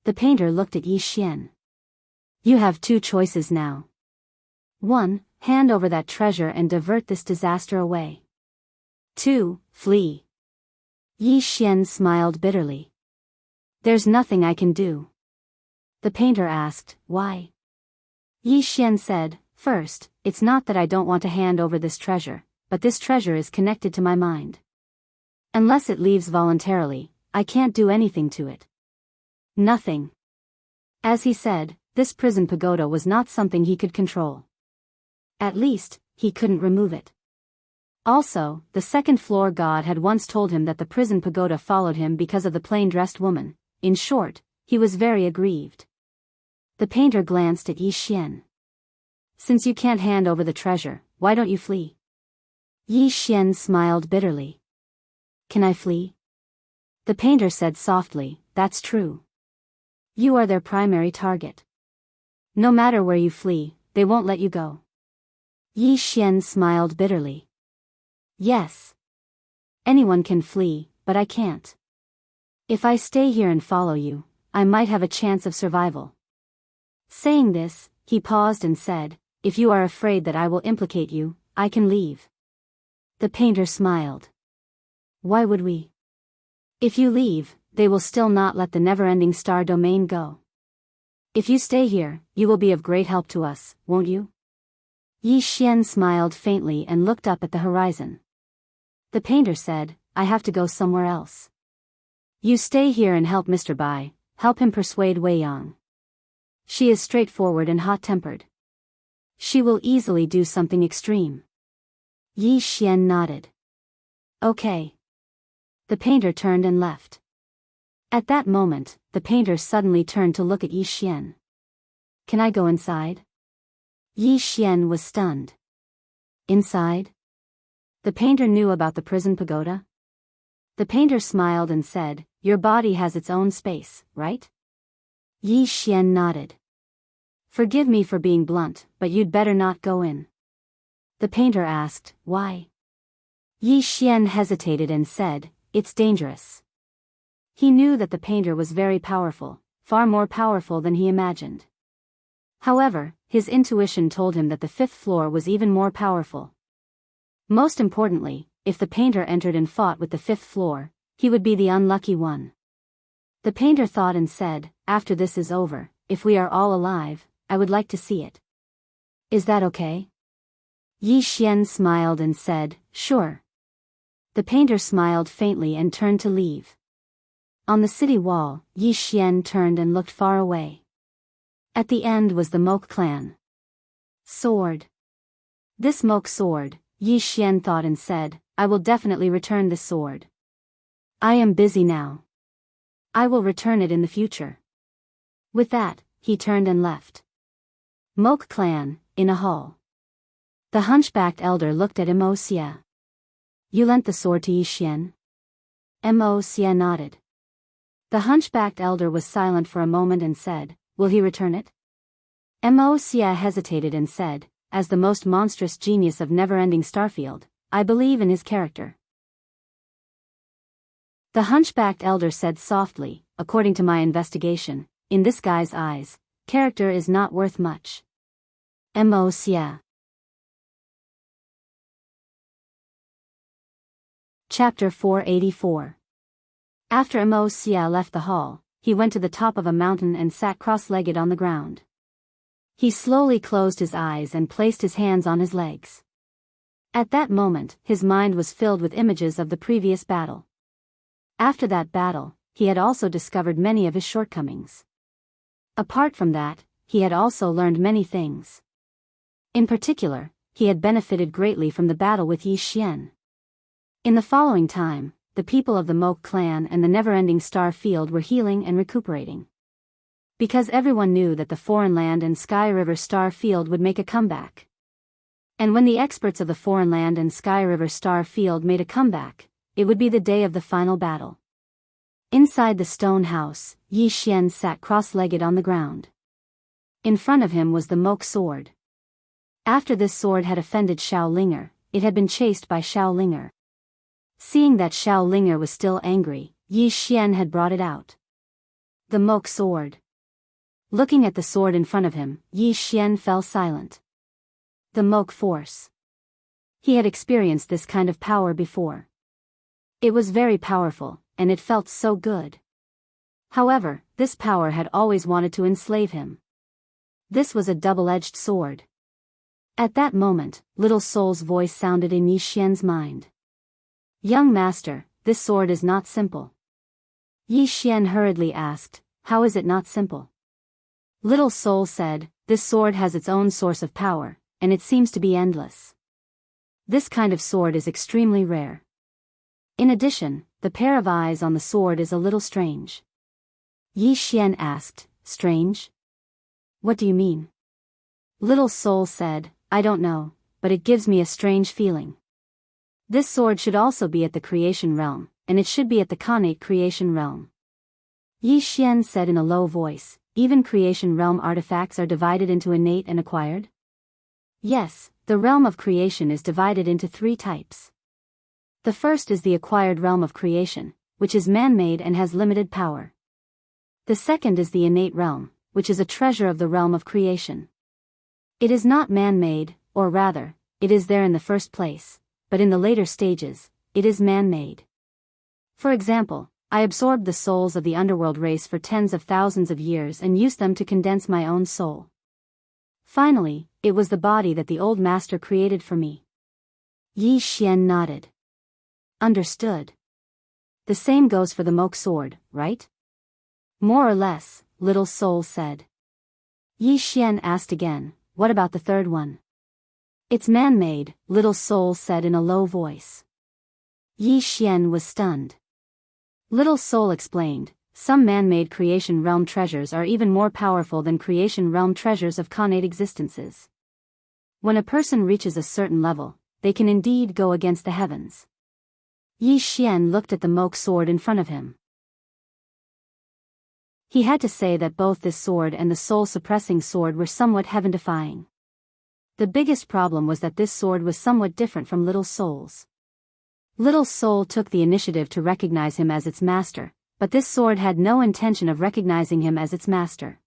The painter looked at Yi Xian. "You have 2 choices now. 1. Hand over that treasure and divert this disaster away. 2. Flee." Yi Xian smiled bitterly. "There's nothing I can do." The painter asked, "Why?" Yi Xian said, "First, it's not that I don't want to hand over this treasure, but this treasure is connected to my mind. Unless it leaves voluntarily, I can't do anything to it. Nothing." As he said, this prison pagoda was not something he could control. At least, he couldn't remove it. Also, the second-floor god had once told him that the prison pagoda followed him because of the plain-dressed woman. In short, he was very aggrieved. The painter glanced at Yi Xian. "Since you can't hand over the treasure, why don't you flee?" Yi Xian smiled bitterly. "Can I flee?" The painter said softly, "That's true. You are their primary target. No matter where you flee, they won't let you go." Yi Xian smiled bitterly. "Yes. Anyone can flee, but I can't. If I stay here and follow you, I might have a chance of survival." Saying this, he paused and said, "If you are afraid that I will implicate you, I can leave." The painter smiled. Why would we? If you leave, they will still not let the never-ending star domain go. If you stay here, you will be of great help to us, won't you? Yi Xian smiled faintly and looked up at the horizon. The painter said, I have to go somewhere else. You stay here and help Mr. Bai, help him persuade Wei Yang. She is straightforward and hot-tempered. She will easily do something extreme. Yi Xian nodded. Okay. The painter turned and left. At that moment, the painter suddenly turned to look at Yi Xian. Can I go inside? Yi Xian was stunned. Inside? The painter knew about the prison pagoda? The painter smiled and said, Your body has its own space, right? Yi Xian nodded. Forgive me for being blunt, but you'd better not go in. The painter asked, Why? Yi Xian hesitated and said, It's dangerous. He knew that the painter was very powerful, far more powerful than he imagined. However, his intuition told him that the fifth floor was even more powerful. Most importantly, if the painter entered and fought with the fifth floor, he would be the unlucky one. The painter thought and said, After this is over, if we are all alive, I would like to see it. Is that okay? Yi Xian smiled and said, Sure. The painter smiled faintly and turned to leave. On the city wall, Yi Xian turned and looked far away. At the end was the Moke clan. Sword. This Moke sword, Yi Xian thought and said, I will definitely return this sword. I am busy now. I will return it in the future. With that, he turned and left. Moke clan, in a hall. The hunchbacked elder looked at Mo Xia. You lent the sword to Yi Xian? Mo Xia nodded. The hunchbacked elder was silent for a moment and said, Will he return it? Mo Xia hesitated and said, As the most monstrous genius of never-ending Starfield, I believe in his character. The hunchbacked elder said softly, According to my investigation, in this guy's eyes, character is not worth much. Mo Xia. Chapter 484. After Mo Xia left the hall, he went to the top of a mountain and sat cross-legged on the ground. He slowly closed his eyes and placed his hands on his legs. At that moment, his mind was filled with images of the previous battle. After that battle, he had also discovered many of his shortcomings. Apart from that, he had also learned many things. In particular, he had benefited greatly from the battle with Yi Xian. In the following time, the people of the Moke clan and the never-ending Star Field were healing and recuperating. Because everyone knew that the Foreign Land and Sky River Star Field would make a comeback. And when the experts of the Foreign Land and Sky River Star Field made a comeback, it would be the day of the final battle. Inside the stone house, Yi Xian sat cross-legged on the ground. In front of him was the Moke sword. After this sword had offended Xiao Linger, it had been chased by Xiao Linger. Seeing that Xiao Linger was still angry, Yi Xian had brought it out. The Moke sword. Looking at the sword in front of him, Yi Xian fell silent. The Moke force. He had experienced this kind of power before. It was very powerful, and it felt so good. However, this power had always wanted to enslave him. This was a double-edged sword. At that moment, Little Soul's voice sounded in Yi Xian's mind. Young master, this sword is not simple. Yi Xian hurriedly asked, How is it not simple? Little Soul said, This sword has its own source of power, and it seems to be endless. This kind of sword is extremely rare. In addition, the pair of eyes on the sword is a little strange. Yi Xian asked, Strange? What do you mean? Little Soul said, I don't know, but it gives me a strange feeling. This sword should also be at the creation realm, and it should be at the connate creation realm. Yi Xian said in a low voice, Even creation realm artifacts are divided into innate and acquired? Yes, the realm of creation is divided into 3 types. The first is the acquired realm of creation, which is man-made and has limited power. The second is the innate realm, which is a treasure of the realm of creation. It is not man-made, or rather, it is there in the first place, but in the later stages, it is man-made. For example, I absorbed the souls of the underworld race for tens of thousands of years and used them to condense my own soul. Finally, it was the body that the old master created for me. Yi Xian nodded. Understood. The same goes for the Moke sword, right? More or less, Little Soul said. Yi Xian asked again, what about the third one? It's man-made, Little Soul said in a low voice. Yi Xian was stunned. Little Soul explained, some man-made creation realm treasures are even more powerful than creation realm treasures of connate existences. When a person reaches a certain level, they can indeed go against the heavens. Yi Xian looked at the Moke sword in front of him. He had to say that both this sword and the soul-suppressing sword were somewhat heaven-defying. The biggest problem was that this sword was somewhat different from Little Soul's. Little Soul took the initiative to recognize him as its master, but this sword had no intention of recognizing him as its master.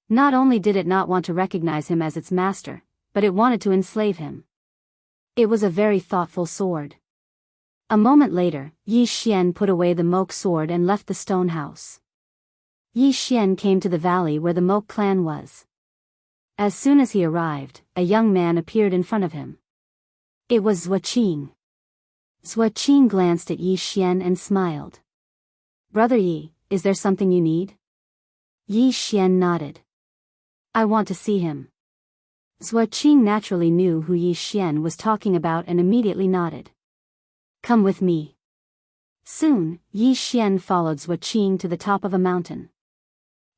Not only did it not want to recognize him as its master, but it wanted to enslave him. It was a very thoughtful sword. A moment later, Yi Xian put away the Moke sword and left the stone house. Yi Xian came to the valley where the Moke clan was. As soon as he arrived, a young man appeared in front of him. It was Zuoqing. Zuoqing glanced at Yi Xian and smiled. Brother Yi, is there something you need? Yi Xian nodded. I want to see him. Zuoqing naturally knew who Yi Xian was talking about and immediately nodded. Come with me. Soon, Yi Xian followed Zuoqing to the top of a mountain.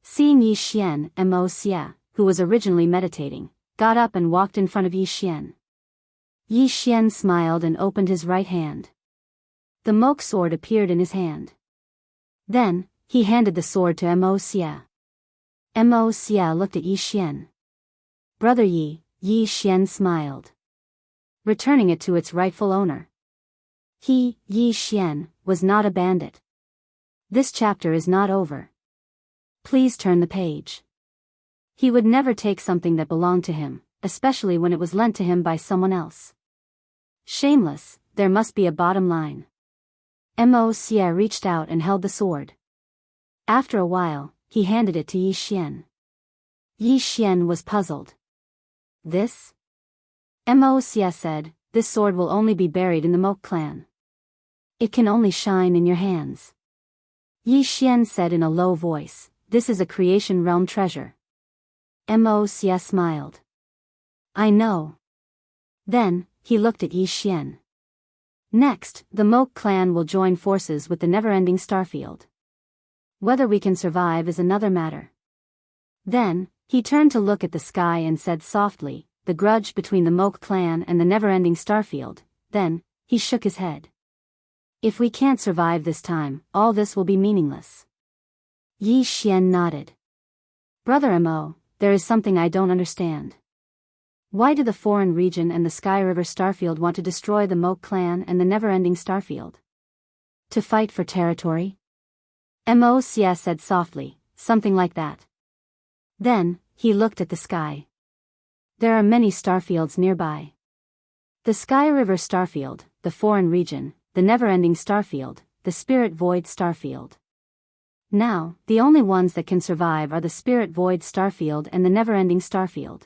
Seeing Yi Xian, Mo Xia, who was originally meditating, got up and walked in front of Yi Xian. Yi Xian smiled and opened his right hand. The Moke sword appeared in his hand. Then, he handed the sword to Mo Xia. Mo Xia looked at Yi Xian. Brother Yi, Yi Xian smiled. Returning it to its rightful owner. He, Yi Xian, was not a bandit. This chapter is not over. Please turn the page. He would never take something that belonged to him, especially when it was lent to him by someone else. Shameless, there must be a bottom line. Mo Xia reached out and held the sword. After a while, he handed it to Yi Xian. Yi Xian was puzzled. This? Mo Xia said, this sword will only be buried in the Moke clan. It can only shine in your hands. Yi Xian said in a low voice, this is a creation realm treasure. Mo Xia smiled. I know. Then, he looked at Yi Xian. Next, the Moke clan will join forces with the never-ending Starfield. Whether we can survive is another matter. Then, he turned to look at the sky and said softly, the grudge between the Moke clan and the never-ending Starfield. Then, he shook his head. If we can't survive this time, all this will be meaningless. Yi Xian nodded. Brother Mo, there is something I don't understand. Why do the foreign region and the Sky River Starfield want to destroy the Moke clan and the never-ending Starfield? To fight for territory? Mo Xia said softly, something like that. Then, he looked at the sky. There are many starfields nearby. The Sky River Starfield, the foreign region, the never-ending Starfield, the Spirit Void Starfield. Now, the only ones that can survive are the Spirit Void Starfield and the never-ending Starfield.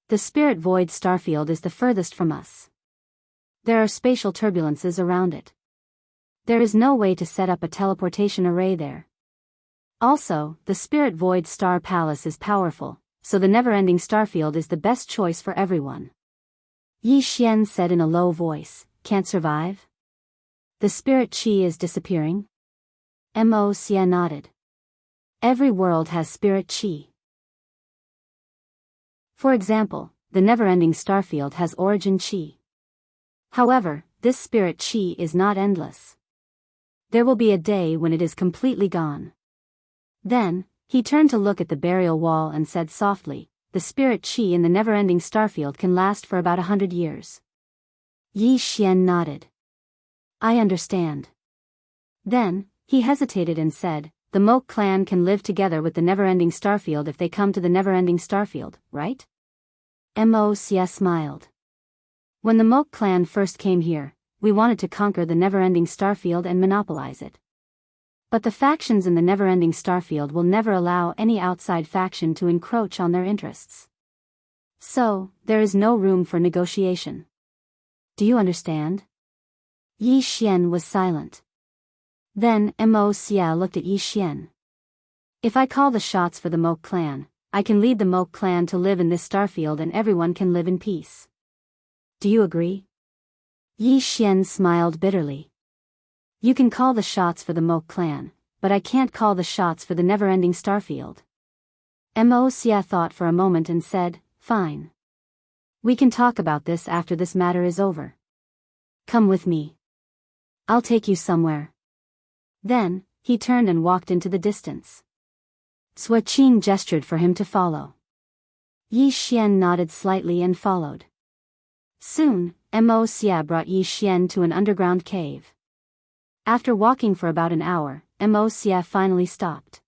The Spirit Void Starfield is the furthest from us. There are spatial turbulences around it. There is no way to set up a teleportation array there. Also, the Spirit Void Star Palace is powerful, so the never-ending Starfield is the best choice for everyone. Yi Xian said in a low voice, can't survive? The spirit chi is disappearing? Mo Xia nodded. Every world has spirit chi. For example, the never-ending Starfield has origin chi. However, this spirit chi is not endless. There will be a day when it is completely gone. Then, he turned to look at the burial wall and said softly, the spirit chi in the never-ending Starfield can last for about 100 years. Yi Xian nodded. I understand. Then, he hesitated and said, the Moke clan can live together with the never-ending Starfield if they come to the never-ending Starfield, right? Mo Xia smiled. When the Moke clan first came here, we wanted to conquer the never-ending starfield and monopolize it. But the factions in the never-ending starfield will never allow any outside faction to encroach on their interests. So, there is no room for negotiation. Do you understand? Yi Xian was silent. Then, Mo Xia looked at Yi Xian. If I call the shots for the Moke clan, I can lead the Moke clan to live in this starfield and everyone can live in peace. Do you agree? Yi Xian smiled bitterly. You can call the shots for the Moke clan, but I can't call the shots for the never-ending starfield. Mo Xia thought for a moment and said, fine. We can talk about this after this matter is over. Come with me. I'll take you somewhere. Then, he turned and walked into the distance. Sui Qing gestured for him to follow. Yi Xian nodded slightly and followed. Soon, Mo Xia brought Yi Xian to an underground cave. After walking for about an hour, Mo Xia finally stopped.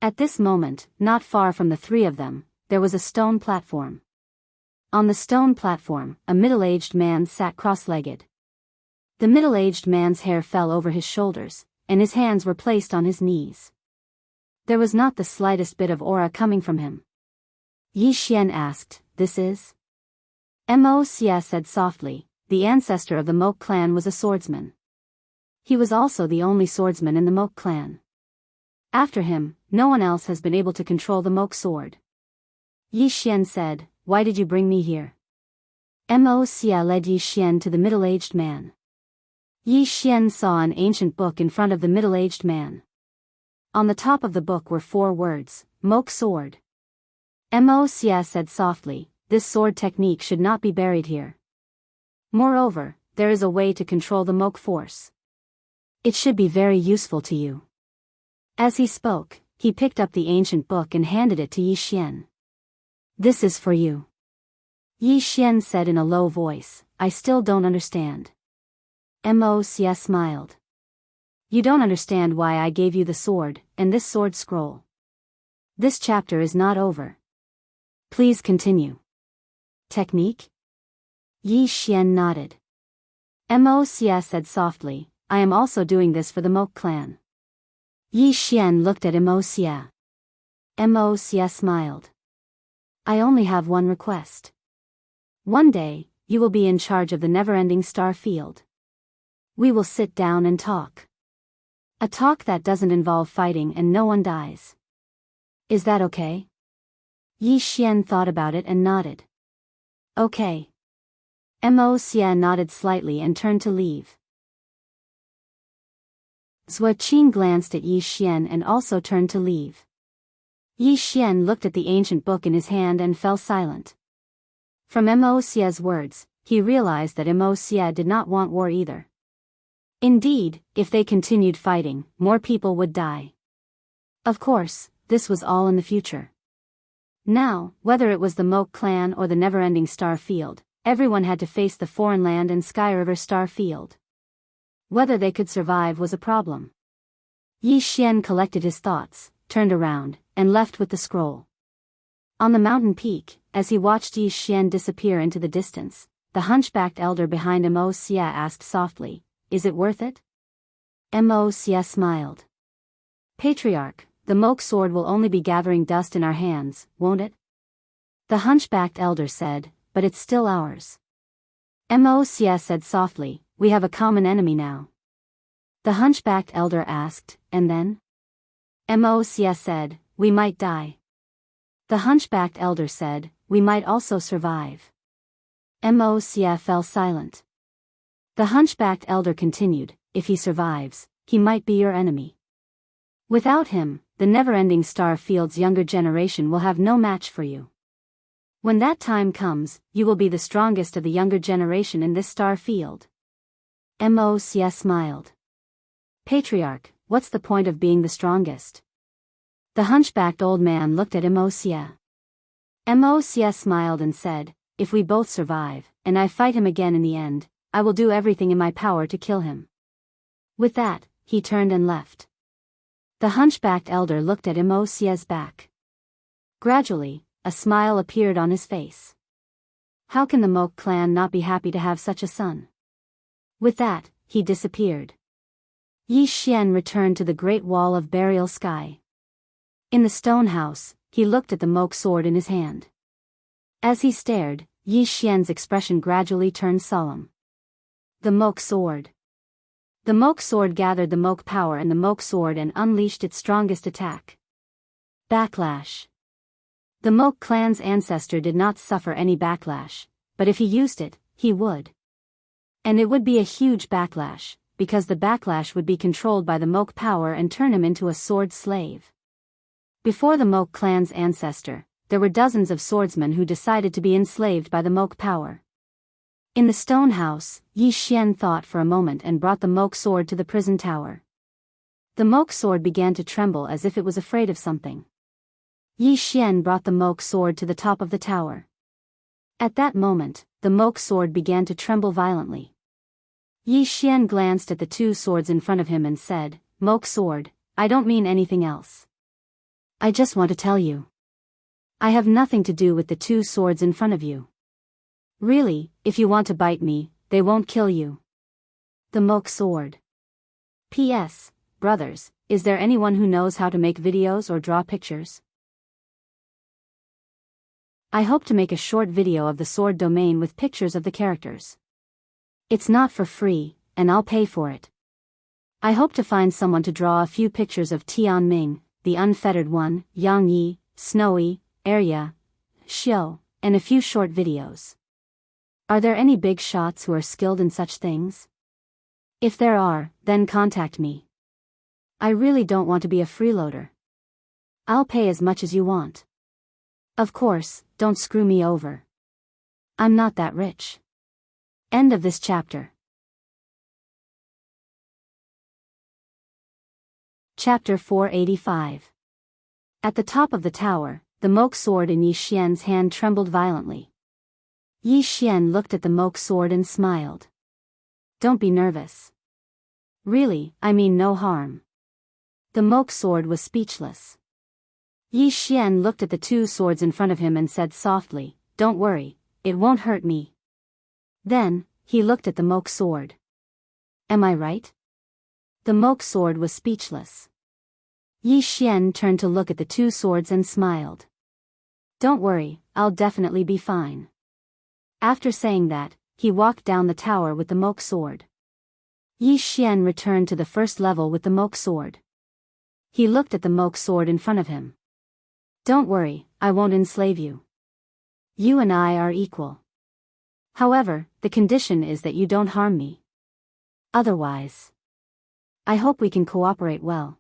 At this moment, not far from the three of them, there was a stone platform. On the stone platform, a middle-aged man sat cross-legged. The middle-aged man's hair fell over his shoulders, and his hands were placed on his knees. There was not the slightest bit of aura coming from him. Yi Xian asked, "This is?" Mo Xia said softly, "The ancestor of the Moke clan was a swordsman. He was also the only swordsman in the Moke clan. After him, no one else has been able to control the Moke sword." Yi Xian said, "Why did you bring me here?" Mo Xia led Yi Xian to the middle-aged man. Yi Xian saw an ancient book in front of the middle-aged man. On the top of the book were 4 words, Moke sword. Mo Xia said softly, "This sword technique should not be buried here. Moreover, there is a way to control the Moke force. It should be very useful to you." As he spoke, he picked up the ancient book and handed it to Yi Xian. "This is for you." Yi Xian said in a low voice, "I still don't understand." Mo Xia smiled. "You don't understand why I gave you the sword, and this sword scroll. This chapter is not over. Please continue." "Technique?" Yi Xian nodded. Mo Xia said softly, "I am also doing this for the Moke clan." Yi Xian looked at Mo Xia. Mo Xia smiled. "I only have one request. One day, you will be in charge of the never-ending star field. We will sit down and talk. A talk that doesn't involve fighting and no one dies. Is that okay?" Yi Xian thought about it and nodded. "Okay." Mo Xia nodded slightly and turned to leave. Sui Qing glanced at Yi Xian and also turned to leave. Yi Xian looked at the ancient book in his hand and fell silent. From Mo Xia's words, he realized that Mo Xia did not want war either. Indeed, if they continued fighting, more people would die. Of course, this was all in the future. Now, whether it was the Moke clan or the never-ending star field, everyone had to face the foreign land and Sky River star field. Whether they could survive was a problem. Yi Xian collected his thoughts, turned around, and left with the scroll. On the mountain peak, as he watched Yi Xian disappear into the distance, the hunchbacked elder behind Mo Xia asked softly, "Is it worth it?" Mo Xia smiled. "Patriarch, the Moke sword will only be gathering dust in our hands, won't it?" The hunchbacked elder said, "But it's still ours." Mo Xia said softly, "We have a common enemy now." The hunchbacked elder asked, "And then?" Mo Xia said, "We might die." The hunchbacked elder said, "We might also survive." Mo Xia fell silent. The hunchbacked elder continued, "If he survives, he might be your enemy. Without him, the never-ending star field's younger generation will have no match for you. When that time comes, you will be the strongest of the younger generation in this star field." Mo Xia smiled. "Patriarch, what's the point of being the strongest?" The hunchbacked old man looked at Mo Xia. Mo Xia smiled and said, "If we both survive, and I fight him again in the end, I will do everything in my power to kill him." With that, he turned and left. The hunchbacked elder looked at Mo Xia's back. Gradually, a smile appeared on his face. How can the Moke clan not be happy to have such a son? With that, he disappeared. Yi Xian returned to the great wall of burial sky. In the stone house, he looked at the moke sword in his hand. As he stared, Yi Xian's expression gradually turned solemn. The moke sword. The moke sword gathered the moke power and the moke sword and unleashed its strongest attack. Backlash. The moke clan's ancestor did not suffer any backlash, but if he used it, he would. And it would be a huge backlash, because the backlash would be controlled by the moke power and turn him into a sword slave. Before the moke clan's ancestor, there were dozens of swordsmen who decided to be enslaved by the moke power. In the stone house, Yi Xian thought for a moment and brought the moke sword to the prison tower. The moke sword began to tremble as if it was afraid of something. Yi Xian brought the moke sword to the top of the tower. At that moment, the moke sword began to tremble violently. Yi Xian glanced at the two swords in front of him and said, "Moke sword, I don't mean anything else. I just want to tell you. I have nothing to do with the two swords in front of you. Really, if you want to bite me, they won't kill you." The moke sword. P.S. Brothers, is there anyone who knows how to make videos or draw pictures? I hope to make a short video of the sword domain with pictures of the characters. It's not for free, and I'll pay for it. I hope to find someone to draw a few pictures of Tianming, the Unfettered One, Yang Yi, Snowy, Arya, Xiao, and a few short videos. Are there any big shots who are skilled in such things? If there are, then contact me. I really don't want to be a freeloader. I'll pay as much as you want. Of course, don't screw me over. I'm not that rich. End of this chapter. Chapter 485. At the top of the tower, the moke sword in Yi Xian's hand trembled violently. Yi Xian looked at the moke sword and smiled. Don't be nervous. Really, I mean no harm. The moke sword was speechless. Yi Xian looked at the two swords in front of him and said softly, "Don't worry, it won't hurt me." Then, he looked at the moke sword. Am I right? The moke sword was speechless. Yi Xian turned to look at the two swords and smiled. Don't worry, I'll definitely be fine. After saying that, he walked down the tower with the moke sword. Yi Xian returned to the first level with the moke sword. He looked at the moke sword in front of him. Don't worry, I won't enslave you. You and I are equal. However, the condition is that you don't harm me. Otherwise, I hope we can cooperate well.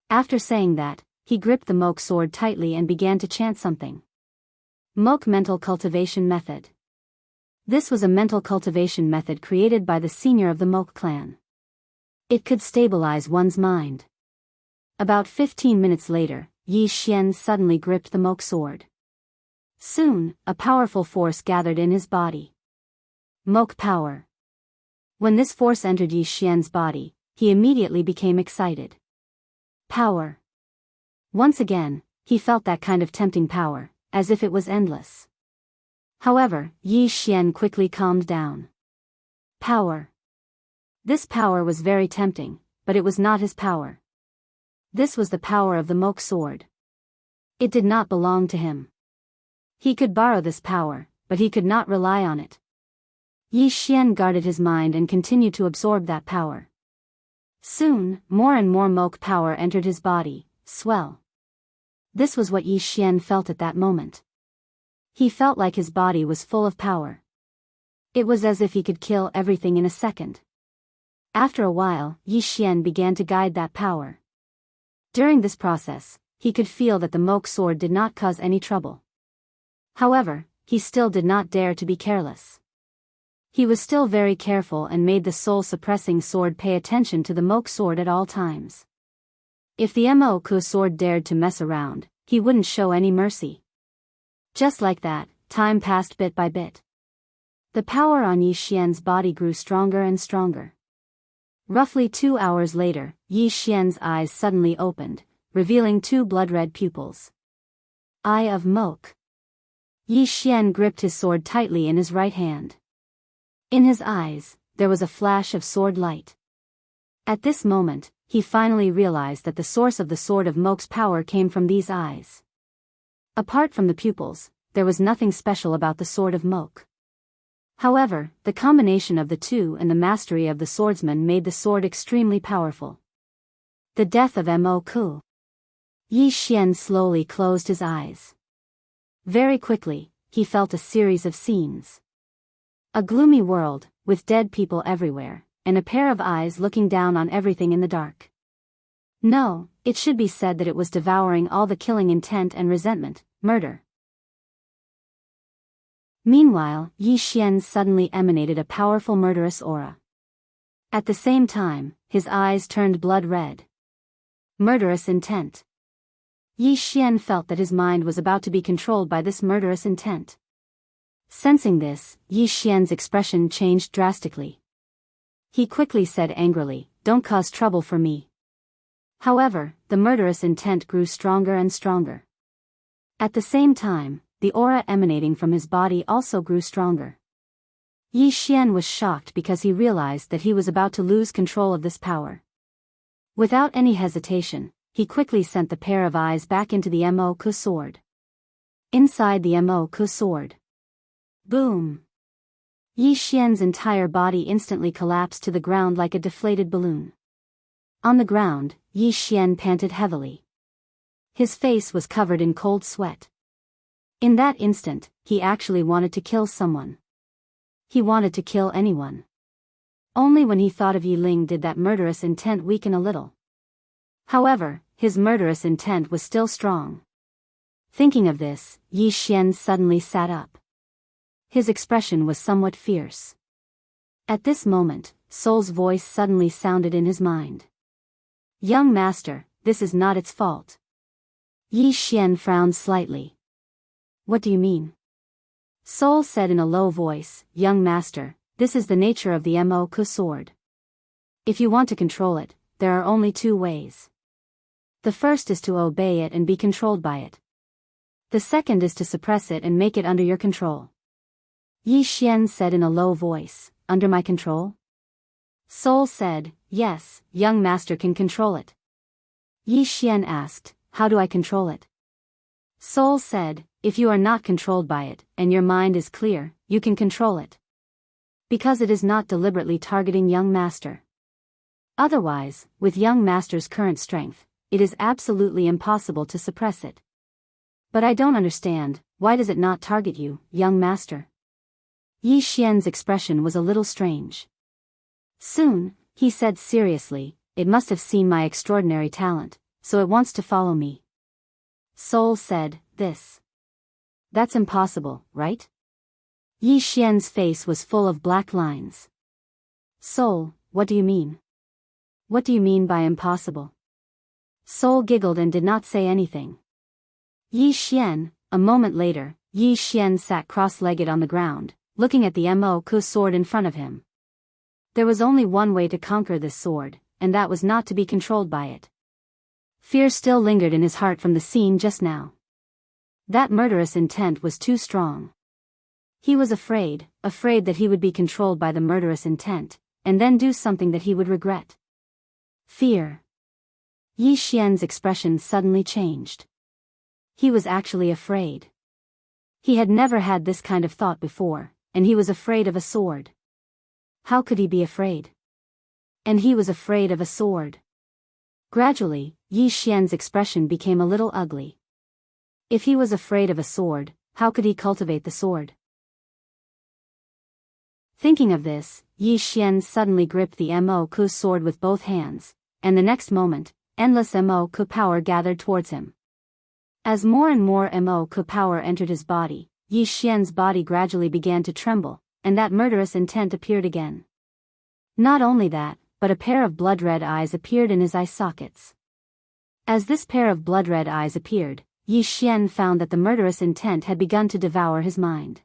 After saying that, he gripped the moke sword tightly and began to chant something. Moke Mental Cultivation Method. This was a mental cultivation method created by the senior of the Moke clan. It could stabilize one's mind. About 15 minutes later, Yi Xian suddenly gripped the moke sword. Soon, a powerful force gathered in his body. Moke power. When this force entered Yi Xian's body, he immediately became excited. Power. Once again, he felt that kind of tempting power, as if it was endless. However, Yi Xian quickly calmed down. Power. This power was very tempting, but it was not his power. This was the power of the moke sword. It did not belong to him. He could borrow this power, but he could not rely on it. Yi Xian guarded his mind and continued to absorb that power. Soon, more and more moke power entered his body, swell. This was what Yi Xian felt at that moment. He felt like his body was full of power. It was as if he could kill everything in a second. After a while, Yi Xian began to guide that power. During this process, he could feel that the moke sword did not cause any trouble. However, he still did not dare to be careless. He was still very careful and made the soul-suppressing sword pay attention to the moke sword at all times. If the moke sword dared to mess around, he wouldn't show any mercy. Just like that, time passed bit by bit. The power on Yi Xian's body grew stronger and stronger. Roughly 2 hours later, Yi Xian's eyes suddenly opened, revealing 2 blood-red pupils. Eye of Moke. Yi Xian gripped his sword tightly in his right hand. In his eyes, there was a flash of sword light. At this moment, he finally realized that the source of the sword of Mok's power came from these eyes. Apart from the pupils, there was nothing special about the sword of Mok. However, the combination of the two and the mastery of the swordsman made the sword extremely powerful. The death of Mo. Yi Xian slowly closed his eyes. Very quickly, he felt a series of scenes. A gloomy world, with dead people everywhere, and a pair of eyes looking down on everything in the dark. No, it should be said that it was devouring all the killing intent and resentment, murder. Meanwhile, Yi Xian suddenly emanated a powerful murderous aura. At the same time, his eyes turned blood red. Murderous intent. Yi Xian felt that his mind was about to be controlled by this murderous intent. Sensing this, Yi Xian's expression changed drastically. He quickly said angrily, "Don't cause trouble for me." However, the murderous intent grew stronger and stronger. At the same time, the aura emanating from his body also grew stronger. Yi Xian was shocked because he realized that he was about to lose control of this power. Without any hesitation, he quickly sent the pair of eyes back into the Mo sword. Inside the Mo sword. Boom! Yi Xian's entire body instantly collapsed to the ground like a deflated balloon. On the ground, Yi Xian panted heavily. His face was covered in cold sweat. In that instant, he actually wanted to kill someone. He wanted to kill anyone. Only when he thought of Yi Ling did that murderous intent weaken a little. However, his murderous intent was still strong. Thinking of this, Yi Xian suddenly sat up. His expression was somewhat fierce. At this moment, Soul's voice suddenly sounded in his mind. "Young master, this is not its fault." Yi Xian frowned slightly. "What do you mean?" Soul said in a low voice, "Young master, this is the nature of the Mo sword. If you want to control it, there are only two ways. The first is to obey it and be controlled by it. The second is to suppress it and make it under your control." Yi Xian said in a low voice, "Under my control?" Soul said, "Yes, young master can control it." Yi Xian asked, "How do I control it?" Soul said, "If you are not controlled by it, and your mind is clear, you can control it. Because it is not deliberately targeting young master. Otherwise, with young master's current strength, it is absolutely impossible to suppress it. But I don't understand, why does it not target you, young master?" Yi Xian's expression was a little strange. Soon, he said seriously, "It must have seen my extraordinary talent, so it wants to follow me." Soul said, That's impossible, right?" Yi Xian's face was full of black lines. "Soul, what do you mean? What do you mean by impossible?" Soul giggled and did not say anything. Yi Xian, a moment later, Yi Xian sat cross-legged on the ground, looking at the Mo sword in front of him. There was only one way to conquer this sword, and that was not to be controlled by it. Fear still lingered in his heart from the scene just now. That murderous intent was too strong. He was afraid that he would be controlled by the murderous intent, and then do something that he would regret. Fear. Yi Xian's expression suddenly changed. He was actually afraid. He had never had this kind of thought before, and he was afraid of a sword. How could he be afraid? And he was afraid of a sword. Gradually, Yi Xian's expression became a little ugly. If he was afraid of a sword, how could he cultivate the sword? Thinking of this, Yi Xian suddenly gripped the Mo sword with both hands, and the next moment, endless Mo power gathered towards him. As more and more Mo power entered his body, Yi Xian's body gradually began to tremble, and that murderous intent appeared again. Not only that, but a pair of blood-red eyes appeared in his eye sockets. As this pair of blood-red eyes appeared, Yi Xian found that the murderous intent had begun to devour his mind.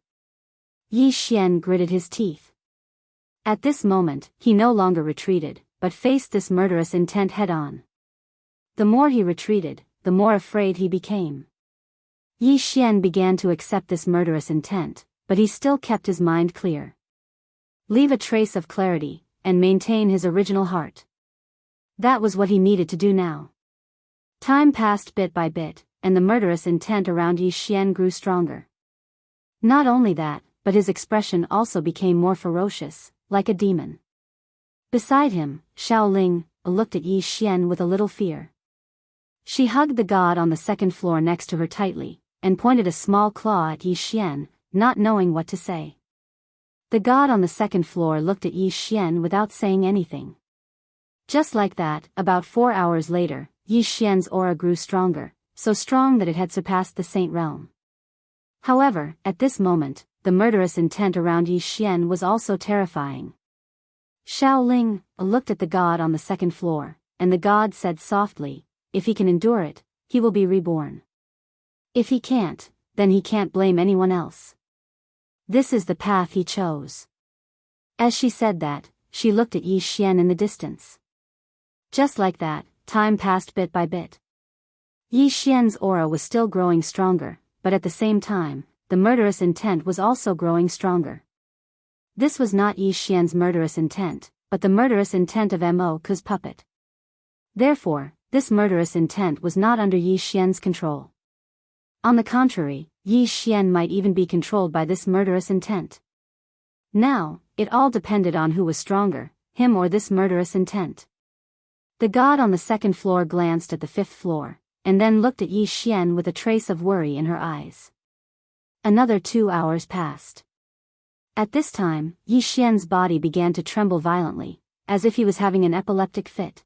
Yi Xian gritted his teeth. At this moment, he no longer retreated, but faced this murderous intent head-on. The more he retreated, the more afraid he became. Yi Xian began to accept this murderous intent, but he still kept his mind clear. leave a trace of clarity, and maintain his original heart. That was what he needed to do now. Time passed bit by bit, and the murderous intent around Yi Xian grew stronger. Not only that, but his expression also became more ferocious, like a demon. Beside him, Xiaoling looked at Yi Xian with a little fear. She hugged the god on the second floor next to her tightly, and pointed a small claw at Yi Xian, not knowing what to say. The god on the second floor looked at Yi Xian without saying anything. Just like that, about 4 hours later, Yi Xian's aura grew stronger, so strong that it had surpassed the saint realm. However, at this moment, the murderous intent around Yi Xian was also terrifying. Xiaoling looked at the god on the second floor, and the god said softly, "If he can endure it, he will be reborn. If he can't, then he can't blame anyone else. This is the path he chose." As she said that, she looked at Yi Xian in the distance. Just like that, time passed bit by bit. Yi Xian's aura was still growing stronger, but at the same time, the murderous intent was also growing stronger. This was not Yi Xian's murderous intent, but the murderous intent of Mo's puppet. Therefore, this murderous intent was not under Yi Xian's control. On the contrary, Yi Xian might even be controlled by this murderous intent. Now, it all depended on who was stronger, him or this murderous intent. The god on the second floor glanced at the fifth floor, and then looked at Yi Xian with a trace of worry in her eyes. Another 2 hours passed. At this time, Yi Xian's body began to tremble violently, as if he was having an epileptic fit.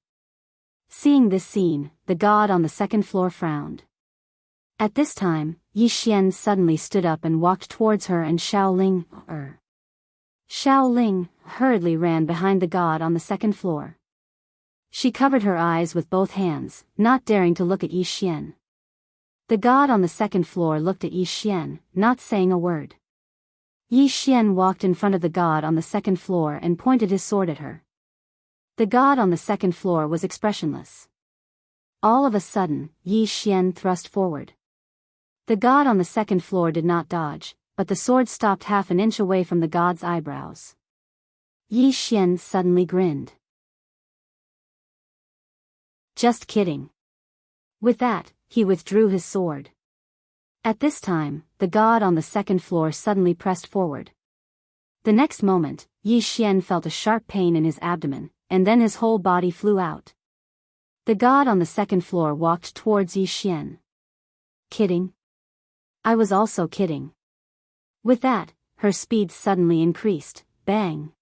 Seeing this scene, the god on the second floor frowned. At this time, Yi Xian suddenly stood up and walked towards her and Xiaoling. Xiaoling hurriedly ran behind the god on the second floor. She covered her eyes with both hands, not daring to look at Yi Xian. The god on the second floor looked at Yi Xian, not saying a word. Yi Xian walked in front of the god on the second floor and pointed his sword at her. The god on the second floor was expressionless. All of a sudden, Yi Xian thrust forward. The god on the second floor did not dodge, but the sword stopped half an inch away from the god's eyebrows. Yi Xian suddenly grinned. "Just kidding." With that, he withdrew his sword. At this time, the god on the second floor suddenly pressed forward. The next moment, Yi Xian felt a sharp pain in his abdomen, and then his whole body flew out. The god on the second floor walked towards Yi Xian. "Kidding? I was also kidding." With that, her speed suddenly increased. Bang!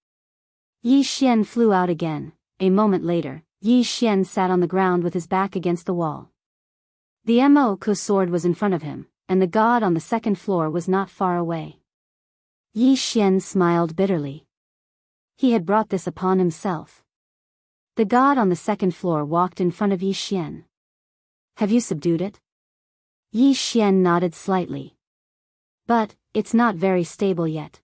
Yi Xian flew out again. A moment later, Yi Xian sat on the ground with his back against the wall. The Mo's sword was in front of him, and the god on the second floor was not far away. Yi Xian smiled bitterly. He had brought this upon himself. The god on the second floor walked in front of Yi Xian. "Have you subdued it?" Yi Xian nodded slightly. "But, it's not very stable yet."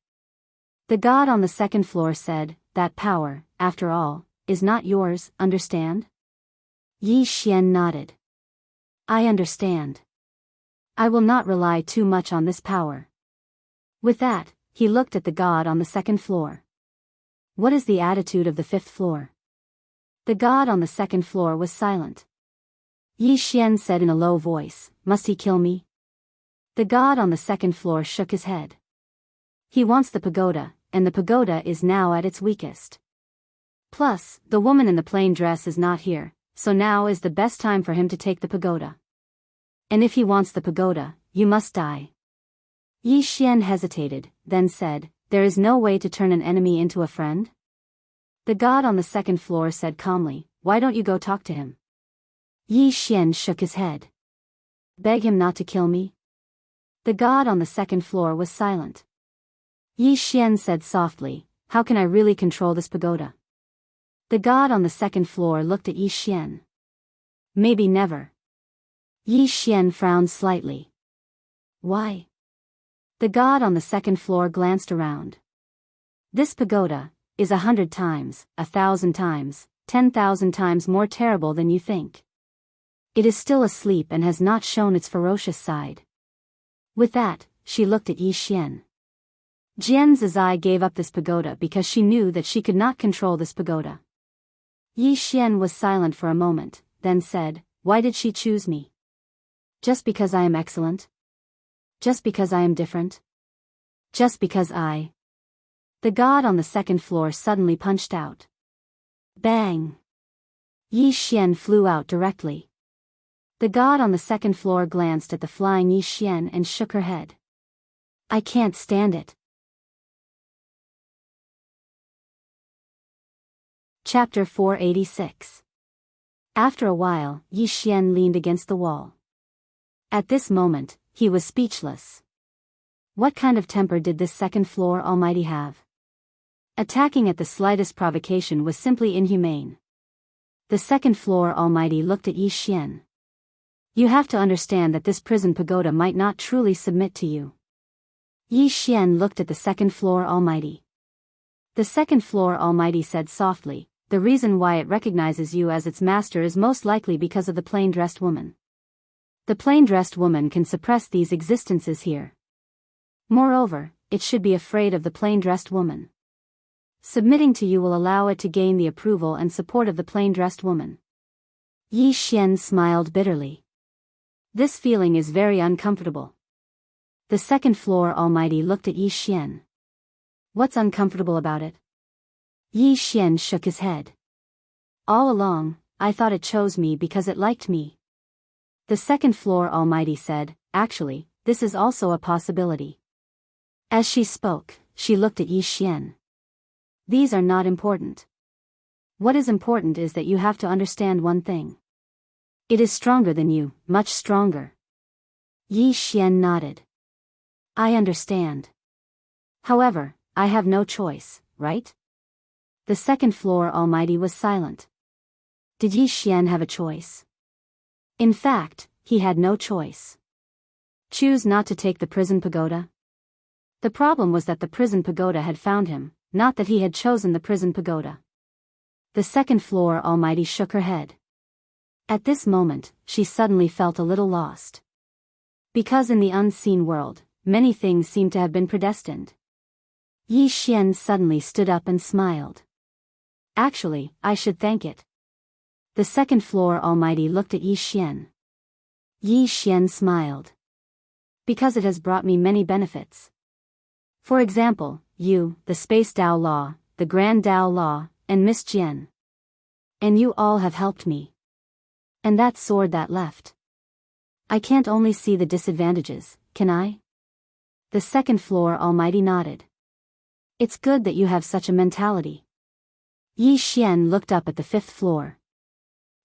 The god on the second floor said, "That power, after all, is not yours, understand?" Yi Xian nodded. "I understand. I will not rely too much on this power." With that, he looked at the god on the second floor. "What is the attitude of the fifth floor?" The god on the second floor was silent. Yi Xian said in a low voice, "Must he kill me?" The god on the second floor shook his head. "He wants the pagoda, and the pagoda is now at its weakest. Plus, the woman in the plain dress is not here, so now is the best time for him to take the pagoda. And if he wants the pagoda, you must die." Yi Xian hesitated, then said, "There is no way to turn an enemy into a friend?" The god on the second floor said calmly, "Why don't you go talk to him?" Yi Xian shook his head. "Beg him not to kill me?" The god on the second floor was silent. Yi Xian said softly, "How can I really control this pagoda?" The god on the second floor looked at Yi Xian. "Maybe never." Yi Xian frowned slightly. "Why?" The god on the second floor glanced around. "This pagoda is 100 times, 1,000 times, 10,000 times more terrible than you think. It is still asleep and has not shown its ferocious side." With that, she looked at Yi Xian. Jian Zizai gave up this pagoda because she knew that she could not control this pagoda. Yi Xian was silent for a moment, then said, "Why did she choose me? Just because I am excellent? Just because I am different? Just because I..." The god on the second floor suddenly punched out. Bang! Yi Xian flew out directly. The god on the second floor glanced at the flying Yi Xian and shook her head. "I can't stand it." Chapter 486. After a while, Yi Xian leaned against the wall. At this moment, he was speechless. What kind of temper did this second floor almighty have? Attacking at the slightest provocation was simply inhumane. The second floor almighty looked at Yi Xian. "You have to understand that this prison pagoda might not truly submit to you." Yi Xian looked at the second floor almighty. The second floor almighty said softly, "The reason why it recognizes you as its master is most likely because of the plain-dressed woman. The plain-dressed woman can suppress these existences here. Moreover, it should be afraid of the plain-dressed woman. Submitting to you will allow it to gain the approval and support of the plain-dressed woman." Yi Xian smiled bitterly. "This feeling is very uncomfortable." The second floor almighty looked at Yi Xian. "What's uncomfortable about it?" Yi Xian shook his head. "All along, I thought it chose me because it liked me." The second floor almighty said, "Actually, this is also a possibility." As she spoke, she looked at Yi Xian. "These are not important. What is important is that you have to understand one thing. It is stronger than you, much stronger." Yi Xian nodded. "I understand. However, I have no choice, right?" The second floor almighty was silent. Did Yi Xian have a choice? In fact, he had no choice. Choose not to take the prison pagoda? The problem was that the prison pagoda had found him, not that he had chosen the prison pagoda. The second floor almighty shook her head. At this moment, she suddenly felt a little lost. Because in the unseen world, many things seem to have been predestined. Yi Xian suddenly stood up and smiled. "Actually, I should thank it." The second floor almighty looked at Yi Xian. Yi Xian smiled. "Because it has brought me many benefits. For example, you, the Space Dao Law, the Grand Dao Law, and Miss Jian. And you all have helped me. And that sword that left. I can't only see the disadvantages, can I?" The second floor almighty nodded. "It's good that you have such a mentality." Yi Xian looked up at the fifth floor.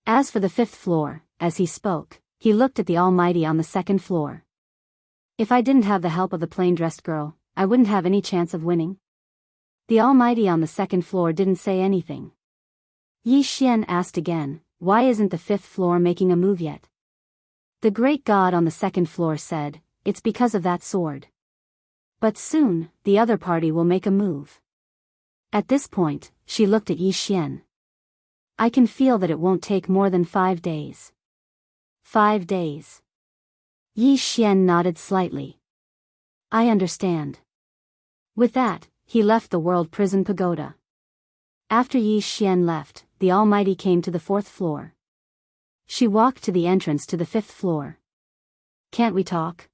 As for the fifth floor, as he spoke, he looked at the almighty on the second floor. "If I didn't have the help of the plain-dressed girl, I wouldn't have any chance of winning." The almighty on the second floor didn't say anything. Yi Xian asked again, "Why isn't the fifth floor making a move yet?" The great god on the second floor said, "It's because of that sword. But soon, the other party will make a move." At this point, she looked at Yi Xian. "I can feel that it won't take more than 5 days." 5 days. Yi Xian nodded slightly. "I understand." With that, he left the world prison pagoda. After Yi Xian left, the almighty came to the 4th floor. She walked to the entrance to the 5th floor. "Can't we talk?"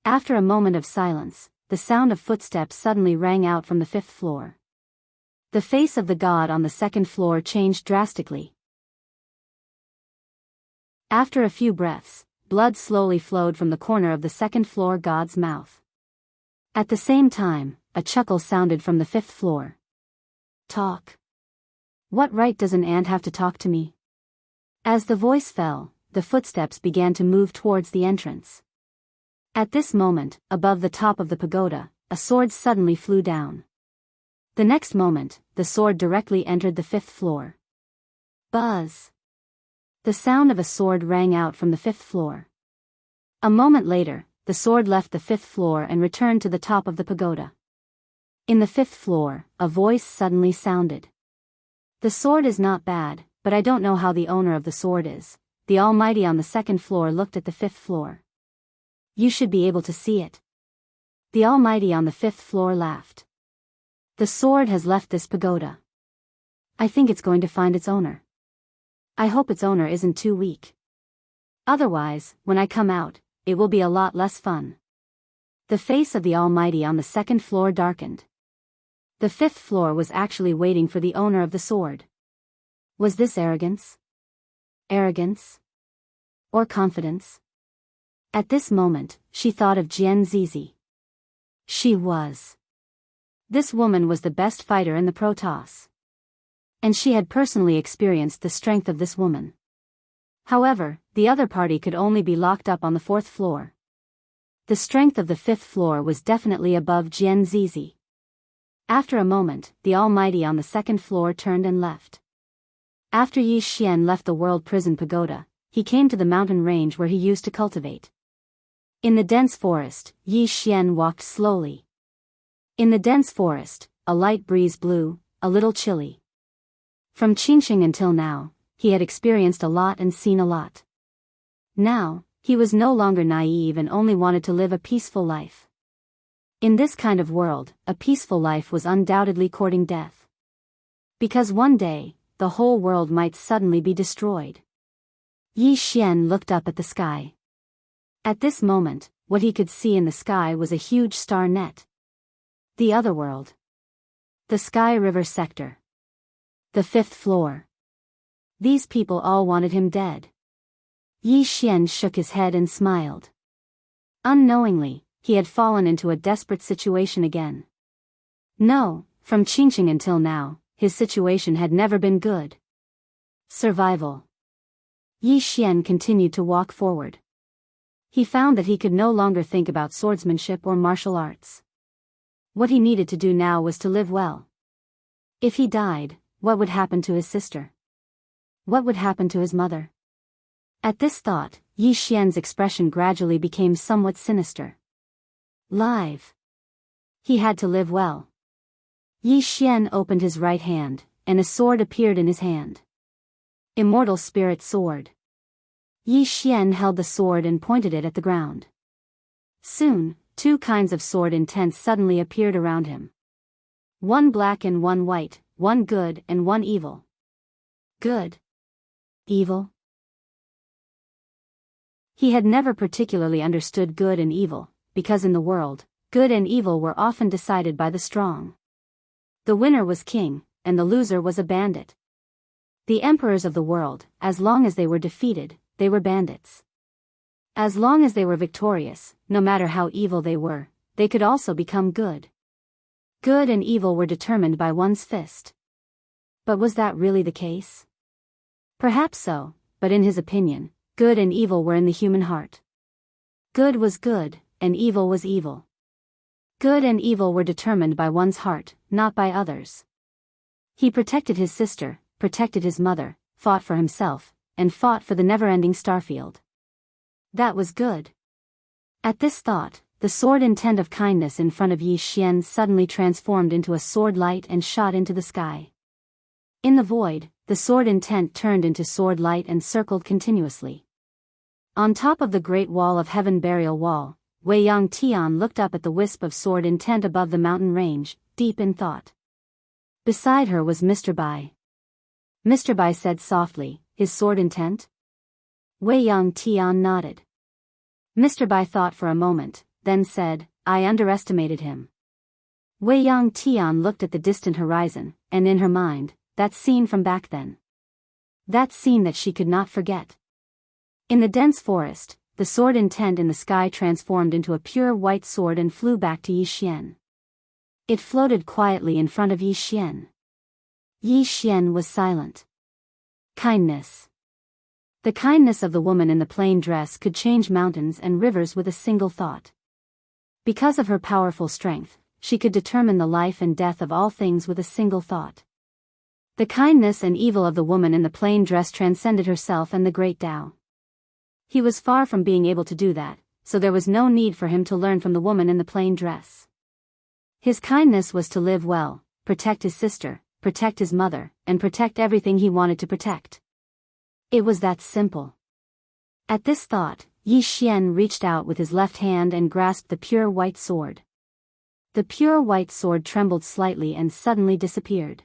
After a moment of silence, the sound of footsteps suddenly rang out from the 5th floor. The face of the god on the 2nd floor changed drastically. After a few breaths, blood slowly flowed from the corner of the 2nd floor god's mouth. At the same time, a chuckle sounded from the 5th floor. "Talk? What right does an ant have to talk to me?" As the voice fell, the footsteps began to move towards the entrance. At this moment, above the top of the pagoda, a sword suddenly flew down. The next moment, the sword directly entered the 5th floor. Buzz! The sound of a sword rang out from the 5th floor. A moment later, the sword left the 5th floor and returned to the top of the pagoda. In the 5th floor, a voice suddenly sounded. "The sword is not bad, but I don't know how the owner of the sword is." The almighty on the 2nd floor looked at the 5th floor. "You should be able to see it." The Almighty on the 5th floor laughed. The sword has left this pagoda. I think it's going to find its owner. I hope its owner isn't too weak. Otherwise, when I come out, it will be a lot less fun. The face of the Almighty on the 2nd floor darkened. The 5th floor was actually waiting for the owner of the sword. Was this arrogance? Arrogance? Or confidence? At this moment, she thought of Jian Zizi. She was. This woman was the best fighter in the Protoss. And she had personally experienced the strength of this woman. However, the other party could only be locked up on the 4th floor. The strength of the 5th floor was definitely above Jian Zizi. After a moment, the Almighty on the 2nd floor turned and left. After Yi Xian left the World Prison Pagoda, he came to the mountain range where he used to cultivate. In the dense forest, Yi Xian walked slowly. In the dense forest, a light breeze blew, a little chilly. From Qingqing until now, he had experienced a lot and seen a lot. Now, he was no longer naive and only wanted to live a peaceful life. In this kind of world, a peaceful life was undoubtedly courting death. Because one day, the whole world might suddenly be destroyed. Yi Xian looked up at the sky. At this moment, what he could see in the sky was a huge star net. The other world. The Sky River sector. The 5th floor. These people all wanted him dead. Yi Xian shook his head and smiled. Unknowingly, he had fallen into a desperate situation again. No, from Qingqing until now, his situation had never been good. Survival. Yi Xian continued to walk forward. He found that he could no longer think about swordsmanship or martial arts. What he needed to do now was to live well. If he died, what would happen to his sister? What would happen to his mother? At this thought, Yi Xian's expression gradually became somewhat sinister. Live. He had to live well. Yi Xian opened his right hand, and a sword appeared in his hand. Immortal Spirit Sword. Yi Xian held the sword and pointed it at the ground. Soon, two kinds of sword intent suddenly appeared around him. One black and one white, one good and one evil. Good. Evil. He had never particularly understood good and evil, because in the world, good and evil were often decided by the strong. The winner was king, and the loser was a bandit. The emperors of the world, as long as they were defeated, they were bandits. As long as they were victorious, no matter how evil they could also become good. Good and evil were determined by one's fist. But was that really the case? Perhaps so, but in his opinion, good and evil were in the human heart. Good was good, and evil was evil. Good and evil were determined by one's heart, not by others. He protected his sister, protected his mother, fought for himself, and fought for the never-ending starfield. That was good. At this thought, the sword intent of kindness in front of Yi Xian suddenly transformed into a sword light and shot into the sky. In the void, the sword intent turned into sword light and circled continuously. On top of the Great Wall of Heaven Burial Wall, Wei Yang Tian looked up at the wisp of sword intent above the mountain range, deep in thought. Beside her was Mr. Bai. Mr. Bai said softly, "His sword intent?" Wei Yang Tian nodded. Mr. Bai thought for a moment, then said, "I underestimated him." Wei Yang Tian looked at the distant horizon, and in her mind, that scene from back then. That scene that she could not forget. In the dense forest, the sword intent in the sky transformed into a pure white sword and flew back to Yi Xian. It floated quietly in front of Yi Xian. Yi Xian was silent. Kindness. The kindness of the woman in the plain dress could change mountains and rivers with a single thought. Because of her powerful strength, she could determine the life and death of all things with a single thought. The kindness and evil of the woman in the plain dress transcended herself and the great Tao. He was far from being able to do that, so there was no need for him to learn from the woman in the plain dress. His kindness was to live well, protect his sister, protect his mother, and protect everything he wanted to protect. It was that simple. At this thought, Yi Xian reached out with his left hand and grasped the pure white sword. The pure white sword trembled slightly and suddenly disappeared.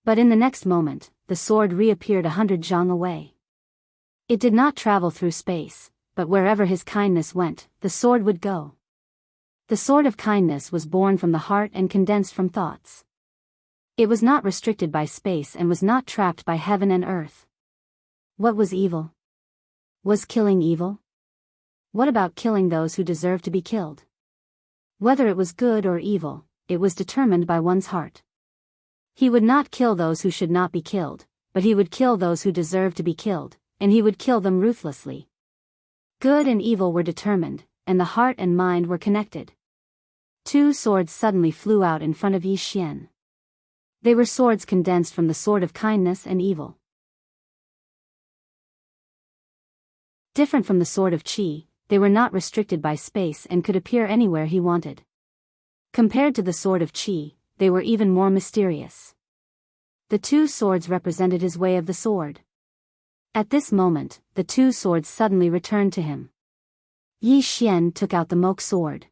But in the next moment, the sword reappeared 100 zhang away. It did not travel through space, but wherever his kindness went, the sword would go. The sword of kindness was born from the heart and condensed from thoughts. It was not restricted by space and was not trapped by heaven and earth. What was evil? Was killing evil? What about killing those who deserved to be killed? Whether it was good or evil, it was determined by one's heart. He would not kill those who should not be killed, but he would kill those who deserved to be killed, and he would kill them ruthlessly. Good and evil were determined, and the heart and mind were connected. Two swords suddenly flew out in front of Yi Xian. They were swords condensed from the sword of kindness and evil. Different from the sword of Qi, they were not restricted by space and could appear anywhere he wanted. Compared to the sword of Qi, they were even more mysterious. The two swords represented his way of the sword. At this moment, the two swords suddenly returned to him. Yi Xian took out the moke sword.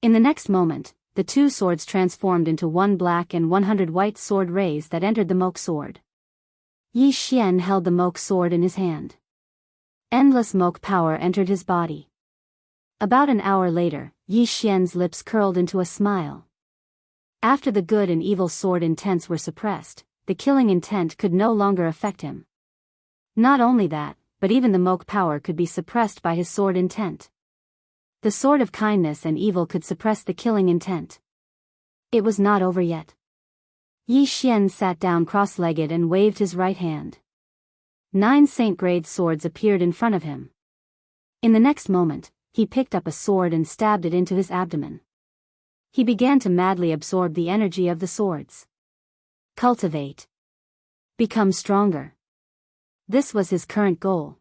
In the next moment, the two swords transformed into one black and 100 white sword rays that entered the moke sword. Yi Xian held the moke sword in his hand. Endless moke power entered his body. About an hour later, Yi Xian's lips curled into a smile. After the good and evil sword intents were suppressed, the killing intent could no longer affect him. Not only that, but even the moke power could be suppressed by his sword intent. The sword of kindness and evil could suppress the killing intent. It was not over yet. Yi Xian sat down cross-legged and waved his right hand. 9 saint-grade swords appeared in front of him. In the next moment, he picked up a sword and stabbed it into his abdomen. He began to madly absorb the energy of the swords. Cultivate. Become stronger. This was his current goal.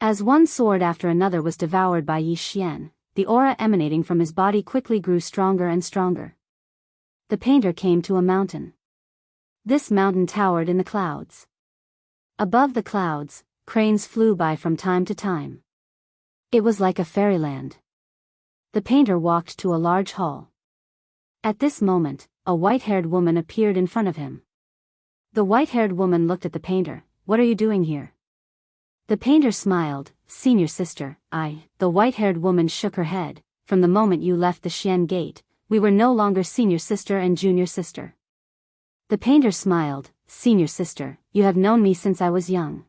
As one sword after another was devoured by Yi Xian, the aura emanating from his body quickly grew stronger and stronger. The painter came to a mountain. This mountain towered in the clouds. Above the clouds, cranes flew by from time to time. It was like a fairyland. The painter walked to a large hall. At this moment, a white-haired woman appeared in front of him. The white-haired woman looked at the painter. "What are you doing here?" The painter smiled. "Senior sister, The white-haired woman shook her head. "From the moment you left the Xian Gate, we were no longer senior sister and junior sister." The painter smiled. "Senior sister, you have known me since I was young.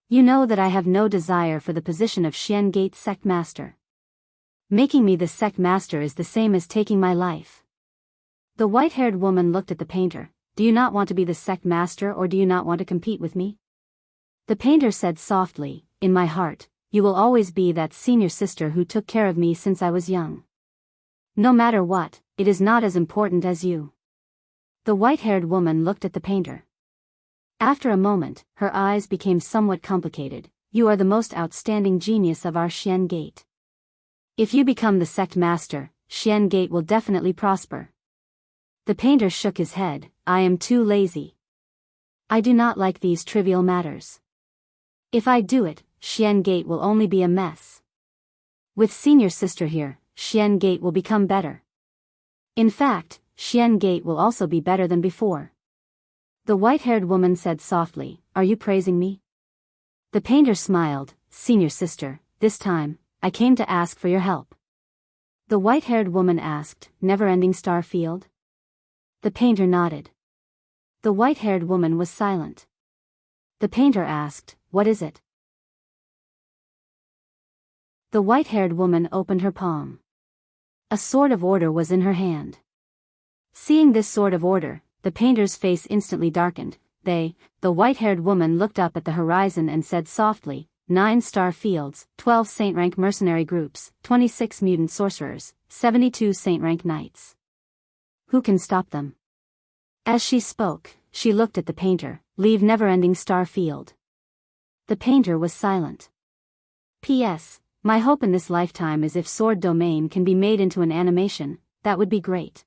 You know that I have no desire for the position of Xian Gate sect master. Making me the sect master is the same as taking my life." The white-haired woman looked at the painter. "Do you not want to be the sect master, or do you not want to compete with me?" The painter said softly, "In my heart, you will always be that senior sister who took care of me since I was young. No matter what, it is not as important as you." The white-haired woman looked at the painter. After a moment, her eyes became somewhat complicated. "You are the most outstanding genius of our Xian Gate. If you become the sect master, Xian Gate will definitely prosper." The painter shook his head. "I am too lazy. I do not like these trivial matters. If I do it, Xian Gate will only be a mess. With senior sister here, Xian Gate will become better. In fact, Xian Gate will also be better than before." The white-haired woman said softly, "Are you praising me?" The painter smiled. "Senior sister, this time, I came to ask for your help." The white-haired woman asked, "Never-ending star field?" The painter nodded. The white-haired woman was silent. The painter asked, "What is it?" The white-haired woman opened her palm. A sword of order was in her hand. Seeing this sword of order, the painter's face instantly darkened. The white-haired woman looked up at the horizon and said softly, 9 star fields, 12 saint-rank mercenary groups, 26 mutant sorcerers, 72 saint-rank knights. Who can stop them?" As she spoke, she looked at the painter. "Leave never-ending star field." The painter was silent. "P.S. My hope in this lifetime is if Sword Domain can be made into an animation, that would be great.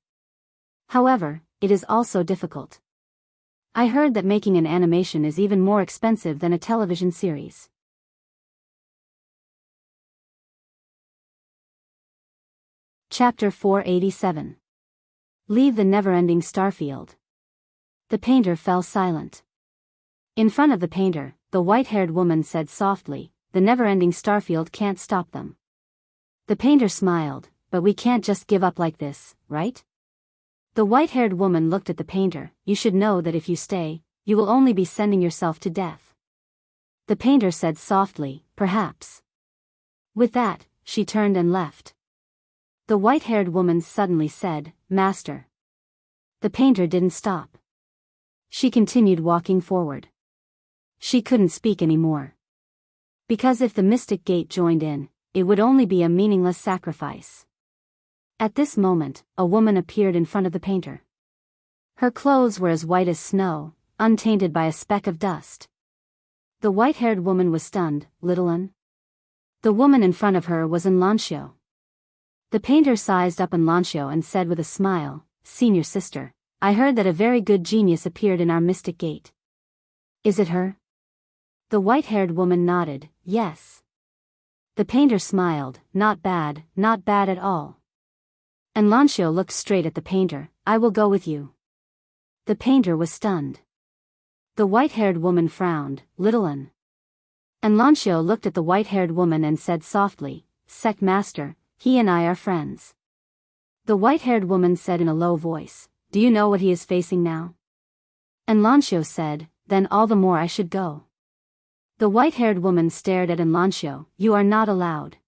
However, it is also difficult. I heard that making an animation is even more expensive than a television series." Chapter 487. Leave the never-ending starfield. The painter fell silent. In front of the painter, the white-haired woman said softly, "The never-ending starfield can't stop them." The painter smiled, "But we can't just give up like this, right?" The white-haired woman looked at the painter. "You should know that if you stay, you will only be sending yourself to death." The painter said softly, "Perhaps." With that, she turned and left. The white-haired woman suddenly said, "Master." The painter didn't stop. She continued walking forward. She couldn't speak anymore. Because if the mystic gate joined in, it would only be a meaningless sacrifice. At this moment, a woman appeared in front of the painter. Her clothes were as white as snow, untainted by a speck of dust. The white-haired woman was stunned. "Little un?" The woman in front of her was Enlancio. The painter sized up Enlancio and said with a smile, "Senior sister, I heard that a very good genius appeared in our mystic gate. Is it her?" The white-haired woman nodded, "Yes." The painter smiled, not bad at all." Enlancio looked straight at the painter. "I will go with you." The painter was stunned. The white-haired woman frowned. "Little un?" Enlancio looked at the white-haired woman and said softly, "Sect master, he and I are friends." The white-haired woman said in a low voice, "Do you know what he is facing now?" Enlancio said, "Then all the more I should go." The white-haired woman stared at Enlancio. "You are not allowed."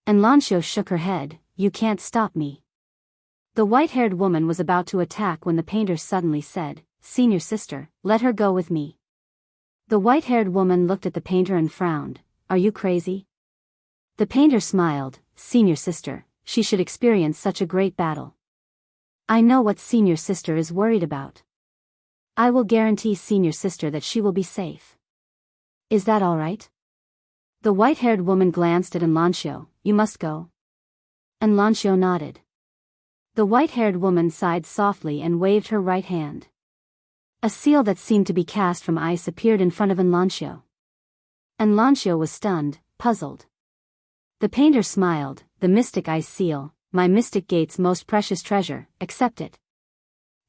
Enlancio shook her head. "You can't stop me." The white-haired woman was about to attack when the painter suddenly said, "Senior sister, let her go with me." The white-haired woman looked at the painter and frowned. "Are you crazy?" The painter smiled. "Senior sister, she should experience such a great battle. I know what senior sister is worried about. I will guarantee senior sister that she will be safe. Is that all right?" The white-haired woman glanced at Enlancio. "You must go." Enlancio nodded. The white-haired woman sighed softly and waved her right hand. A seal that seemed to be cast from ice appeared in front of Enlancio. Enlancio was stunned, puzzled. The painter smiled. "The mystic ice seal, my mystic gate's most precious treasure, accept it."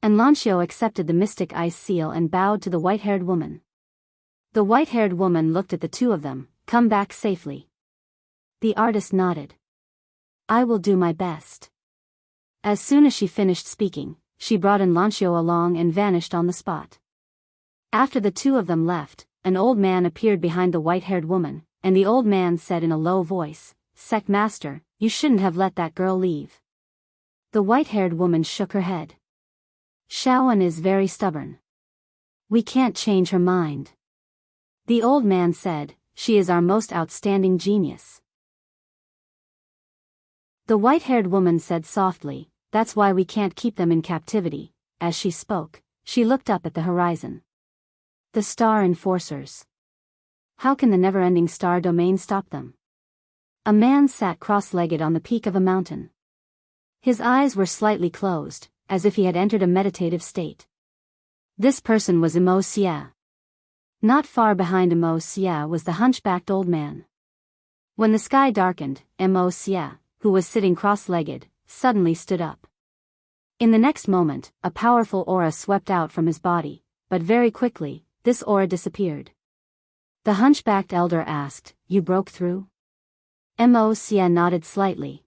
Enlancio accepted the mystic ice seal and bowed to the white-haired woman. The white-haired woman looked at the two of them. "Come back safely." The artist nodded. "I will do my best." As soon as she finished speaking, she brought Enlancio along and vanished on the spot. After the two of them left, an old man appeared behind the white-haired woman, and the old man said in a low voice, "Sect master, you shouldn't have let that girl leave." The white-haired woman shook her head. "Shaoan is very stubborn. We can't change her mind." The old man said, "She is our most outstanding genius." The white-haired woman said softly, "That's why we can't keep them in captivity." As she spoke, she looked up at the horizon. "The star enforcers. How can the never-ending star domain stop them?" A man sat cross-legged on the peak of a mountain. His eyes were slightly closed, as if he had entered a meditative state. This person was Wuxia. Not far behind Wuxia was the hunchbacked old man. When the sky darkened, Wuxia, who was sitting cross-legged, suddenly stood up. In the next moment, a powerful aura swept out from his body, but very quickly, this aura disappeared. The hunchbacked elder asked, "You broke through?" Wuxia nodded slightly.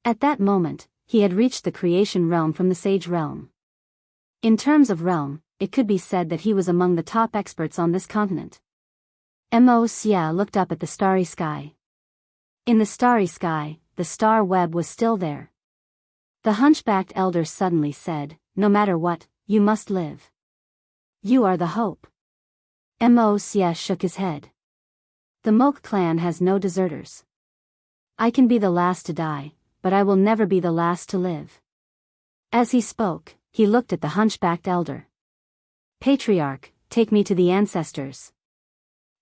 At that moment, he had reached the creation realm from the sage realm. In terms of realm, it could be said that he was among the top experts on this continent. Wuxia looked up at the starry sky. In the starry sky, the star web was still there. The hunchbacked elder suddenly said, "No matter what, you must live. You are the hope." Wuxia shook his head. "The Moke clan has no deserters. I can be the last to die, but I will never be the last to live." As he spoke, he looked at the hunchbacked elder. "Patriarch, take me to the ancestors."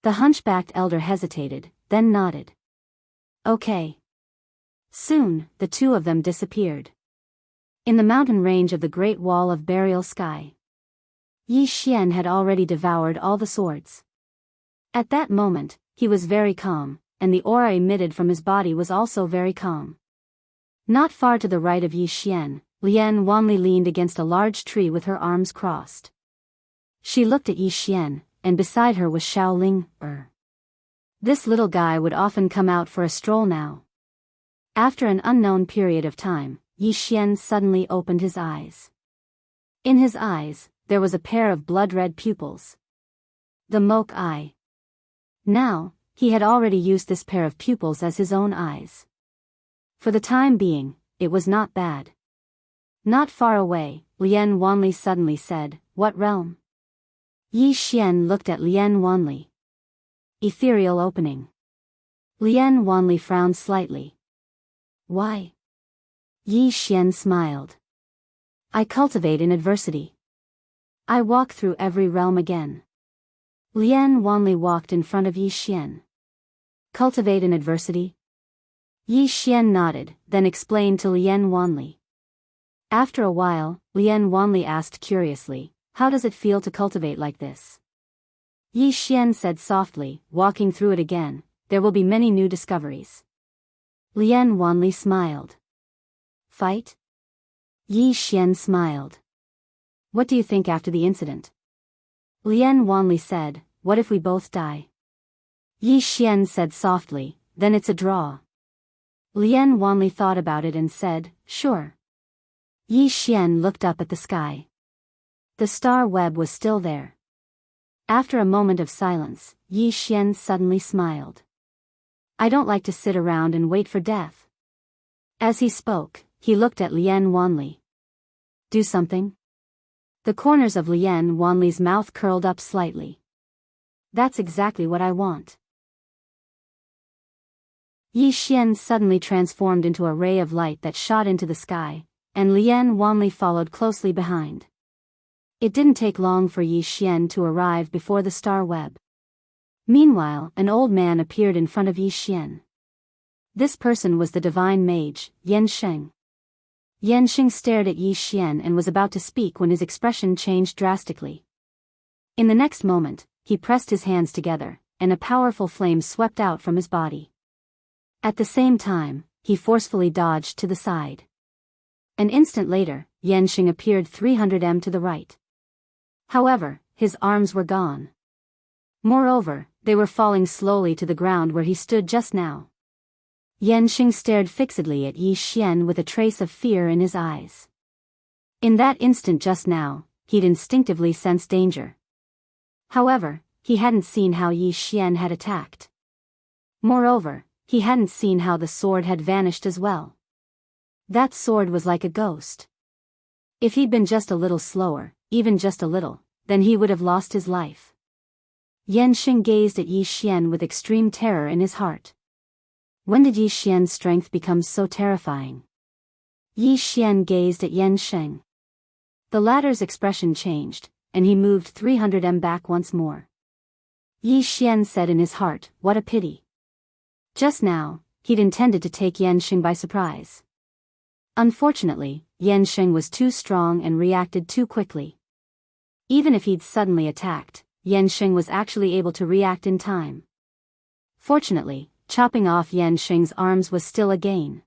The hunchbacked elder hesitated, then nodded. "Okay." Soon, the two of them disappeared. In the mountain range of the Great Wall of Burial Sky, Yi Xian had already devoured all the swords. At that moment, he was very calm, and the aura emitted from his body was also very calm. Not far to the right of Yi Xian, Lian Wanli leaned against a large tree with her arms crossed. She looked at Yi Xian, and beside her was Xiaoling. This little guy would often come out for a stroll now. After an unknown period of time, Yi Xian suddenly opened his eyes. In his eyes, there was a pair of blood-red pupils. The moke eye. Now, he had already used this pair of pupils as his own eyes. For the time being, it was not bad. Not far away, Lian Wanli suddenly said, "What realm?" Yi Xian looked at Lian Wanli. Ethereal opening. Lian Wanli frowned slightly. Why? Yi Xian smiled. I cultivate in adversity. I walk through every realm again. Lian Wanli walked in front of Yi Xian. Cultivate in adversity? Yi Xian nodded, then explained to Lian Wanli. After a while, Lian Wanli asked curiously, how does it feel to cultivate like this? Yi Xian said softly, walking through it again, there will be many new discoveries. Lian Wanli smiled. Fight? Yi Xian smiled. What do you think after the incident? Lian Wanli said, what if we both die? Yi Xian said softly, then it's a draw. Lian Wanli thought about it and said, sure. Yi Xian looked up at the sky. The star web was still there. After a moment of silence, Yi Xian suddenly smiled. I don't like to sit around and wait for death. As he spoke, he looked at Lian Wanli. Do something? The corners of Lian Wanli's mouth curled up slightly. That's exactly what I want. Yi Xian suddenly transformed into a ray of light that shot into the sky, and Lian Wanli followed closely behind. It didn't take long for Yi Xian to arrive before the star web. Meanwhile, an old man appeared in front of Yi Xian. This person was the divine mage, Yansheng. Yansheng stared at Yi Xian and was about to speak when his expression changed drastically. In the next moment, he pressed his hands together, and a powerful flame swept out from his body. At the same time, he forcefully dodged to the side. An instant later, Yansheng appeared 300 m to the right. However, his arms were gone. Moreover, they were falling slowly to the ground where he stood just now. Yansheng stared fixedly at Yi Xian with a trace of fear in his eyes. In that instant just now, he'd instinctively sensed danger. However, he hadn't seen how Yi Xian had attacked. Moreover, he hadn't seen how the sword had vanished as well. That sword was like a ghost. If he'd been just a little slower, even just a little, then he would have lost his life. Yansheng gazed at Yi Xian with extreme terror in his heart. When did Yi Xian's strength become so terrifying? Yi Xian gazed at Yansheng. The latter's expression changed, and he moved 300 m back once more. Yi Xian said in his heart, what a pity. Just now, he'd intended to take Yansheng by surprise. Unfortunately, Yansheng was too strong and reacted too quickly. Even if he'd suddenly attacked, Yansheng was actually able to react in time. Fortunately, chopping off Yansheng's arms was still a gain.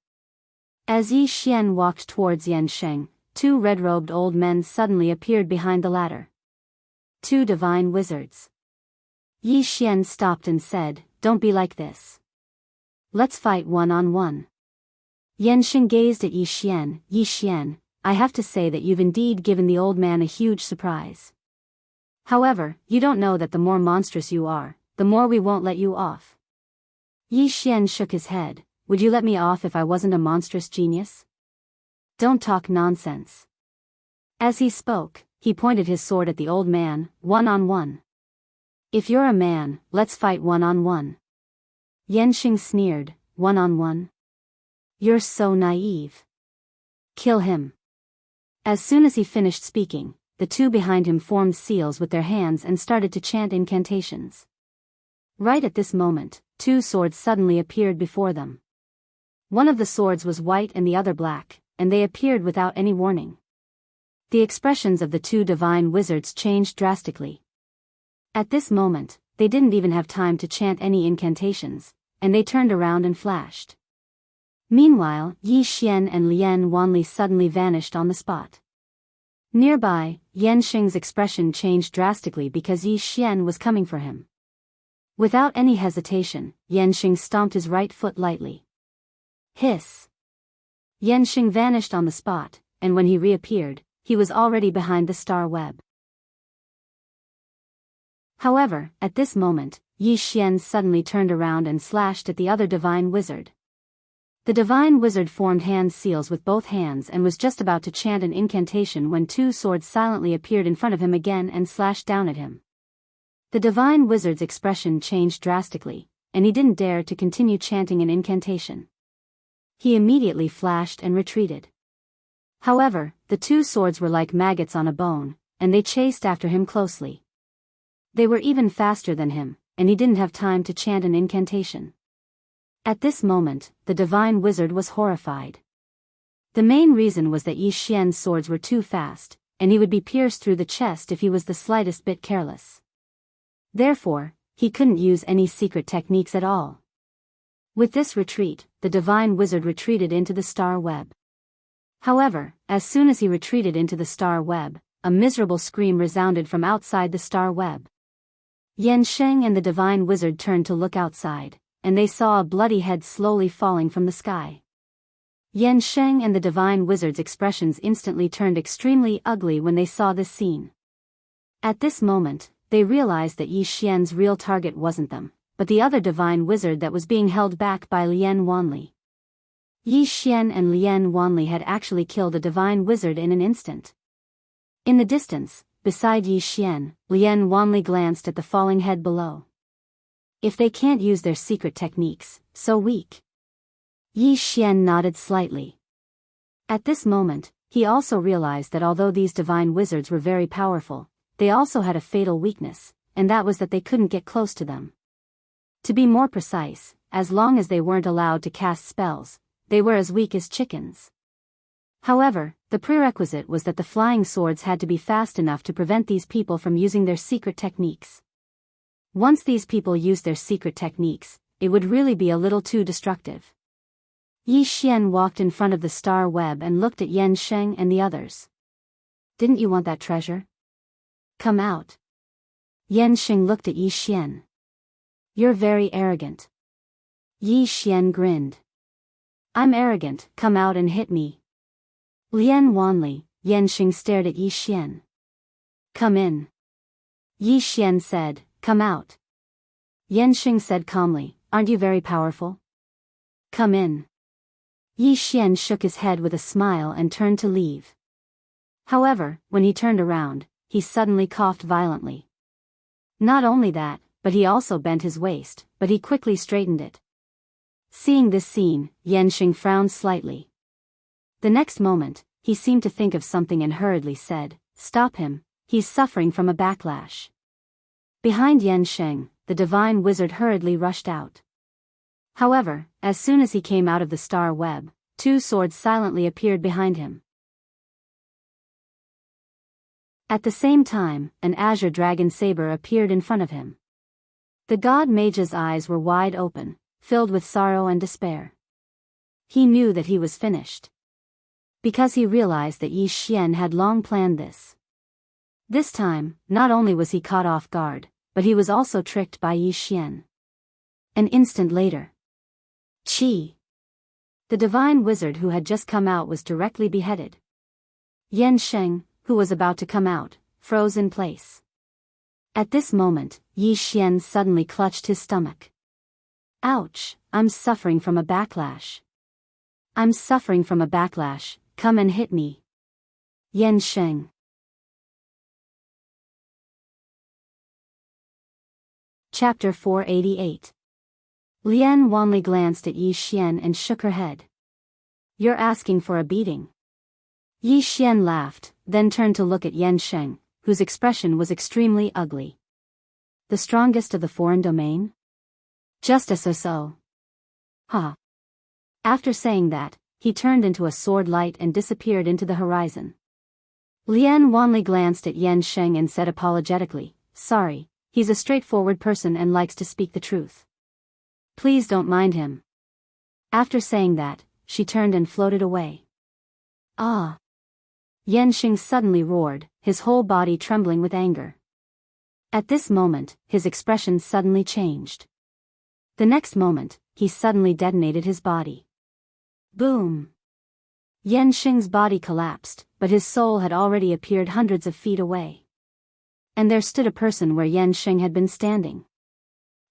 As Yi Xian walked towards Yansheng, two red-robed old men suddenly appeared behind the latter. Two divine wizards. Yi Xian stopped and said, don't be like this. Let's fight one-on-one. Yansheng gazed at Yi Xian. Yi Xian, I have to say that you've indeed given the old man a huge surprise. However, you don't know that the more monstrous you are, the more we won't let you off. Yi Xian shook his head. Would you let me off if I wasn't a monstrous genius? Don't talk nonsense. As he spoke, he pointed his sword at the old man, one-on-one. If you're a man, let's fight one-on-one. Yansheng sneered, one-on-one? You're so naive. Kill him. As soon as he finished speaking, the two behind him formed seals with their hands and started to chant incantations. Right at this moment, two swords suddenly appeared before them. One of the swords was white and the other black, and they appeared without any warning. The expressions of the two divine wizards changed drastically. At this moment, they didn't even have time to chant any incantations, and they turned around and flashed. Meanwhile, Yi Xian and Lian Wanli suddenly vanished on the spot. Nearby, Yan Xing's expression changed drastically because Yi Xian was coming for him. Without any hesitation, Yan Xing stomped his right foot lightly. Hiss! Yan Xing vanished on the spot, and when he reappeared, he was already behind the star web. However, at this moment, Yi Xian suddenly turned around and slashed at the other divine wizard. The divine wizard formed hand seals with both hands and was just about to chant an incantation when two swords silently appeared in front of him again and slashed down at him. The divine wizard's expression changed drastically, and he didn't dare to continue chanting an incantation. He immediately flashed and retreated. However, the two swords were like maggots on a bone, and they chased after him closely. They were even faster than him, and he didn't have time to chant an incantation. At this moment, the divine wizard was horrified. The main reason was that Yi Xian's swords were too fast, and he would be pierced through the chest if he was the slightest bit careless. Therefore, he couldn't use any secret techniques at all. With this retreat, the divine wizard retreated into the star web. However, as soon as he retreated into the star web, a miserable scream resounded from outside the star web. Yan Sheng and the divine wizard turned to look outside, and they saw a bloody head slowly falling from the sky. Yan Sheng and the divine wizard's expressions instantly turned extremely ugly when they saw this scene. At this moment, they realized that Yi Xian's real target wasn't them, but the other divine wizard that was being held back by Lian Wanli. Yi Xian and Lian Wanli had actually killed a divine wizard in an instant. In the distance, beside Yi Xian, Lian Wanli glanced at the falling head below. If they can't use their secret techniques, so weak. Yi Xian nodded slightly. At this moment, he also realized that although these divine wizards were very powerful, they also had a fatal weakness, and that was that they couldn't get close to them. To be more precise, as long as they weren't allowed to cast spells, they were as weak as chickens. However, the prerequisite was that the flying swords had to be fast enough to prevent these people from using their secret techniques. Once these people used their secret techniques, it would really be a little too destructive. Yi Xian walked in front of the star web and looked at Yan Sheng and the others. Didn't you want that treasure? Come out. Yan Sheng looked at Yi Xian. You're very arrogant. Yi Xian grinned. I'm arrogant, come out and hit me. Lian Wanli, Yan Sheng stared at Yi Xian. Come in. Yi Xian said, come out. Yan Sheng said calmly, aren't you very powerful? Come in. Yi Xian shook his head with a smile and turned to leave. However, when he turned around, he suddenly coughed violently. Not only that, but he also bent his waist, but he quickly straightened it. Seeing this scene, Yan Sheng frowned slightly. The next moment, he seemed to think of something and hurriedly said, stop him, he's suffering from a backlash. Behind Yan Sheng, the divine wizard hurriedly rushed out. However, as soon as he came out of the star web, two swords silently appeared behind him. At the same time, an azure dragon saber appeared in front of him. The god mage's eyes were wide open, filled with sorrow and despair. He knew that he was finished. Because he realized that Yi Xian had long planned this. This time, not only was he caught off guard, but he was also tricked by Yi Xian. An instant later. Qi! The divine wizard who had just come out was directly beheaded. Yan Sheng, who was about to come out, froze in place. At this moment, Yi Xian suddenly clutched his stomach. Ouch, I'm suffering from a backlash. I'm suffering from a backlash, come and hit me. Yan Sheng. Chapter 488. Lian Wanli glanced at Yi Xian and shook her head. You're asking for a beating. Yi Xian laughed, then turned to look at Yan Sheng, whose expression was extremely ugly. The strongest of the foreign domain? Just a so-so. Ha. After saying that, he turned into a sword light and disappeared into the horizon. Lian Wanli glanced at Yan Sheng and said apologetically, sorry, he's a straightforward person and likes to speak the truth. Please don't mind him. After saying that, she turned and floated away. Ah! Yanxing suddenly roared, his whole body trembling with anger. At this moment, his expression suddenly changed. The next moment, he suddenly detonated his body. Boom! Yanxing's body collapsed, but his soul had already appeared hundreds of feet away. And there stood a person where Yanxing had been standing.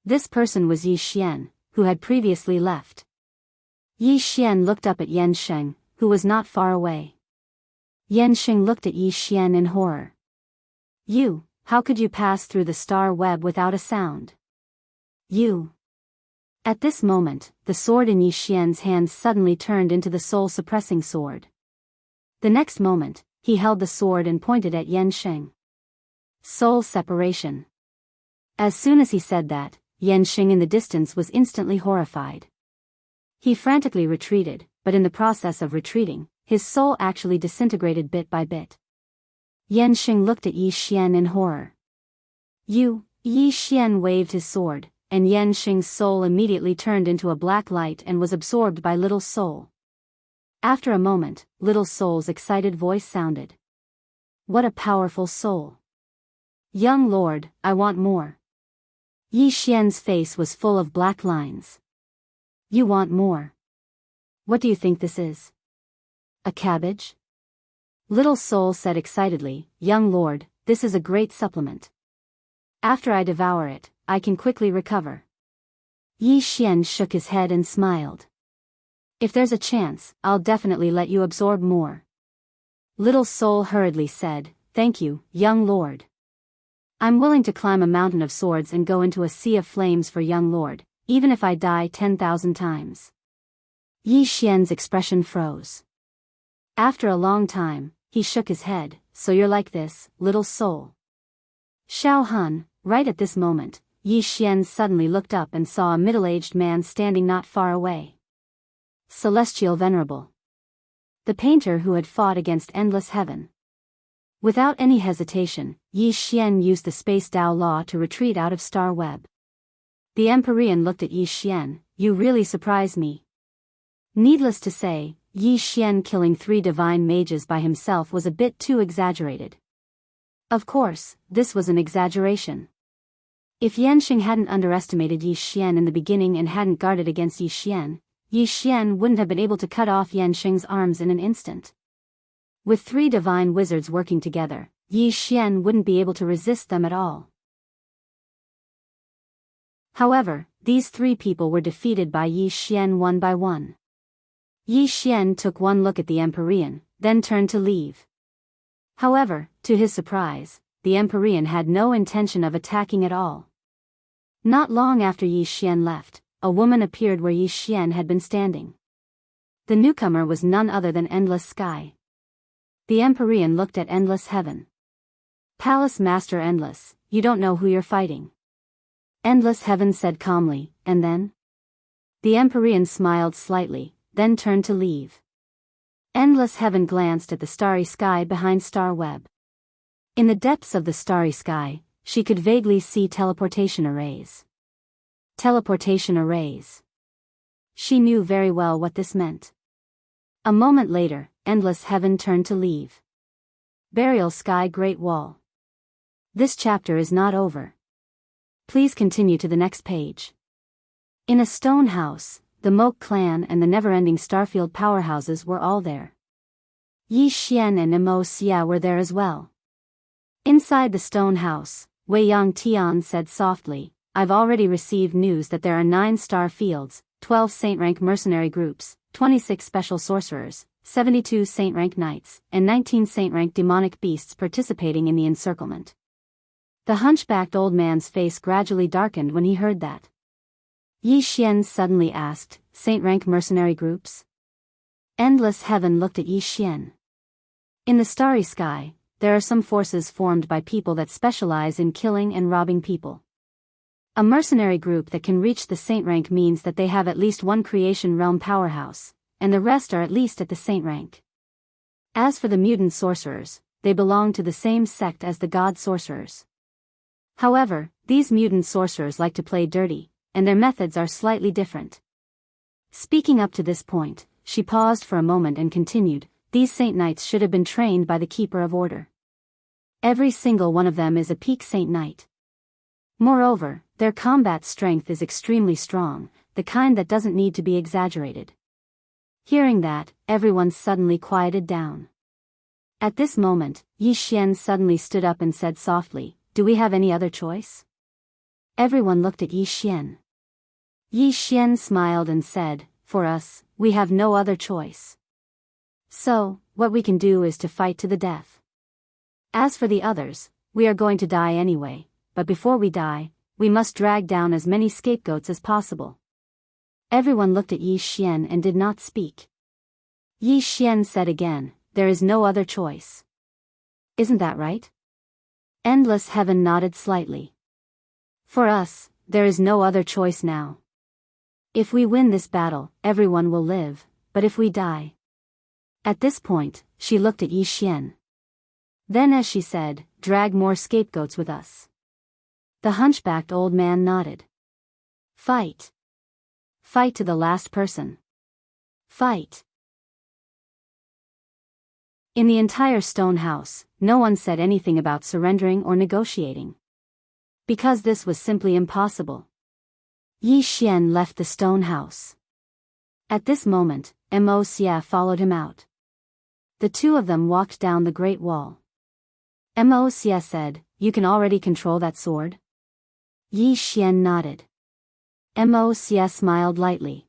This person was Yi Xian, who had previously left. Yi Xian looked up at Yanxing, who was not far away. Yanxing looked at Yi Xian in horror. You, how could you pass through the star web without a sound? You. At this moment, the sword in Yi Xian's hand suddenly turned into the soul-suppressing sword. The next moment, he held the sword and pointed at Yanxing. Soul separation. As soon as he said that, Yanxing in the distance was instantly horrified. He frantically retreated, but in the process of retreating, his soul actually disintegrated bit by bit. Yanxing looked at Yi Xian in horror. You, Yi Xian waved his sword, and Yanxing's soul immediately turned into a black light and was absorbed by Little Soul. After a moment, Little Soul's excited voice sounded. What a powerful soul! Young lord, I want more. Yi Xian's face was full of black lines. You want more? What do you think this is? A cabbage? Little Soul said excitedly, Young lord, this is a great supplement. After I devour it, I can quickly recover. Yi Xian shook his head and smiled. If there's a chance, I'll definitely let you absorb more. Little Soul hurriedly said, Thank you, young lord. I'm willing to climb a mountain of swords and go into a sea of flames for young lord, even if I die 10,000 times. Yi Xian's expression froze. After a long time, he shook his head, So you're like this, Little Soul. Xiao Han, right at this moment, Yi Xian suddenly looked up and saw a middle-aged man standing not far away. Celestial Venerable. The painter who had fought against endless heaven. Without any hesitation, Yi Xian used the Space Dao Law to retreat out of Star Web. The Empyrean looked at Yi Xian, You really surprise me. Needless to say, Yi Xian killing 3 divine mages by himself was a bit too exaggerated. Of course, this was an exaggeration. If Yanxing hadn't underestimated Yi Xian in the beginning and hadn't guarded against Yi Xian wouldn't have been able to cut off Yanxing's arms in an instant. With 3 divine wizards working together, Yi Xian wouldn't be able to resist them at all. However, these 3 people were defeated by Yi Xian one by one. Yi Xian took one look at the Empyrean, then turned to leave. However, to his surprise, the Empyrean had no intention of attacking at all. Not long after Yi Xian left, a woman appeared where Yi Xian had been standing. The newcomer was none other than Endless Sky. The Empyrean looked at Endless Heaven. Palace Master Endless, you don't know who you're fighting. Endless Heaven said calmly, and then? The Empyrean smiled slightly, then turned to leave. Endless Heaven glanced at the starry sky behind Star Web. In the depths of the starry sky, she could vaguely see teleportation arrays. Teleportation arrays. She knew very well what this meant. A moment later, Endless Heaven turned to leave. Burial Sky Great Wall. This chapter is not over. Please continue to the next page. In a stone house, the Moke clan and the never-ending Starfield powerhouses were all there. Yi Xian and Mo Xia were there as well. Inside the stone house, Wei Yang Tian said softly, I've already received news that there are 9 star fields, 12 saint-rank mercenary groups, 26 special sorcerers, 72 saint-rank knights, and 19 saint-rank demonic beasts participating in the encirclement. The hunchbacked old man's face gradually darkened when he heard that. Yi Xian suddenly asked, Saint-rank mercenary groups? Endless Heaven looked at Yi Xian. In the starry sky, there are some forces formed by people that specialize in killing and robbing people. A mercenary group that can reach the saint rank means that they have at least one creation realm powerhouse, and the rest are at least at the saint rank. As for the mutant sorcerers, they belong to the same sect as the god sorcerers. However, these mutant sorcerers like to play dirty, and their methods are slightly different. Speaking up to this point, she paused for a moment and continued, "These Saint Knights should have been trained by the Keeper of Order. Every single one of them is a peak Saint Knight. Moreover, their combat strength is extremely strong, the kind that doesn't need to be exaggerated." Hearing that, everyone suddenly quieted down. At this moment, Yi Xian suddenly stood up and said softly, "Do we have any other choice?" Everyone looked at Yi Xian. Yi Xian smiled and said, "For us, we have no other choice. So, what we can do is to fight to the death. As for the others, we are going to die anyway, but before we die, we must drag down as many scapegoats as possible." Everyone looked at Yi Xian and did not speak. Yi Xian said again, "There is no other choice. Isn't that right?" Endless Heaven nodded slightly. "For us, there is no other choice now. If we win this battle, everyone will live, but if we die..." At this point, she looked at Yi Xian. Then as she said, "Drag more scapegoats with us." The hunchbacked old man nodded. "Fight. Fight to the last person. Fight." In the entire stone house, no one said anything about surrendering or negotiating. Because this was simply impossible. Yi Xian left the stone house. At this moment, Mo Xia followed him out. The two of them walked down the Great Wall. Mo Xia said, "You can already control that sword?" Yi Xian nodded. Mo Xia smiled lightly.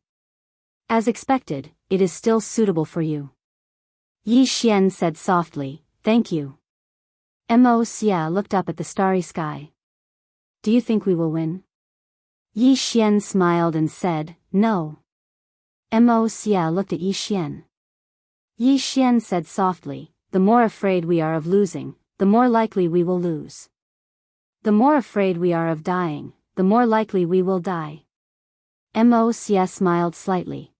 "As expected, it is still suitable for you." Yi Xian said softly, "Thank you." Mo Xia looked up at the starry sky. "Do you think we will win?" Yi Xian smiled and said, "No." Mo Xia looked at Yi Xian. Yi Xian said softly, "The more afraid we are of losing, the more likely we will lose. The more afraid we are of dying, the more likely we will die." Mo Xia smiled slightly.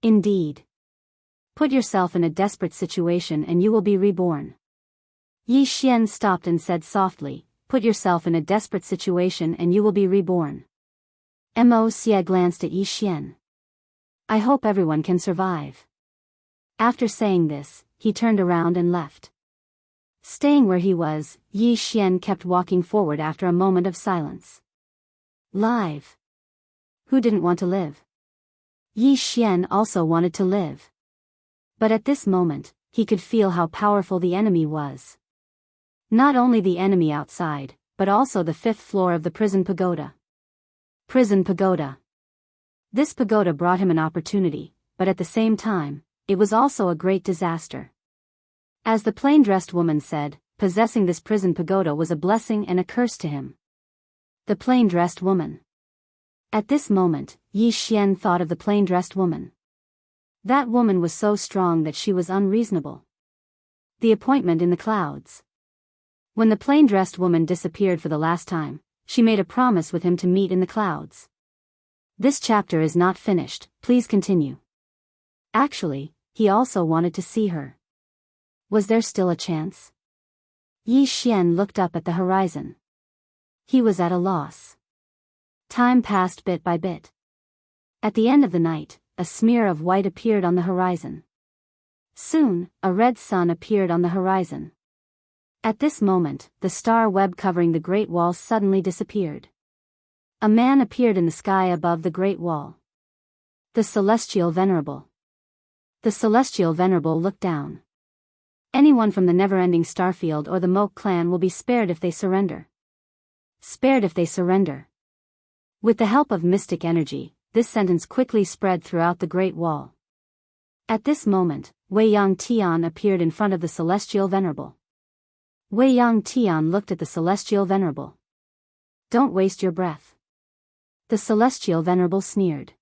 "Indeed. Put yourself in a desperate situation and you will be reborn." Yi Xian stopped and said softly, "Put yourself in a desperate situation and you will be reborn." Mo Xia glanced at Yi Xian. "I hope everyone can survive." After saying this, he turned around and left. Staying where he was, Yi Xian kept walking forward after a moment of silence. Live. Who didn't want to live? Yi Xian also wanted to live. But at this moment, he could feel how powerful the enemy was. Not only the enemy outside, but also the 5th floor of the prison pagoda. Prison pagoda. This pagoda brought him an opportunity, but at the same time, it was also a great disaster. As the plain-dressed woman said, possessing this prison pagoda was a blessing and a curse to him. The plain-dressed woman. At this moment, Yi Xian thought of the plain-dressed woman. That woman was so strong that she was unreasonable. The appointment in the clouds. When the plain-dressed woman disappeared for the last time, she made a promise with him to meet in the clouds. This chapter is not finished, please continue. Actually, he also wanted to see her. Was there still a chance? Yi Xian looked up at the horizon. He was at a loss. Time passed bit by bit. At the end of the night, a smear of white appeared on the horizon. Soon, a red sun appeared on the horizon. At this moment, the star web covering the Great Wall suddenly disappeared. A man appeared in the sky above the Great Wall. The Celestial Venerable. The Celestial Venerable looked down. Anyone from the never-ending Starfield or the Moke clan will be spared if they surrender. Spared if they surrender. With the help of mystic energy, this sentence quickly spread throughout the Great Wall. At this moment, Wei Yang Tian appeared in front of the Celestial Venerable. Wei Yang Tian looked at the Celestial Venerable. "Don't waste your breath." The Celestial Venerable sneered.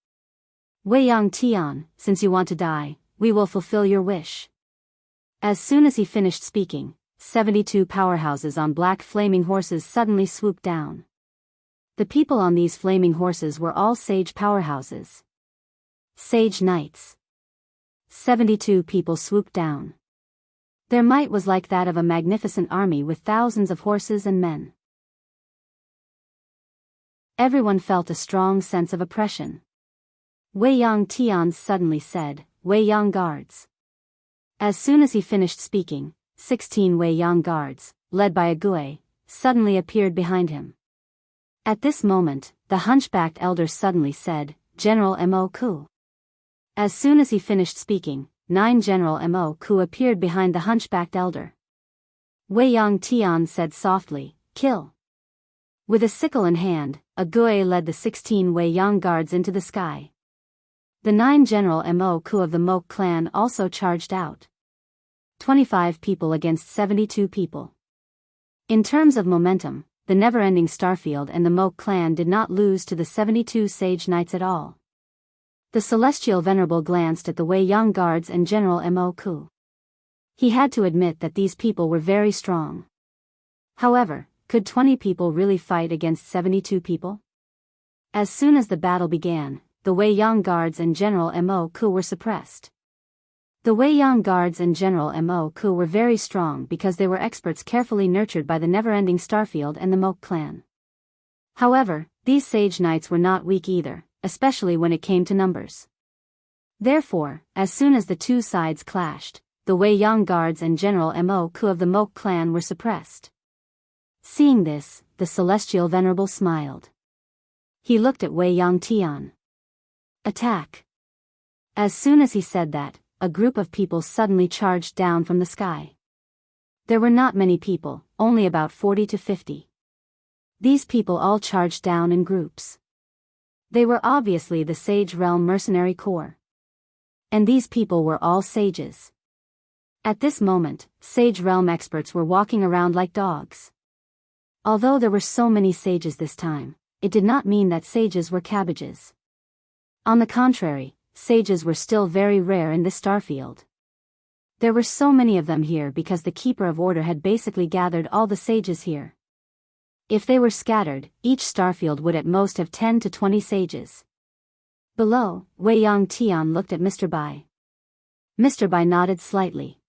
"Wei Yang Tian, since you want to die, we will fulfill your wish." As soon as he finished speaking, 72 powerhouses on black flaming horses suddenly swooped down. The people on these flaming horses were all sage powerhouses. Sage knights. 72 people swooped down. Their might was like that of a magnificent army with thousands of horses and men. Everyone felt a strong sense of oppression. Wei Yang Tian suddenly said, Wei Yang guards. As soon as he finished speaking, 16 Wei Yang guards, led by a Gui, suddenly appeared behind him. At this moment, the hunchbacked elder suddenly said, "General Mo Ku." As soon as he finished speaking, 9 General Mo Ku appeared behind the hunchbacked elder. Wei Yang Tian said softly, "Kill." With a sickle in hand, a Gui led the 16 Wei Yang guards into the sky. The 9 General Mo Ku of the Mok clan also charged out. 25 people against 72 people. In terms of momentum, the never-ending Starfield and the Mok clan did not lose to the 72 Sage Knights at all. The Celestial Venerable glanced at the Wei Yang guards and General Mo Ku. He had to admit that these people were very strong. However, could 20 people really fight against 72 people? As soon as the battle began, the Wei Yang guards and General Mo Ku were suppressed. The Wei Yang guards and General Mo Ku were very strong because they were experts carefully nurtured by the never-ending Starfield and the Mok clan. However, these Sage Knights were not weak either, especially when it came to numbers. Therefore, as soon as the two sides clashed, the Wei Yang guards and General Mo Ku of the Mok clan were suppressed. Seeing this, the Celestial Venerable smiled. He looked at Wei Yang Tian. "Attack." As soon as he said that, a group of people suddenly charged down from the sky. There were not many people, only about 40 to 50. These people all charged down in groups. They were obviously the Sage Realm Mercenary Corps. And these people were all sages. At this moment, Sage Realm experts were walking around like dogs. Although there were so many sages this time, it did not mean that sages were cabbages. On the contrary, sages were still very rare in this Starfield. There were so many of them here because the Keeper of Order had basically gathered all the sages here. If they were scattered, each Starfield would at most have 10 to 20 sages. Below, Wei Yang Tian looked at Mr. Bai. Mr. Bai nodded slightly.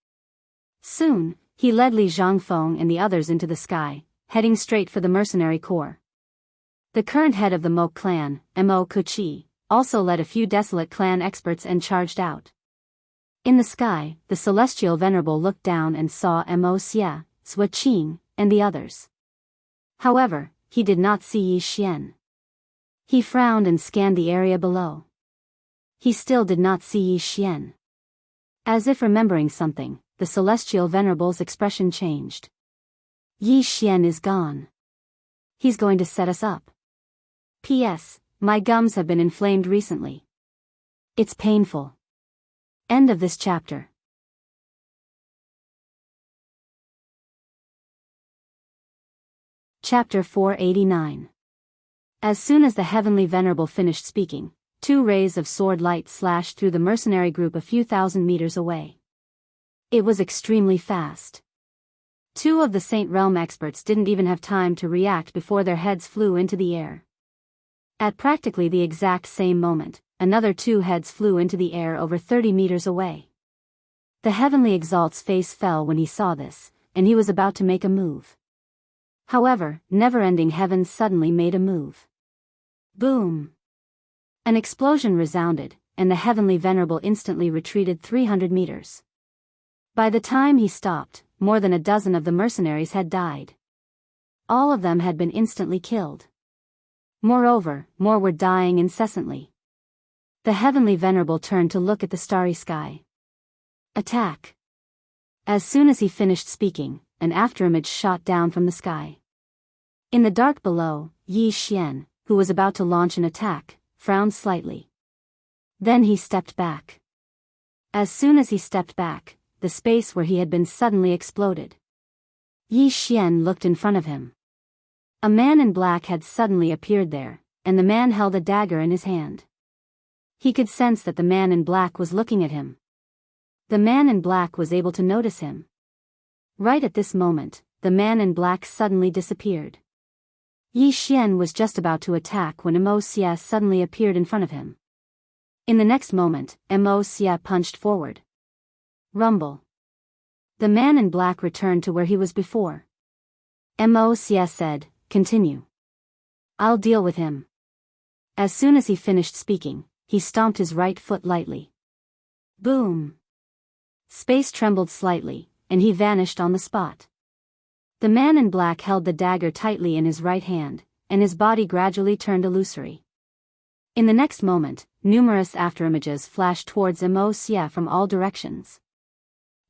Soon, he led Li Zhangfeng and the others into the sky, heading straight for the Mercenary Corps. The current head of the Mok clan, Mo Kuchi, also led a few desolate clan experts and charged out. In the sky, the Celestial Venerable looked down and saw Mo Xia, Sui Qing, and the others. However, he did not see Yi Xian. He frowned and scanned the area below. He still did not see Yi Xian. As if remembering something, the Celestial Venerable's expression changed. Yi Xian is gone. He's going to set us up. P.S. My gums have been inflamed recently. It's painful. End of this chapter. Chapter 489. As soon as the Heavenly Venerable finished speaking, 2 rays of sword light slashed through the mercenary group a few thousand meters away. It was extremely fast. 2 of the Saint Realm experts didn't even have time to react before their heads flew into the air. At practically the exact same moment, another 2 heads flew into the air over 30 meters away. The Heavenly Exalt's face fell when he saw this, and he was about to make a move. However, Never-Ending Heaven suddenly made a move. Boom! An explosion resounded, and the Heavenly Venerable instantly retreated 300 meters. By the time he stopped, more than a dozen of the mercenaries had died. All of them had been instantly killed. Moreover, more were dying incessantly. The Heavenly Venerable turned to look at the starry sky. Attack! As soon as he finished speaking, an afterimage shot down from the sky. In the dark below, Yi Xian, who was about to launch an attack, frowned slightly. Then he stepped back. As soon as he stepped back, the space where he had been suddenly exploded. Yi Xian looked in front of him. A man in black had suddenly appeared there, and the man held a dagger in his hand. He could sense that the man in black was looking at him. The man in black was able to notice him. Right at this moment, the man in black suddenly disappeared. Yi Xian was just about to attack when Mo Xia suddenly appeared in front of him. In the next moment, Mo Xia punched forward. Rumble. The man in black returned to where he was before. Mo Xia said, "Continue. I'll deal with him." As soon as he finished speaking, he stomped his right foot lightly. Boom! Space trembled slightly, and he vanished on the spot. The man in black held the dagger tightly in his right hand, and his body gradually turned illusory. In the next moment, numerous afterimages flashed towards Wuxia from all directions.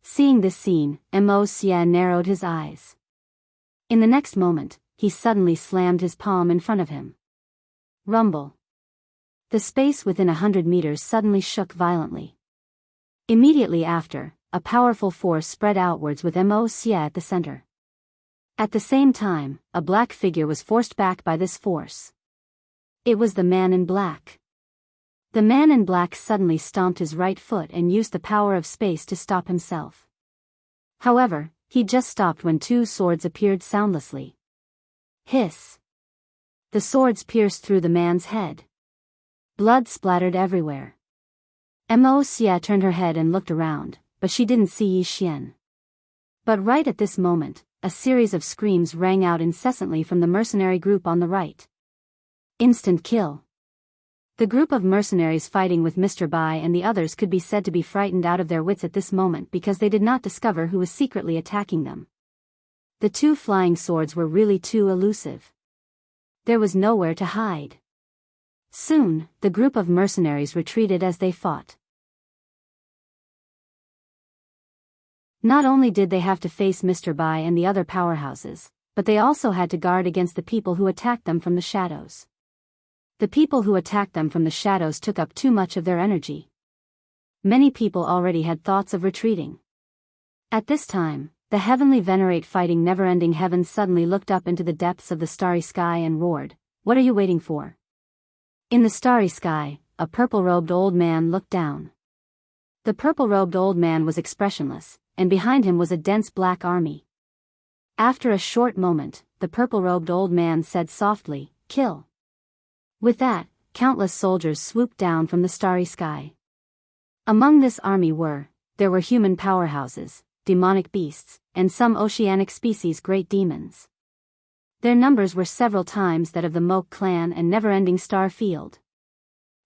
Seeing this scene, Wuxia narrowed his eyes. In the next moment, he suddenly slammed his palm in front of him. Rumble. The space within 100 meters suddenly shook violently. Immediately after, a powerful force spread outwards with Wuxia at the center. At the same time, a black figure was forced back by this force. It was the man in black. The man in black suddenly stomped his right foot and used the power of space to stop himself. However, he just stopped when two swords appeared soundlessly. Hiss! The swords pierced through the man's head. Blood splattered everywhere. Wuxia turned her head and looked around, but she didn't see Yi Xian. But right at this moment, a series of screams rang out incessantly from the mercenary group on the right. Instant kill. The group of mercenaries fighting with Mr. Bai and the others could be said to be frightened out of their wits at this moment because they did not discover who was secretly attacking them. The two flying swords were really too elusive. There was nowhere to hide. Soon, the group of mercenaries retreated as they fought. Not only did they have to face Mr. Bai and the other powerhouses, but they also had to guard against the people who attacked them from the shadows. The people who attacked them from the shadows took up too much of their energy. Many people already had thoughts of retreating. At this time, the heavenly venerate fighting never-ending heaven suddenly looked up into the depths of the starry sky and roared, "What are you waiting for?" In the starry sky, a purple-robed old man looked down. The purple-robed old man was expressionless, and behind him was a dense black army. After a short moment, the purple-robed old man said softly, "Kill." With that, countless soldiers swooped down from the starry sky. Among this army there were human powerhouses, demonic beasts, and some oceanic species great demons. Their numbers were several times that of the Moke clan and never-ending star field.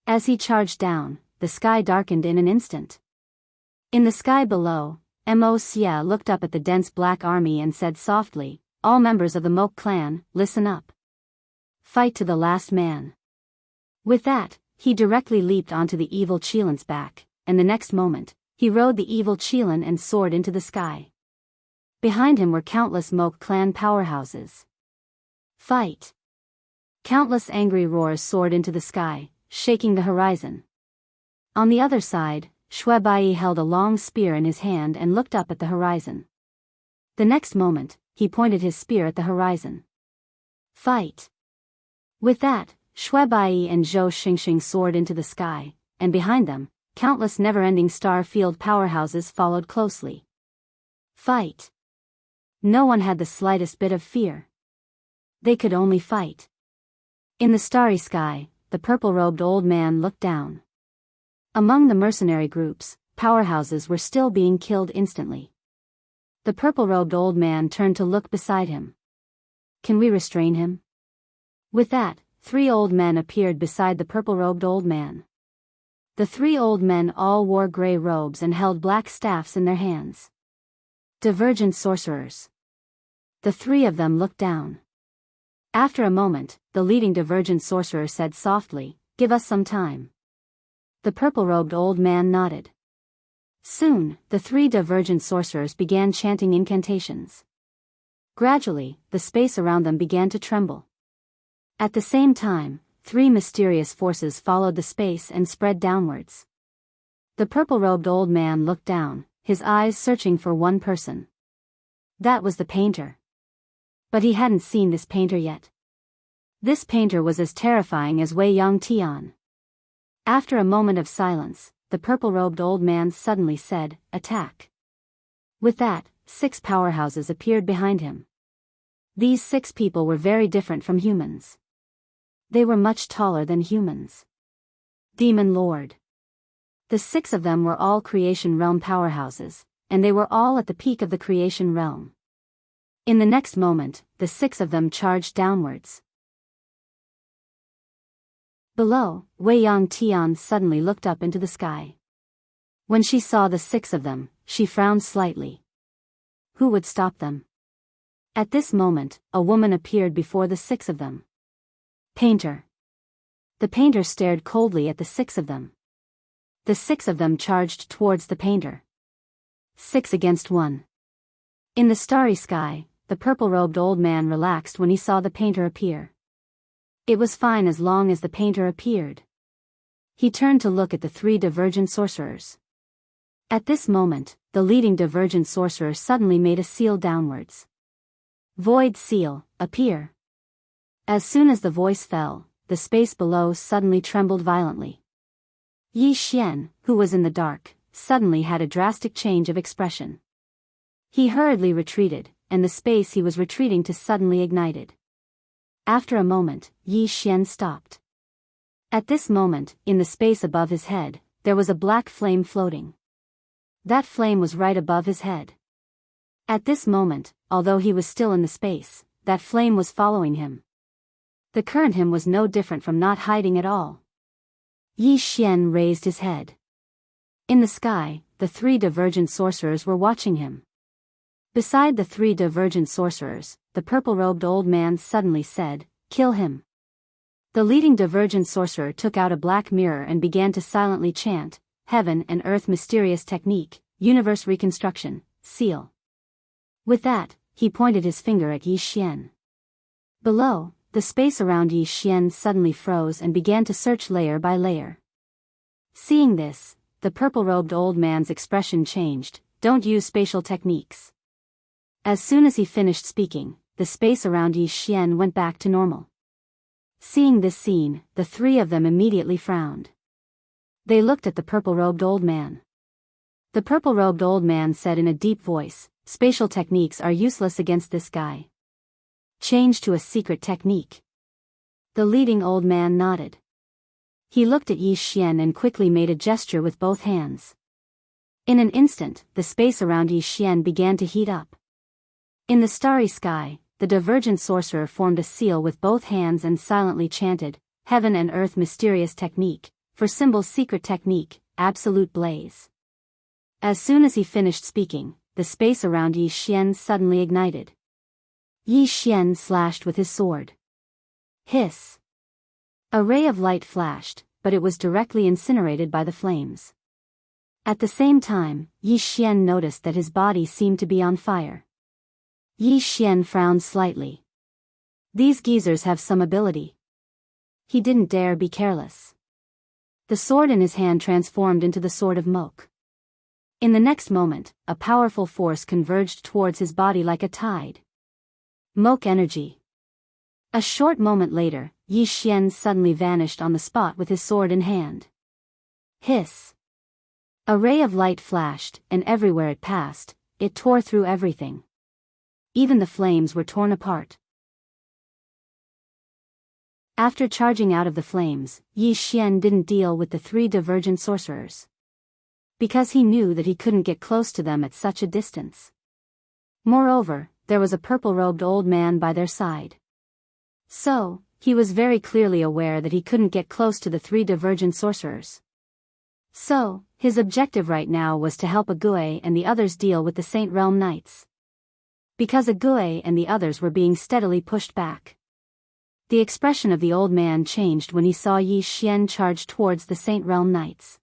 As he charged down, the sky darkened in an instant. In the sky below, Wuxia looked up at the dense black army and said softly, "All members of the Moke clan, listen up. Fight to the last man." With that, he directly leaped onto the evil Chilan's back, and the next moment, he rode the evil Chilan and soared into the sky. Behind him were countless Moke clan powerhouses. Fight! Countless angry roars soared into the sky, shaking the horizon. On the other side, Shuebai held a long spear in his hand and looked up at the horizon. The next moment, he pointed his spear at the horizon. Fight! With that, Shuebai and Zhou Xingxing soared into the sky, and behind them, countless never-ending star field powerhouses followed closely. Fight! No one had the slightest bit of fear. They could only fight. In the starry sky, the purple-robed old man looked down. Among the mercenary groups, powerhouses were still being killed instantly. The purple-robed old man turned to look beside him. "Can we restrain him?" With that, 3 old men appeared beside the purple-robed old man. The 3 old men all wore gray robes and held black staffs in their hands. Divergent sorcerers. The 3 of them looked down. After a moment, the leading divergent sorcerer said softly, "Give us some time." The purple-robed old man nodded. Soon, the 3 divergent sorcerers began chanting incantations. Gradually, the space around them began to tremble. At the same time, 3 mysterious forces followed the space and spread downwards. The purple-robed old man looked down, his eyes searching for one person. That was the painter. But he hadn't seen this painter yet. This painter was as terrifying as Wei Yang Tian. After a moment of silence, the purple-robed old man suddenly said, "Attack." With that, 6 powerhouses appeared behind him. These 6 people were very different from humans. They were much taller than humans. Demon Lord. The 6 of them were all Creation Realm powerhouses, and they were all at the peak of the Creation Realm. In the next moment, the 6 of them charged downwards. Below, Wei Yang Tian suddenly looked up into the sky. When she saw the 6 of them, she frowned slightly. Who would stop them? At this moment, a woman appeared before the 6 of them. Painter. The painter stared coldly at the 6 of them. The 6 of them charged towards the painter. 6 against 1. In the starry sky, the purple-robed old man relaxed when he saw the painter appear. It was fine as long as the painter appeared. He turned to look at the 3 divergent sorcerers. At this moment, the leading divergent sorcerer suddenly made a seal downwards. Void seal, appear. As soon as the voice fell, the space below suddenly trembled violently. Yi Xian, who was in the dark, suddenly had a drastic change of expression. He hurriedly retreated, and the space he was retreating to suddenly ignited. After a moment, Yi Xian stopped. At this moment, in the space above his head, there was a black flame floating. That flame was right above his head. At this moment, although he was still in the space, that flame was following him. The current him was no different from not hiding at all. Yi Xian raised his head. In the sky, the 3 divergent sorcerers were watching him. Beside the 3 divergent sorcerers, the purple-robed old man suddenly said, "Kill him." The leading divergent sorcerer took out a black mirror and began to silently chant, "Heaven and Earth Mysterious Technique, Universe Reconstruction, Seal." With that, he pointed his finger at Yi Xian. Below, the space around Yi Xian suddenly froze and began to search layer by layer. Seeing this, the purple-robed old man's expression changed. "Don't use spatial techniques." As soon as he finished speaking, the space around Yi Xian went back to normal. Seeing this scene, the 3 of them immediately frowned. They looked at the purple-robed old man. The purple-robed old man said in a deep voice, "Spatial techniques are useless against this guy. Change to a secret technique." The leading old man nodded. He looked at Yi Xian and quickly made a gesture with both hands. In an instant, the space around Yi Xian began to heat up. In the starry sky, the divergent sorcerer formed a seal with both hands and silently chanted, "Heaven and Earth Mysterious Technique, for symbols Secret Technique, Absolute Blaze." As soon as he finished speaking, the space around Yi Xian suddenly ignited. Yi Xian slashed with his sword. Hiss! A ray of light flashed, but it was directly incinerated by the flames. At the same time, Yi Xian noticed that his body seemed to be on fire. Yi Xian frowned slightly. These geezers have some ability. He didn't dare be careless. The sword in his hand transformed into the sword of Moke. In the next moment, a powerful force converged towards his body like a tide. Moke energy. A short moment later, Yi Xian suddenly vanished on the spot with his sword in hand. Hiss! A ray of light flashed, and everywhere it passed, it tore through everything. Even the flames were torn apart. After charging out of the flames, Yi Xian didn't deal with the 3 divergent sorcerers. Because he knew that he couldn't get close to them at such a distance. Moreover, there was a purple-robed old man by their side. So, he was very clearly aware that he couldn't get close to the 3 divergent sorcerers. So, his objective right now was to help Ague and the others deal with the Saint Realm Knights. Because Ague and the others were being steadily pushed back. The expression of the old man changed when he saw Yi Xian charge towards the Saint Realm Knights.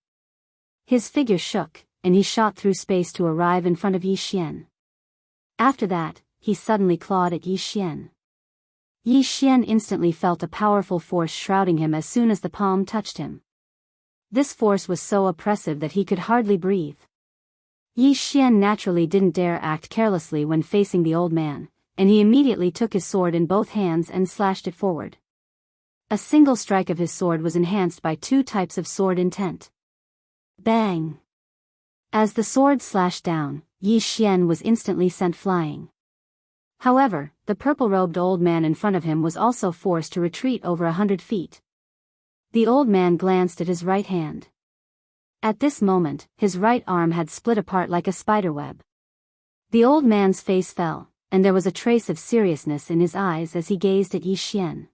His figure shook, and he shot through space to arrive in front of Yi Xian. After that, he suddenly clawed at Yi Xian. Yi Xian instantly felt a powerful force shrouding him as soon as the palm touched him. This force was so oppressive that he could hardly breathe. Yi Xian naturally didn't dare act carelessly when facing the old man, and he immediately took his sword in both hands and slashed it forward. A single strike of his sword was enhanced by 2 types of sword intent. Bang! As the sword slashed down, Yi Xian was instantly sent flying. However, the purple-robed old man in front of him was also forced to retreat over 100 feet. The old man glanced at his right hand. At this moment, his right arm had split apart like a spiderweb. The old man's face fell, and there was a trace of seriousness in his eyes as he gazed at Yi Xian.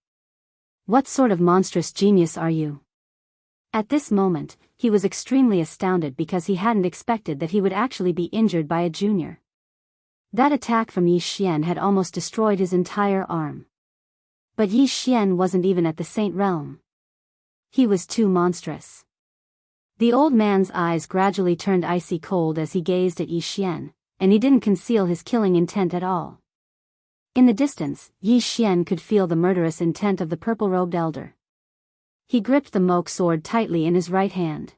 "What sort of monstrous genius are you?" At this moment, he was extremely astounded because he hadn't expected that he would actually be injured by a junior. That attack from Yi Xian had almost destroyed his entire arm. But Yi Xian wasn't even at the Saint Realm. He was too monstrous. The old man's eyes gradually turned icy cold as he gazed at Yi Xian, and he didn't conceal his killing intent at all. In the distance, Yi Xian could feel the murderous intent of the purple-robed elder. He gripped the moke sword tightly in his right hand.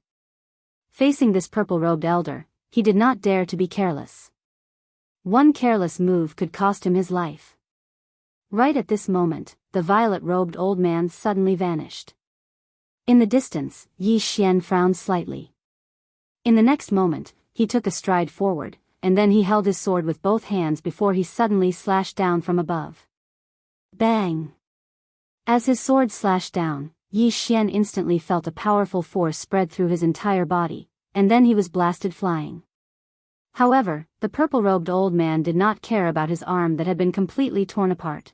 Facing this purple-robed elder, he did not dare to be careless. One careless move could cost him his life. Right at this moment, the violet-robed old man suddenly vanished. In the distance, Yi Xian frowned slightly. In the next moment, he took a stride forward, and then he held his sword with both hands before he suddenly slashed down from above. Bang! As his sword slashed down, Yi Xian instantly felt a powerful force spread through his entire body, and then he was blasted flying. However, the purple-robed old man did not care about his arm that had been completely torn apart.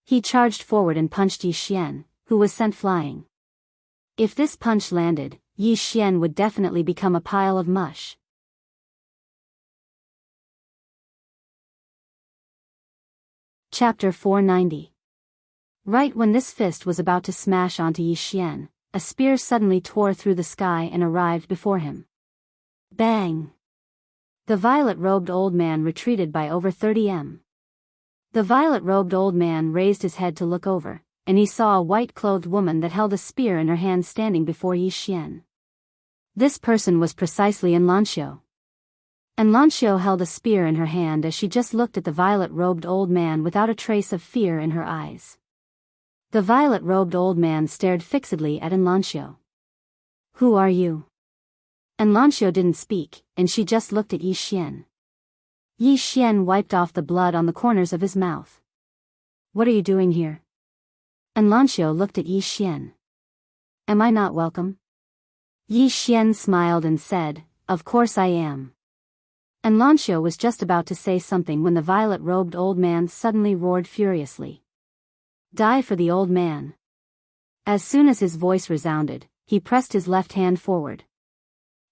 He charged forward and punched Yi Xian, who was sent flying. If this punch landed, Yi Xian would definitely become a pile of mush. Chapter 490. Right when this fist was about to smash onto Yi Xian, a spear suddenly tore through the sky and arrived before him. Bang! The violet-robed old man retreated by over 30 m. The violet-robed old man raised his head to look over, and he saw a white-clothed woman that held a spear in her hand standing before Yi Xian. This person was precisely Enlanxiu. Enlanxiu held a spear in her hand as she just looked at the violet-robed old man without a trace of fear in her eyes. The violet-robed old man stared fixedly at Enlanxiu. Who are you? Enlanxiu didn't speak, and she just looked at Yi Xian. Yi Xian wiped off the blood on the corners of his mouth. What are you doing here? Enlanxiu looked at Yi Xian. Am I not welcome? Yi Xian smiled and said, Of course I am. Enlanxiu was just about to say something when the violet-robed old man suddenly roared furiously. Die for the old man. As soon as his voice resounded, he pressed his left hand forward.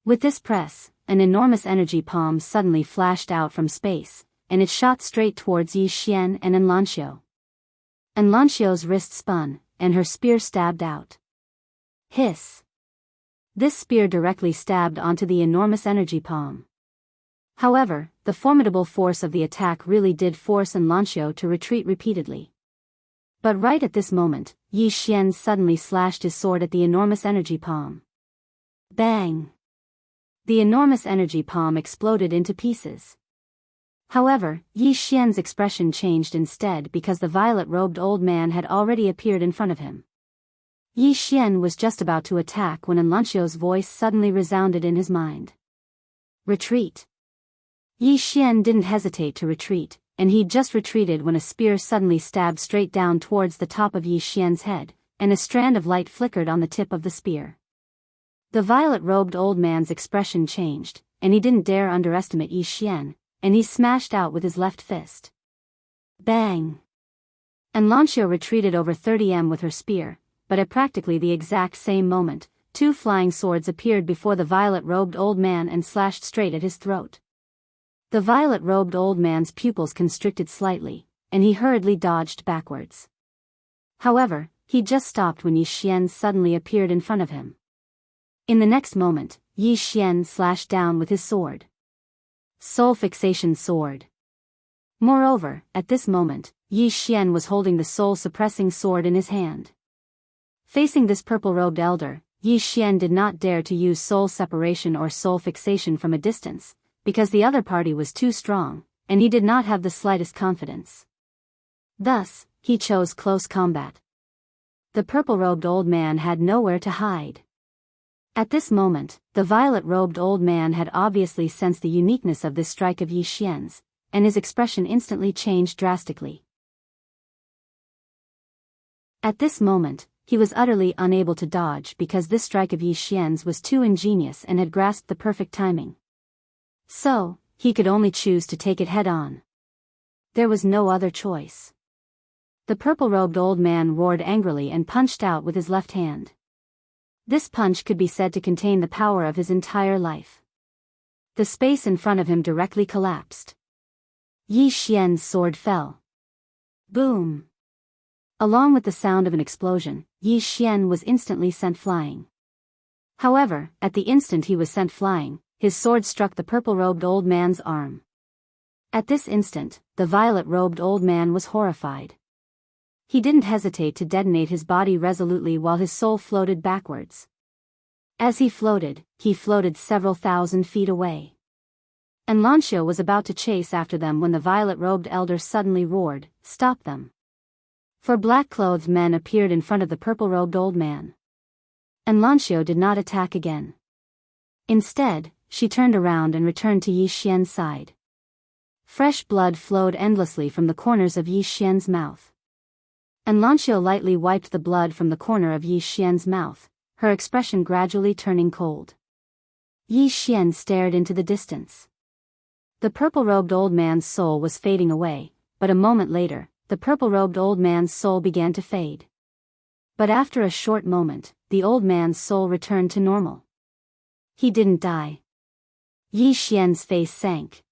With this press, an enormous energy palm suddenly flashed out from space, and it shot straight towards Yi Xian and Enlanxiu. Enlanxiu's wrist spun, and her spear stabbed out. Hiss! This spear directly stabbed onto the enormous energy palm. However, the formidable force of the attack really did force Enlanxiu to retreat repeatedly. But right at this moment, Yi Xian suddenly slashed his sword at the enormous energy palm. Bang! The enormous energy palm exploded into pieces. However, Yi Xian's expression changed instead because the violet-robed old man had already appeared in front of him. Yi Xian was just about to attack when Enlanxiu's voice suddenly resounded in his mind. Retreat! Yi Xian didn't hesitate to retreat, and he just retreated when a spear suddenly stabbed straight down towards the top of Yi Xian's head, and a strand of light flickered on the tip of the spear. The violet-robed old man's expression changed, and he didn't dare underestimate Yi Xian, and he smashed out with his left fist. Bang! Enlanxiu retreated over 30 m with her spear, but at practically the exact same moment, two flying swords appeared before the violet-robed old man and slashed straight at his throat. The violet-robed old man's pupils constricted slightly, and he hurriedly dodged backwards. However, he just stopped when Yi Xian suddenly appeared in front of him. In the next moment, Yi Xian slashed down with his sword. Soul Fixation Sword. Moreover, at this moment, Yi Xian was holding the soul-suppressing sword in his hand. Facing this purple-robed elder, Yi Xian did not dare to use soul separation or soul fixation from a distance, because the other party was too strong, and he did not have the slightest confidence. Thus, he chose close combat. The purple-robed old man had nowhere to hide. At this moment, the violet-robed old man had obviously sensed the uniqueness of this strike of Yi Xian's, and his expression instantly changed drastically. At this moment, he was utterly unable to dodge because this strike of Yi Xian's was too ingenious and had grasped the perfect timing. So, he could only choose to take it head-on. There was no other choice. The purple-robed old man roared angrily and punched out with his left hand. This punch could be said to contain the power of his entire life. The space in front of him directly collapsed. Yi Xian's sword fell. Boom! Along with the sound of an explosion, Yi Xian was instantly sent flying. However, at the instant he was sent flying, his sword struck the purple-robed old man's arm. At this instant, the violet-robed old man was horrified. He didn't hesitate to detonate his body resolutely while his soul floated backwards. As he floated several thousand feet away. And Lanxiu was about to chase after them when the violet-robed elder suddenly roared, "Stop them!" Four black-clothed men appeared in front of the purple-robed old man. And Lanxiu did not attack again. Instead, she turned around and returned to Yi Xian's side. Fresh blood flowed endlessly from the corners of Yi Xian's mouth. And Lanxiu lightly wiped the blood from the corner of Yi Xian's mouth, her expression gradually turning cold. Yi Xian stared into the distance. The purple-robed old man's soul was fading away, but a moment later, the purple-robed old man's soul began to fade. But after a short moment, the old man's soul returned to normal. He didn't die. Yi Xian's face sank.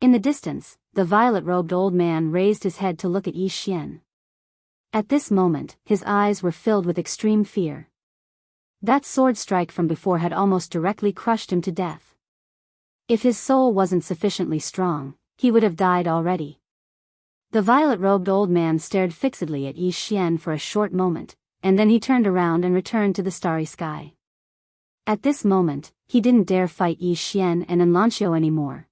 In the distance, the violet-robed old man raised his head to look at Yi Xian. At this moment, his eyes were filled with extreme fear. That sword strike from before had almost directly crushed him to death. If his soul wasn't sufficiently strong, he would have died already. The violet-robed old man stared fixedly at Yi Xian for a short moment, and then he turned around and returned to the starry sky. At this moment, he didn't dare fight Yi Xian and Lanxiu anymore.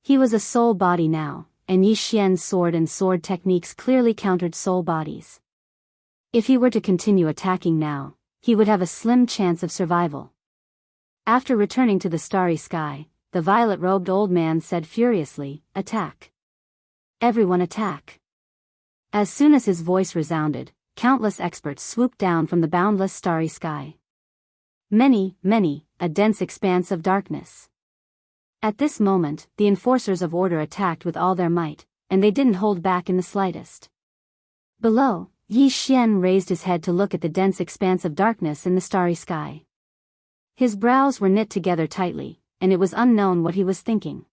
He was a soul body now, and Yi Xian's sword and sword techniques clearly countered soul bodies. If he were to continue attacking now, he would have a slim chance of survival. After returning to the starry sky, the violet-robed old man said furiously, "Attack! Everyone attack!" As soon as his voice resounded, countless experts swooped down from the boundless starry sky. Many, a dense expanse of darkness. At this moment, the enforcers of order attacked with all their might, and they didn't hold back in the slightest. Below, Yi Xian raised his head to look at the dense expanse of darkness in the starry sky. His brows were knit together tightly, and it was unknown what he was thinking.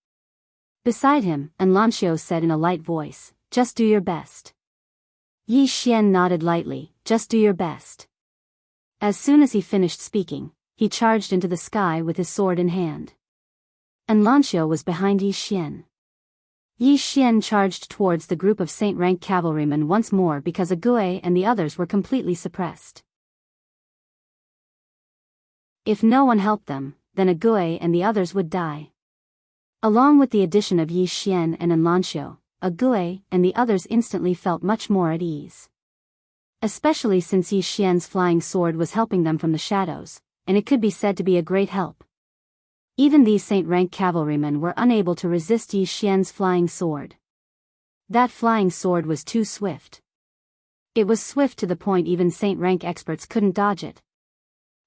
Beside him, Lanxiu said in a light voice, "Just do your best." Yi Xian nodded lightly, "Just do your best." As soon as he finished speaking, he charged into the sky with his sword in hand. And Lanxiu was behind Yi Xian. Yi Xian charged towards the group of saint-rank cavalrymen once more because Ague and the others were completely suppressed. If no one helped them, then Ague and the others would die. Along with the addition of Yi Xian and Lanxiu, Ague and the others instantly felt much more at ease. Especially since Yi Xian's flying sword was helping them from the shadows, and it could be said to be a great help. Even these saint-rank cavalrymen were unable to resist Yi Xian's flying sword. That flying sword was too swift. It was swift to the point even saint-rank experts couldn't dodge it.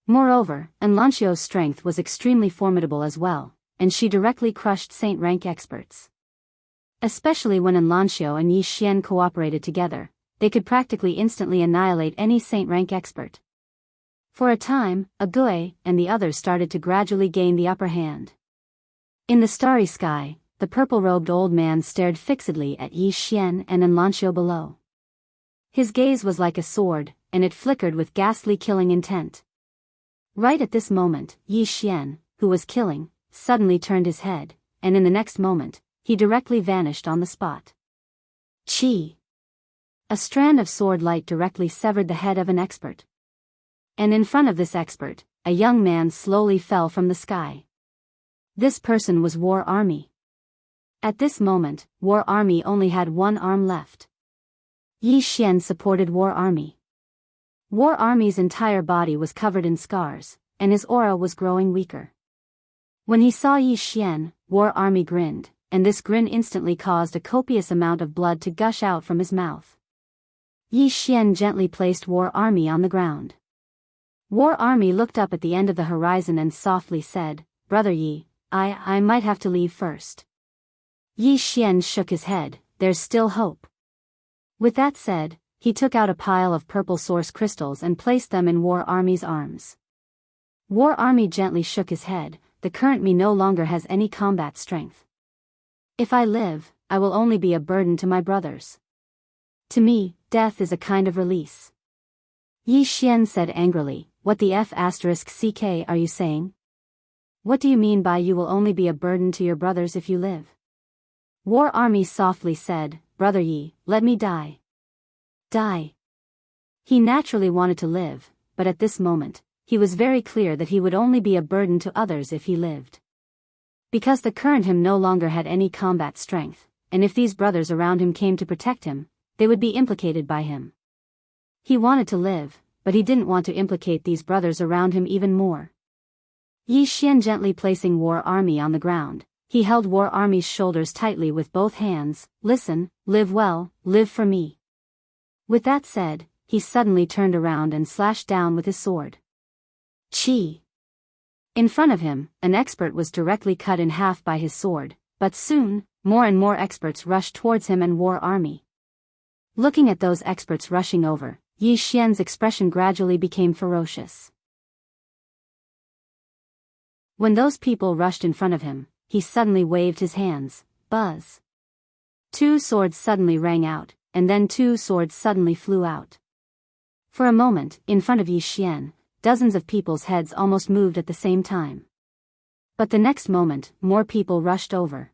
Moreover, Lanxiu's strength was extremely formidable as well, and she directly crushed saint-rank experts. Especially when Lanxiu and Yi Xian cooperated together, they could practically instantly annihilate any saint-rank expert. For a time, Ague and the others started to gradually gain the upper hand. In the starry sky, the purple-robed old man stared fixedly at Yi Xian and Lanxiu below. His gaze was like a sword, and it flickered with ghastly killing intent. Right at this moment, Yi Xian, who was killing, suddenly turned his head, and in the next moment, he directly vanished on the spot. Chi! A strand of sword light directly severed the head of an expert. And in front of this expert, a young man slowly fell from the sky. This person was War Army. At this moment, War Army only had one arm left. Yi Xian supported War Army. War Army's entire body was covered in scars, and his aura was growing weaker. When he saw Yi Xian, War Army grinned, and this grin instantly caused a copious amount of blood to gush out from his mouth. Yi Xian gently placed War Army on the ground. War Army looked up at the end of the horizon and softly said, "Brother Yi, I might have to leave first." Yi Xian shook his head, "There's still hope." With that said, he took out a pile of purple source crystals and placed them in War Army's arms. War Army gently shook his head. The current me no longer has any combat strength. If I live, I will only be a burden to my brothers. To me, death is a kind of release. Yi Xian said angrily, what the F***ck are you saying? What do you mean by you will only be a burden to your brothers if you live? War Army softly said, Brother Yi, let me die. Die. He naturally wanted to live, but at this moment, he was very clear that he would only be a burden to others if he lived. Because the current him no longer had any combat strength, and if these brothers around him came to protect him, they would be implicated by him. He wanted to live, but he didn't want to implicate these brothers around him even more. Yi Xian gently placing War Army on the ground, he held War Army's shoulders tightly with both hands. Listen, live well, live for me. With that said, he suddenly turned around and slashed down with his sword. Chi. In front of him, an expert was directly cut in half by his sword, but soon, more and more experts rushed towards him and War Army. Looking at those experts rushing over, Yi Xian's expression gradually became ferocious. When those people rushed in front of him, he suddenly waved his hands. Buzz. 2 swords suddenly rang out, and then 2 swords suddenly flew out. For a moment, in front of Yi Xian, dozens of people's heads almost moved at the same time. But the next moment, more people rushed over.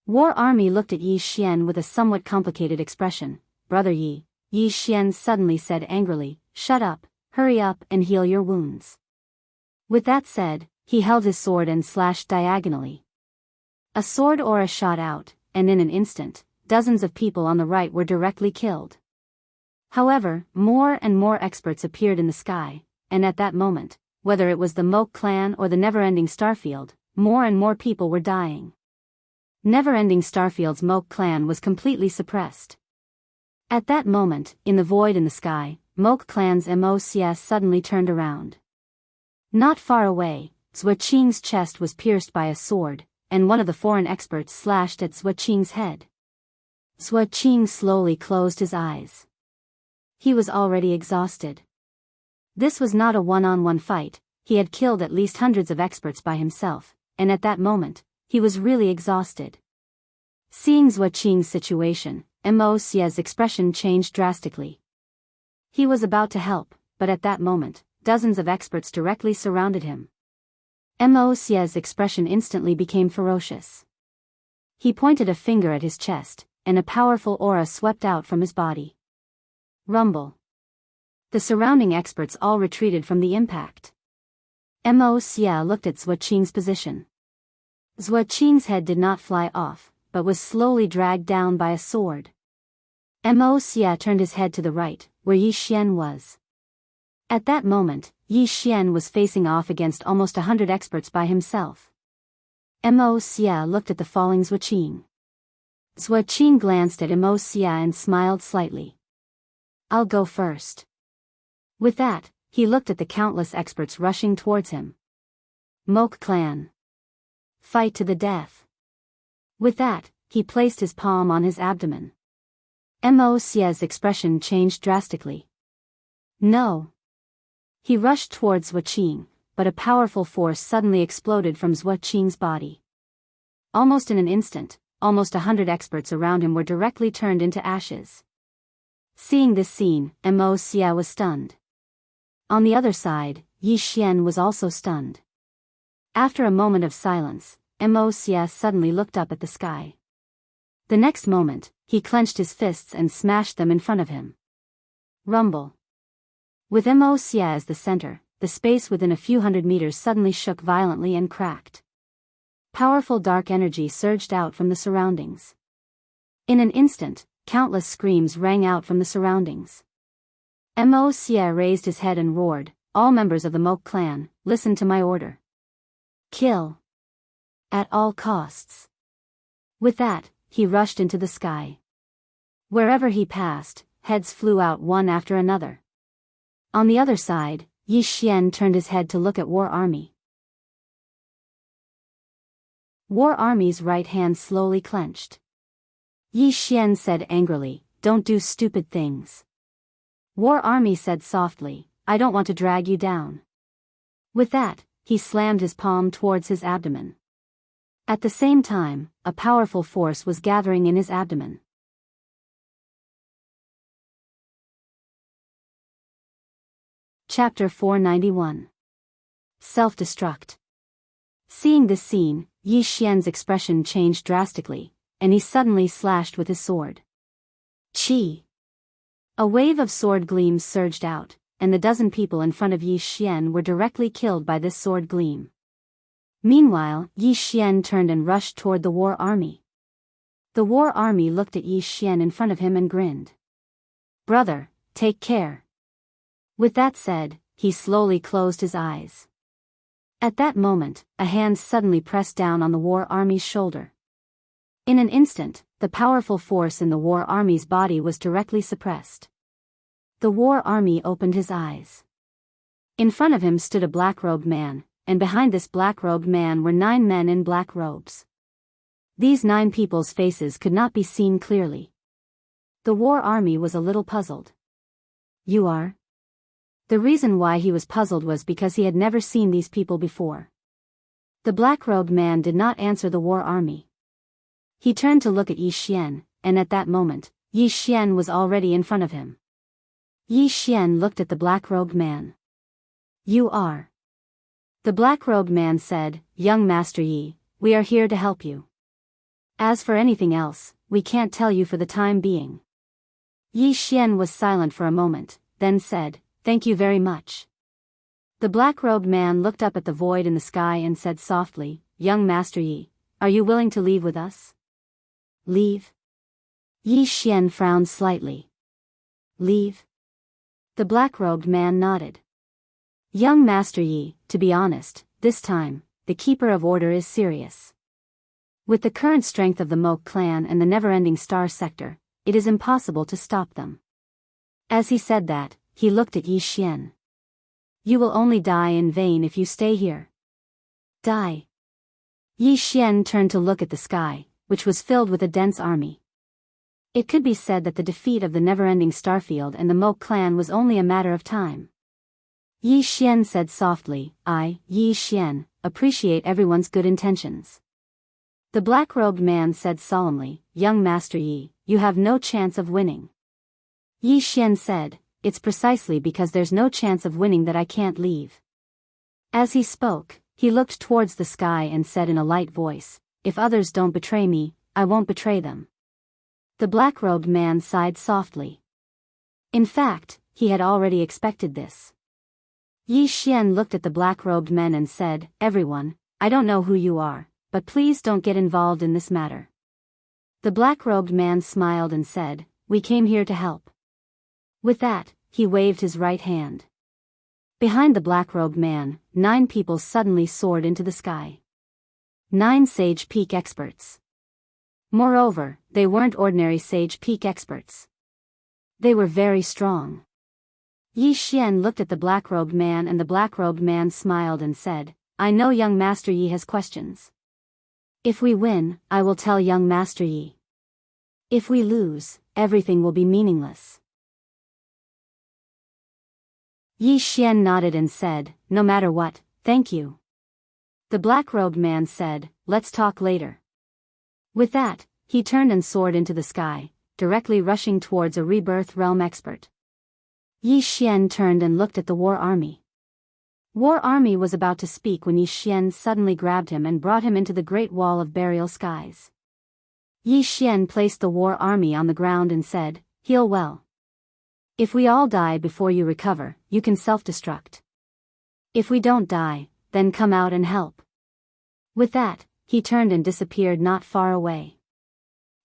War Army looked at Yi Xian with a somewhat complicated expression. Brother Yi, Yi Xian suddenly said angrily, shut up, hurry up and heal your wounds. With that said, he held his sword and slashed diagonally. A sword aura shot out, and in an instant, dozens of people on the right were directly killed. However, more and more experts appeared in the sky, and at that moment, whether it was the Moke clan or the Never-Ending Starfield, more and more people were dying. Never-Ending Starfield's Moke clan was completely suppressed. At that moment, in the void in the sky, Moke clan's MOCS suddenly turned around. Not far away, Zhua Qing's chest was pierced by a sword, and one of the foreign experts slashed at Zhua Qing's head. Zhua Qing slowly closed his eyes. He was already exhausted. This was not a one-on-one fight, he had killed at least hundreds of experts by himself, and at that moment, he was really exhausted. Seeing Zhua Qing's situation, MOC's expression changed drastically. He was about to help, but at that moment, dozens of experts directly surrounded him. MOC's expression instantly became ferocious. He pointed a finger at his chest, and a powerful aura swept out from his body. Rumble. The surrounding experts all retreated from the impact. MOC looked at Zhua Qing's position. Zhua Qing's head did not fly off, but was slowly dragged down by a sword. MOC turned his head to the right, where Yi Xian was. At that moment, Yi Xian was facing off against almost 100 experts by himself. MOC looked at the falling Zhua Qing. Zhua Qing glanced at MOC and smiled slightly. I'll go first. With that, he looked at the countless experts rushing towards him. Moke clan. Fight to the death. With that, he placed his palm on his abdomen. MOC's expression changed drastically. No. He rushed towards Zhua Qing, but a powerful force suddenly exploded from Zhua Qing's body. Almost in an instant, almost 100 experts around him were directly turned into ashes. Seeing this scene, MOC was stunned. On the other side, Yi Xian was also stunned. After a moment of silence, MOC suddenly looked up at the sky. The next moment, he clenched his fists and smashed them in front of him. Rumble. With MOC as the center, the space within a few hundred meters suddenly shook violently and cracked. Powerful dark energy surged out from the surroundings. In an instant, countless screams rang out from the surroundings. MOC raised his head and roared, all members of the Moke clan, listen to my order. Kill. At all costs. With that, he rushed into the sky. Wherever he passed, heads flew out one after another. On the other side, Yi Xian turned his head to look at War Army. War Army's right hand slowly clenched. Yi Xian said angrily, don't do stupid things. War Army said softly, I don't want to drag you down. With that, he slammed his palm towards his abdomen. At the same time, a powerful force was gathering in his abdomen. Chapter 491. Self-destruct. Seeing this scene, Yi Xian's expression changed drastically, and he suddenly slashed with his sword. Chi! A wave of sword gleams surged out, and the dozen people in front of Yi Xian were directly killed by this sword gleam. Meanwhile, Yi Xian turned and rushed toward the war army. The war army looked at Yi Xian in front of him and grinned. Brother, take care. With that said, he slowly closed his eyes. At that moment, a hand suddenly pressed down on the war army's shoulder. In an instant, the powerful force in the war army's body was directly suppressed. The war army opened his eyes. In front of him stood a black-robed man, and behind this black-robed man were 9 men in black robes. These 9 people's faces could not be seen clearly. The war army was a little puzzled. You are? The reason why he was puzzled was because he had never seen these people before. The black-robed man did not answer the war army. He turned to look at Yi Xian, and at that moment, Yi Xian was already in front of him. Yi Xian looked at the black-robed man. You are. The black-robed man said, Young Master Yi, we are here to help you. As for anything else, we can't tell you for the time being. Yi Xian was silent for a moment, then said, Thank you very much. The black-robed man looked up at the void in the sky and said softly, Young Master Yi, are you willing to leave with us? Leave? Yi Xian frowned slightly. Leave? The black-robed man nodded. Young Master Yi, to be honest, this time, the Keeper of Order is serious. With the current strength of the Moke clan and the never-ending Star Sector, it is impossible to stop them. As he said that, he looked at Yi Xian. You will only die in vain if you stay here. Die. Yi Xian turned to look at the sky, which was filled with a dense army. It could be said that the defeat of the never-ending Starfield and the Moke clan was only a matter of time. Yi Xian said softly, I, Yi Xian, appreciate everyone's good intentions. The black-robed man said solemnly, Young Master Yi, you have no chance of winning. Yi Xian said, It's precisely because there's no chance of winning that I can't leave. As he spoke, he looked towards the sky and said in a light voice, If others don't betray me, I won't betray them. The black-robed man sighed softly. In fact, he had already expected this. Yi Xian looked at the black-robed men and said, Everyone, I don't know who you are, but please don't get involved in this matter. The black-robed man smiled and said, We came here to help. With that, he waved his right hand. Behind the black-robed man, 9 people suddenly soared into the sky. 9 Sage Peak experts. Moreover, they weren't ordinary Sage Peak experts. They were very strong. Yi Xian looked at the black-robed man and the black-robed man smiled and said, I know young Master Yi has questions. If we win, I will tell young Master Yi. If we lose, everything will be meaningless. Yi Xian nodded and said, No matter what, thank you. The black-robed man said, Let's talk later. With that, he turned and soared into the sky, directly rushing towards a rebirth realm expert. Yi Xian turned and looked at the war army. War army was about to speak when Yi Xian suddenly grabbed him and brought him into the great wall of burial skies. Yi Xian placed the war army on the ground and said, Heal well. If we all die before you recover, you can self-destruct. If we don't die, then come out and help. With that, he turned and disappeared not far away.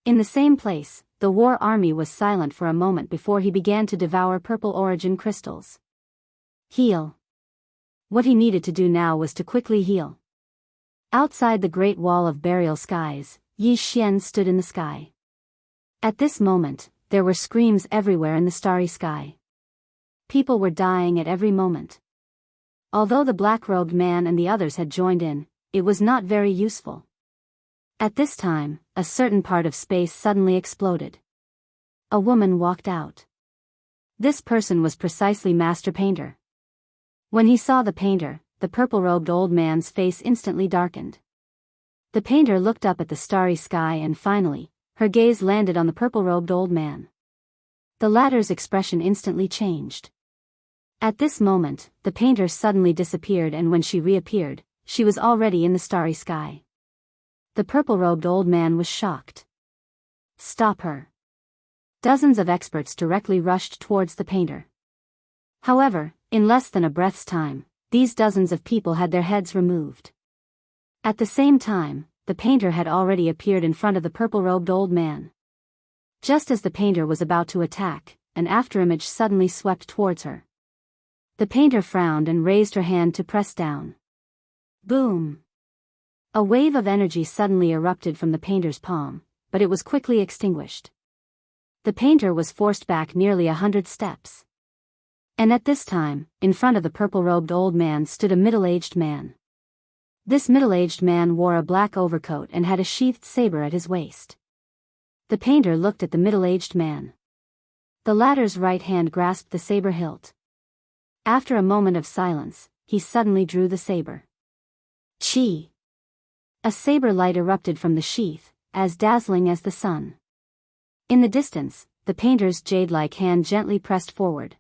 In the same place, the war army was silent for a moment before he began to devour purple origin crystals. Heal. What he needed to do now was to quickly heal. Outside the great wall of burial skies, Yi Xian stood in the sky. At this moment, there were screams everywhere in the starry sky. People were dying at every moment. Although the black-robed man and the others had joined in, it was not very useful. At this time, a certain part of space suddenly exploded. A woman walked out. This person was precisely Master Painter. When he saw the painter, the purple-robed old man's face instantly darkened. The painter looked up at the starry sky and finally, her gaze landed on the purple-robed old man. The latter's expression instantly changed. At this moment, the painter suddenly disappeared, and when she reappeared, she was already in the starry sky. The purple-robed old man was shocked. "Stop her." Dozens of experts directly rushed towards the painter. However, in less than a breath's time, these dozens of people had their heads removed. At the same time, the painter had already appeared in front of the purple-robed old man. Just as the painter was about to attack, an afterimage suddenly swept towards her. The painter frowned and raised her hand to press down. Boom! A wave of energy suddenly erupted from the painter's palm, but it was quickly extinguished. The painter was forced back nearly 100 steps. And at this time, in front of the purple-robed old man stood a middle-aged man. This middle-aged man wore a black overcoat and had a sheathed saber at his waist. The painter looked at the middle-aged man. The latter's right hand grasped the saber hilt. After a moment of silence, he suddenly drew the saber. Chi! A saber light erupted from the sheath, as dazzling as the sun. In the distance, the painter's jade-like hand gently pressed forward.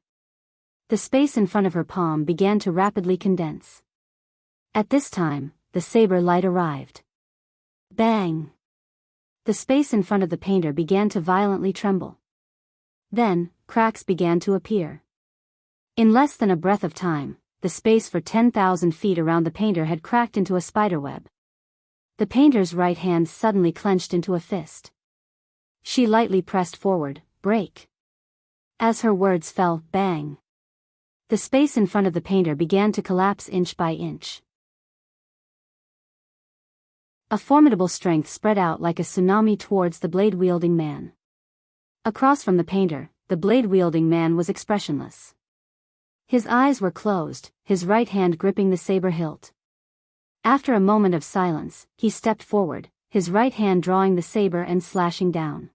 The space in front of her palm began to rapidly condense. At this time, the saber light arrived. Bang! The space in front of the painter began to violently tremble. Then, cracks began to appear. In less than a breath of time, the space for 10,000 feet around the painter had cracked into a spiderweb. The painter's right hand suddenly clenched into a fist. She lightly pressed forward, "Break." As her words fell, bang! The space in front of the painter began to collapse inch by inch. A formidable strength spread out like a tsunami towards the blade-wielding man. Across from the painter, the blade-wielding man was expressionless. His eyes were closed, his right hand gripping the saber hilt. After a moment of silence, he stepped forward, his right hand drawing the saber and slashing down.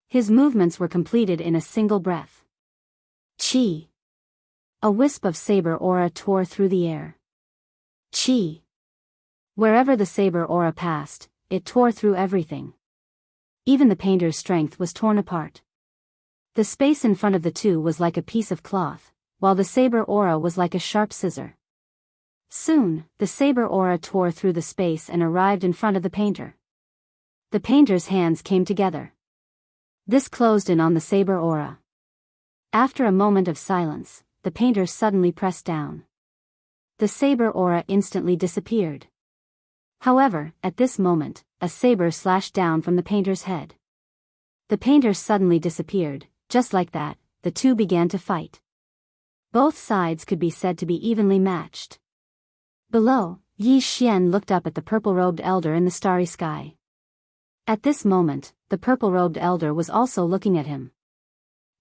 His movements were completed in a single breath. Chi! A wisp of saber aura tore through the air. Chi! Wherever the saber aura passed, it tore through everything. Even the painter's strength was torn apart. The space in front of the two was like a piece of cloth, while the saber aura was like a sharp scissor. Soon, the saber aura tore through the space and arrived in front of the painter. The painter's hands came together. This closed in on the saber aura. After a moment of silence, the painter suddenly pressed down. The saber aura instantly disappeared. However, at this moment, a saber slashed down from the painter's head. The painter suddenly disappeared. Just like that, the two began to fight. Both sides could be said to be evenly matched. Below, Yi Xian looked up at the purple-robed elder in the starry sky. At this moment, the purple-robed elder was also looking at him.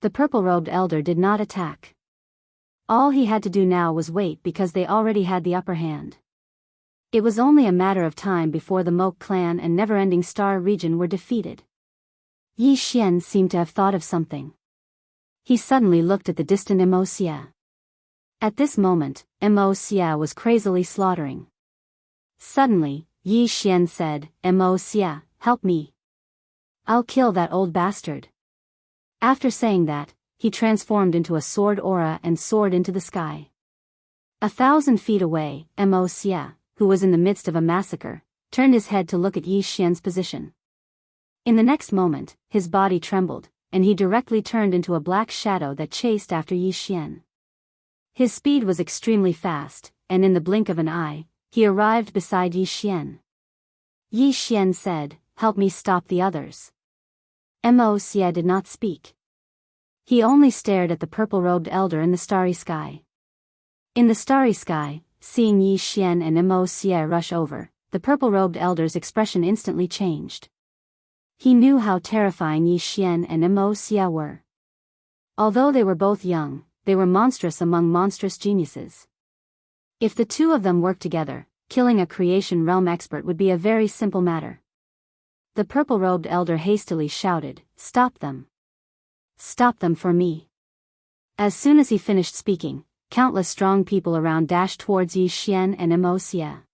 The purple-robed elder did not attack. All he had to do now was wait because they already had the upper hand. It was only a matter of time before the Moke clan and Never-Ending Star region were defeated. Yi Xian seemed to have thought of something. He suddenly looked at the distant Emocia. At this moment, Emocia was crazily slaughtering. Suddenly, Yi Xian said, "Emocia, help me. I'll kill that old bastard." After saying that, he transformed into a sword aura and soared into the sky. 1,000 feet away, Emocia, who was in the midst of a massacre, turned his head to look at Yi Xian's position. In the next moment, his body trembled, and he directly turned into a black shadow that chased after Yi Xian. His speed was extremely fast, and in the blink of an eye, he arrived beside Yi Xian. Yi Xian said, "Help me stop the others." Emocia did not speak. He only stared at the purple-robed elder in the starry sky. In the starry sky, seeing Yi Xian and Emocia rush over, the purple-robed elder's expression instantly changed. He knew how terrifying Yi Xian and Emocia were. Although they were both young, they were monstrous among monstrous geniuses. If the two of them worked together, killing a creation realm expert would be a very simple matter. The purple-robed elder hastily shouted, "Stop them! Stop them for me!" As soon as he finished speaking, countless strong people around dashed towards Yi Xian and Emocia.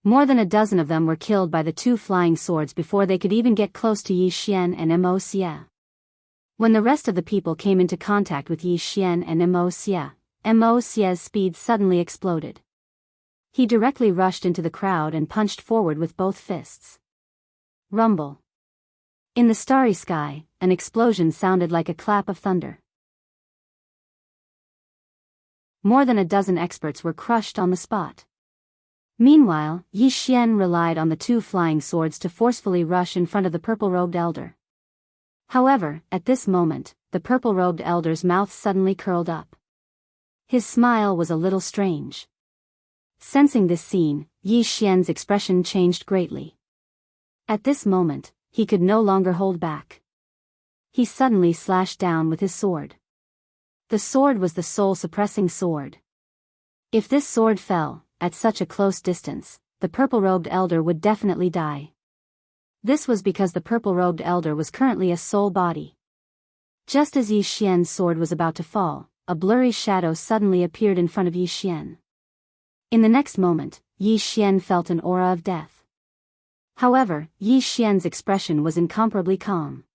More than a dozen of them were killed by the two flying swords before they could even get close to Yi Xian and Emocia. When the rest of the people came into contact with Yi Xian and Emocia's speed suddenly exploded. He directly rushed into the crowd and punched forward with both fists. Rumble. In the starry sky, an explosion sounded like a clap of thunder. More than a dozen experts were crushed on the spot. Meanwhile, Yi Xian relied on the two flying swords to forcefully rush in front of the purple-robed elder. However, at this moment, the purple-robed elder's mouth suddenly curled up. His smile was a little strange. Sensing this scene, Yi Xian's expression changed greatly. At this moment, he could no longer hold back. He suddenly slashed down with his sword. The sword was the soul-suppressing sword. If this sword fell, at such a close distance, the purple-robed elder would definitely die. This was because the purple-robed elder was currently a soul body. Just as Yi Xian's sword was about to fall, a blurry shadow suddenly appeared in front of Yi Xian. In the next moment, Yi Xian felt an aura of death. However, Yi Xian's expression was incomparably calm.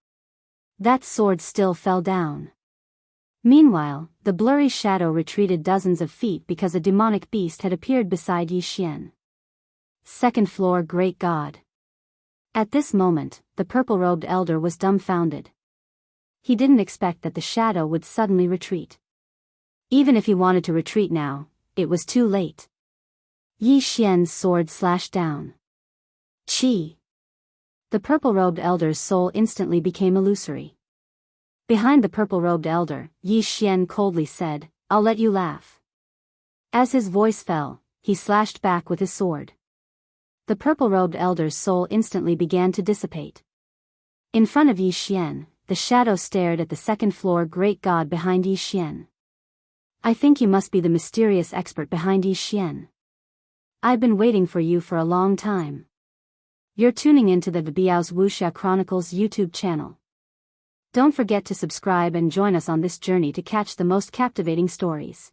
That sword still fell down. Meanwhile, the blurry shadow retreated dozens of feet because a demonic beast had appeared beside Yi Xian. Second floor Great God. At this moment, the purple-robed elder was dumbfounded. He didn't expect that the shadow would suddenly retreat. Even if he wanted to retreat now, it was too late. Yi Xian's sword slashed down. Chi. The purple-robed elder's soul instantly became illusory. Behind the purple-robed elder, Yi Xian coldly said, "I'll let you laugh." As his voice fell, he slashed back with his sword. The purple-robed elder's soul instantly began to dissipate. In front of Yi Xian, the shadow stared at the second-floor Great God behind Yi Xian. "I think you must be the mysterious expert behind Yi Xian. I've been waiting for you for a long time." You're tuning into the Biyao's Wuxia Chronicles YouTube channel. Don't forget to subscribe and join us on this journey to catch the most captivating stories.